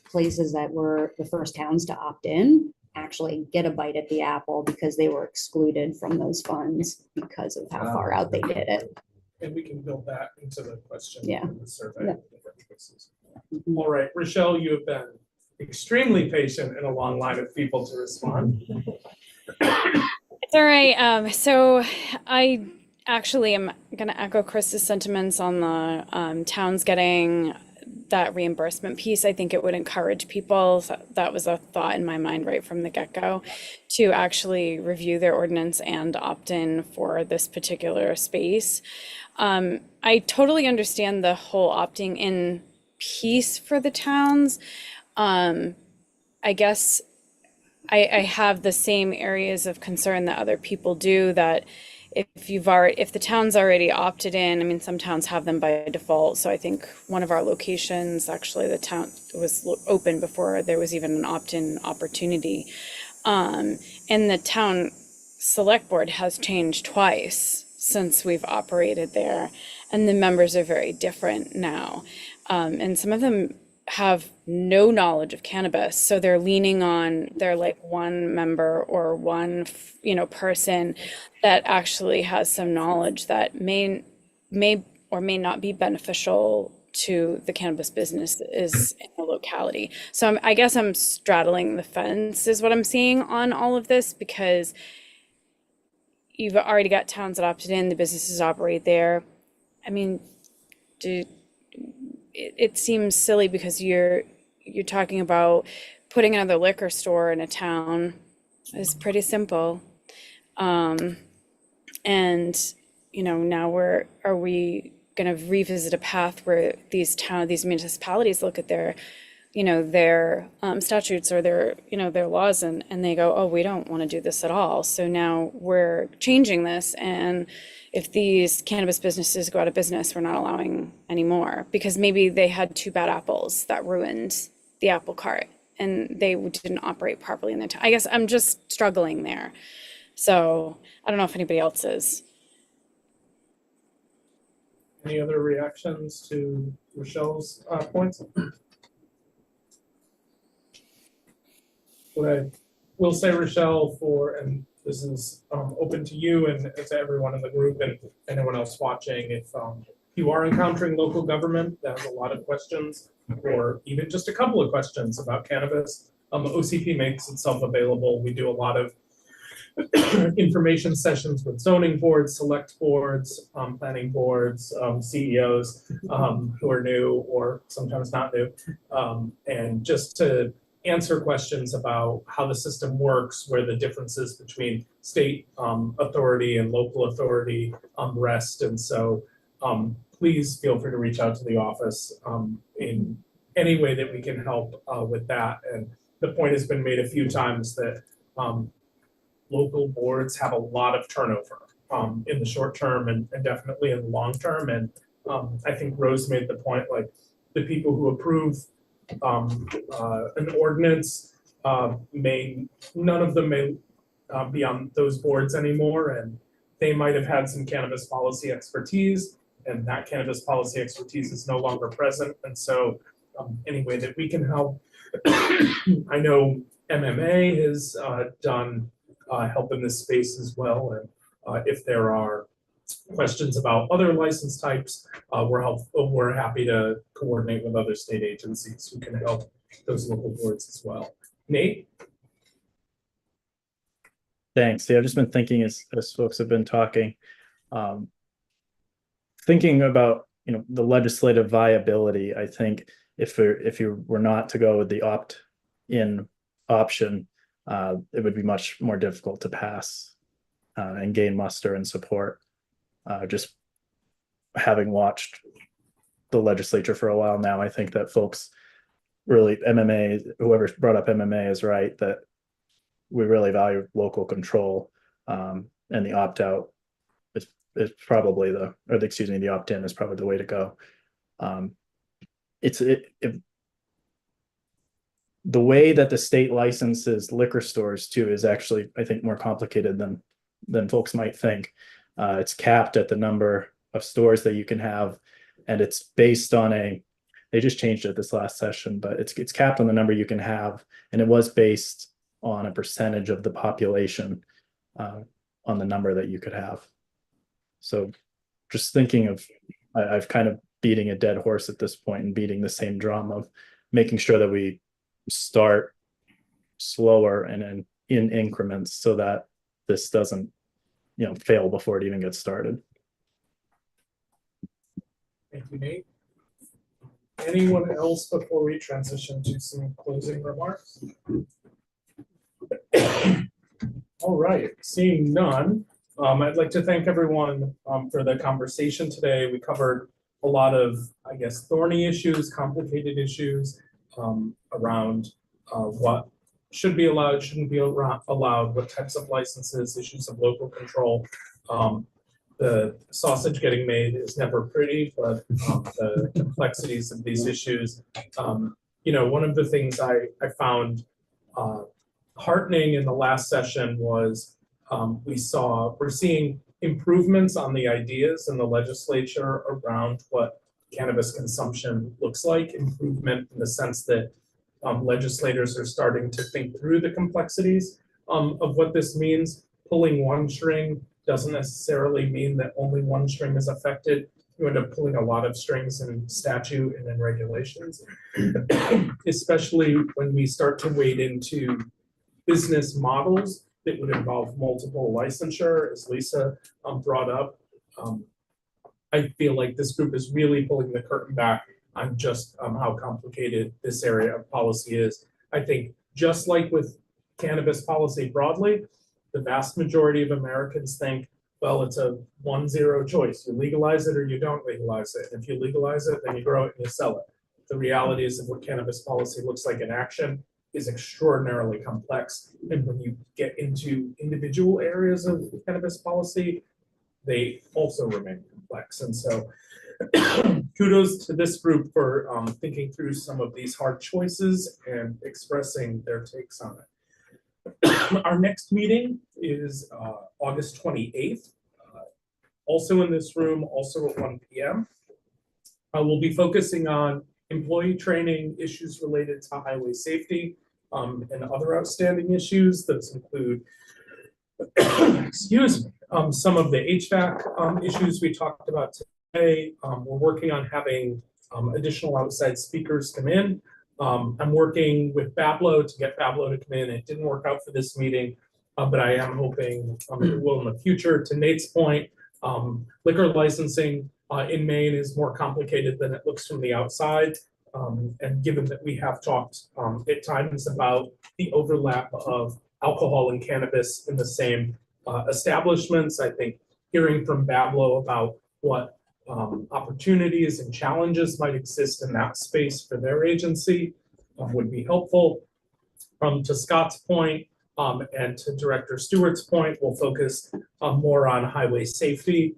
places that were the first towns to opt in actually get a bite at the apple because they were excluded from those funds because of how far out they did it. And we can build that into the question Yeah. in the survey. Yeah. Different choices. All right, Rochelle, you have been extremely patient in a long line of people to respond. It's all right. So I actually am going to echo Chris's sentiments on the towns getting that reimbursement piece. I think it would encourage people, that was a thought in my mind right from the get-go, to actually review their ordinance and opt in for this particular space. I totally understand the whole opting in piece for the towns. I guess I have the same areas of concern that other people do, that if the town's already opted in, I mean, some towns have them by default. So I think one of our locations, actually the town was open before there was even an opt-in opportunity. And the town select board has changed twice since we've operated there, and the members are very different now. And some of them have no knowledge of cannabis, so they're leaning on their like one member or one person that actually has some knowledge that may or may not be beneficial to the cannabis business is in the locality. So I guess I'm straddling the fence is what I'm seeing on all of this, because you've already got towns that opted in, the businesses operate there. I mean, it seems silly because you're talking about putting another liquor store in a town is pretty simple. And now are we going to revisit a path where these municipalities look at their statutes or their laws and they go, oh, we don't want to do this at all. So now we're changing this, and if these cannabis businesses go out of business, we're not allowing anymore because maybe they had two bad apples that ruined the apple cart and they didn't operate properly in their town. I guess I'm just struggling there. So I don't know if anybody else is. Any other reactions to Rochelle's points? What I will say, Rochelle, and this is open to you and to everyone in the group and anyone else watching. If you are encountering local government that has a lot of questions, or even just a couple of questions about cannabis, OCP makes itself available. We do a lot of information sessions with zoning boards, select boards, planning boards, CEOs who are new or sometimes not new, and just to answer questions about how the system works, where the differences between state authority and local authority rest. And so please feel free to reach out to the office in any way that we can help with that. And the point has been made a few times that local boards have a lot of turnover in the short term and definitely in the long term. And I think Rose made the point, like the people who approve an ordinance none of them may be on those boards anymore, and they might have had some cannabis policy expertise, and that cannabis policy expertise is no longer present. And so any way that we can help, I know MMA has done help in this space as well. And if there are questions about other license types, we're happy to coordinate with other state agencies who can help those local boards as well. Nate? Thanks. Yeah, I've just been thinking as folks have been talking, thinking about, the legislative viability. I think if you were not to go with the opt-in option, it would be much more difficult to pass and gain muster and support. Just having watched the legislature for a while now, I think that folks really, MMA, whoever brought up MMA is right, that we really value local control, and the opt-out is probably the opt-in is probably the way to go. The way that the state licenses liquor stores too is actually, I think, more complicated than folks might think. It's capped at the number of stores that you can have, and it's based on they just changed it this last session, but it's capped on the number you can have, and it was based on a percentage of the population on the number that you could have. So just thinking of, I've kind of beating a dead horse at this point and beating the same drum of making sure that we start slower and in increments so that this doesn't fail before it even gets started. Thank you, Nate. Anyone else before we transition to some closing remarks? All right, seeing none, I'd like to thank everyone for the conversation today. We covered a lot of, I guess, thorny issues, complicated issues around what should be allowed, shouldn't be allowed, what types of licenses, issues of local control. The sausage getting made is never pretty, but the complexities of these issues. One of the things I found heartening in the last session was we're seeing improvements on the ideas in the legislature around what cannabis consumption looks like, improvement in the sense that legislators are starting to think through the complexities of what this means. Pulling one string doesn't necessarily mean that only one string is affected. You end up pulling a lot of strings in statute and in regulations, especially when we start to wade into business models that would involve multiple licensure, as Lisa brought up. I feel like this group is really pulling the curtain back on just how complicated this area of policy is. I think just like with cannabis policy broadly, the vast majority of Americans think, well, it's a 1-0 choice. You legalize it or you don't legalize it. And if you legalize it, then you grow it and you sell it. The reality is that what cannabis policy looks like in action is extraordinarily complex. And when you get into individual areas of cannabis policy, they also remain complex. And so kudos to this group for thinking through some of these hard choices and expressing their takes on it. Our next meeting is August 28th, also in this room, also at 1 p.m. We'll be focusing on employee training, issues related to highway safety, and other outstanding issues. Those include excuse me, some of the HVAC issues we talked about today. We're working on having additional outside speakers come in. I'm working with Bablo to get Bablo to come in. It didn't work out for this meeting, but I am hoping it will in the future. To Nate's point, liquor licensing in Maine is more complicated than it looks from the outside. And given that we have talked at times about the overlap of alcohol and cannabis in the same establishments, I think hearing from Bablo about what opportunities and challenges might exist in that space for their agency would be helpful. To Scott's point and to Director Stewart's point, we'll focus more on highway safety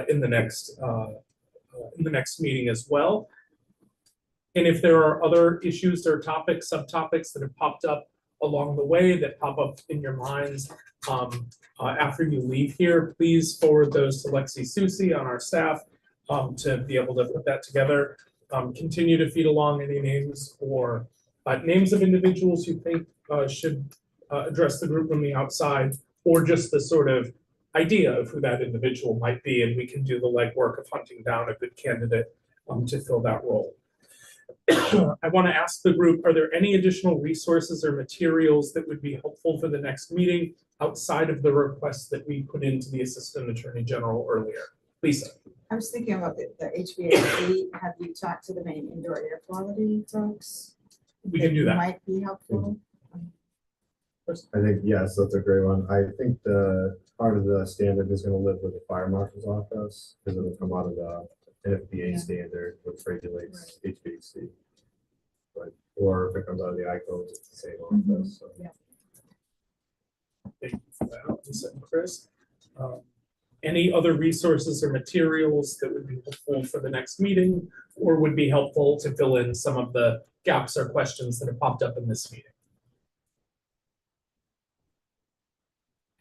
in the next meeting as well. And if there are other issues or topics, subtopics that have popped up along the way that pop up in your minds after you leave here, please forward those to Lexi Susi on our staff to be able to put that together. Continue to feed along any names or names of individuals you think should address the group from the outside, or just the sort of idea of who that individual might be, and we can do the legwork of hunting down a good candidate to fill that role. I want to ask the group, are there any additional resources or materials that would be helpful for the next meeting outside of the requests that we put into the Assistant Attorney General earlier? Lisa. I was thinking about the HVAC. Have you talked to the Maine indoor air quality folks? We can do that. Might be helpful. I think, yes, that's a great one. I think the part of the standard is gonna live with the fire marshal's office, because it'll come out of the NFPA standard, which regulates HVAC. But, or if it comes out of the I-codes, it's the same office, so. Thank you for that, Lisa and Chris. Any other resources or materials that would be helpful for the next meeting, or would be helpful to fill in some of the gaps or questions that have popped up in this meeting?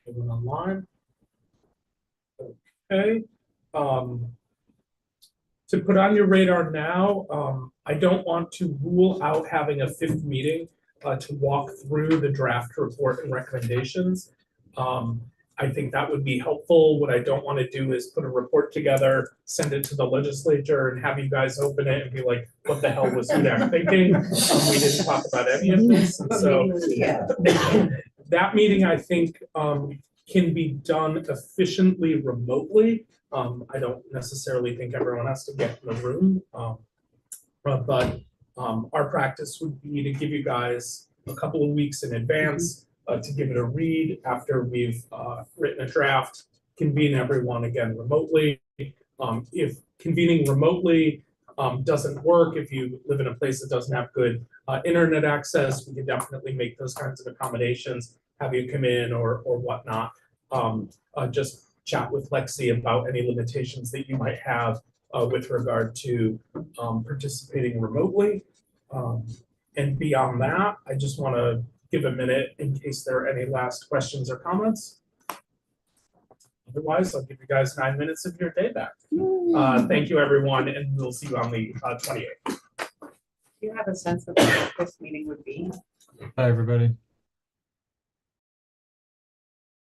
Anyone online? Okay. To put on your radar now, I don't want to rule out having a fifth meeting to walk through the draft report and recommendations. I think that would be helpful. What I don't want to do is put a report together, send it to the legislature, and have you guys open it and be like, what the hell was UDAC thinking? We didn't talk about any of this. And so that meeting, I think, can be done efficiently remotely. I don't necessarily think everyone has to get in the room, but our practice would be to give you guys a couple of weeks in advance to give it a read after we've written a draft, convene everyone again remotely. If convening remotely doesn't work, if you live in a place that doesn't have good internet access, we can definitely make those kinds of accommodations, have you come in or whatnot. Just chat with Lexi about any limitations that you might have with regard to participating remotely. And beyond that, I just want to give a minute in case there are any last questions or comments. Otherwise, I'll give you guys 9 minutes of your day back. Thank you, everyone, and we'll see you on the 28th. Do you have a sense of what this meeting would be? Bye, everybody.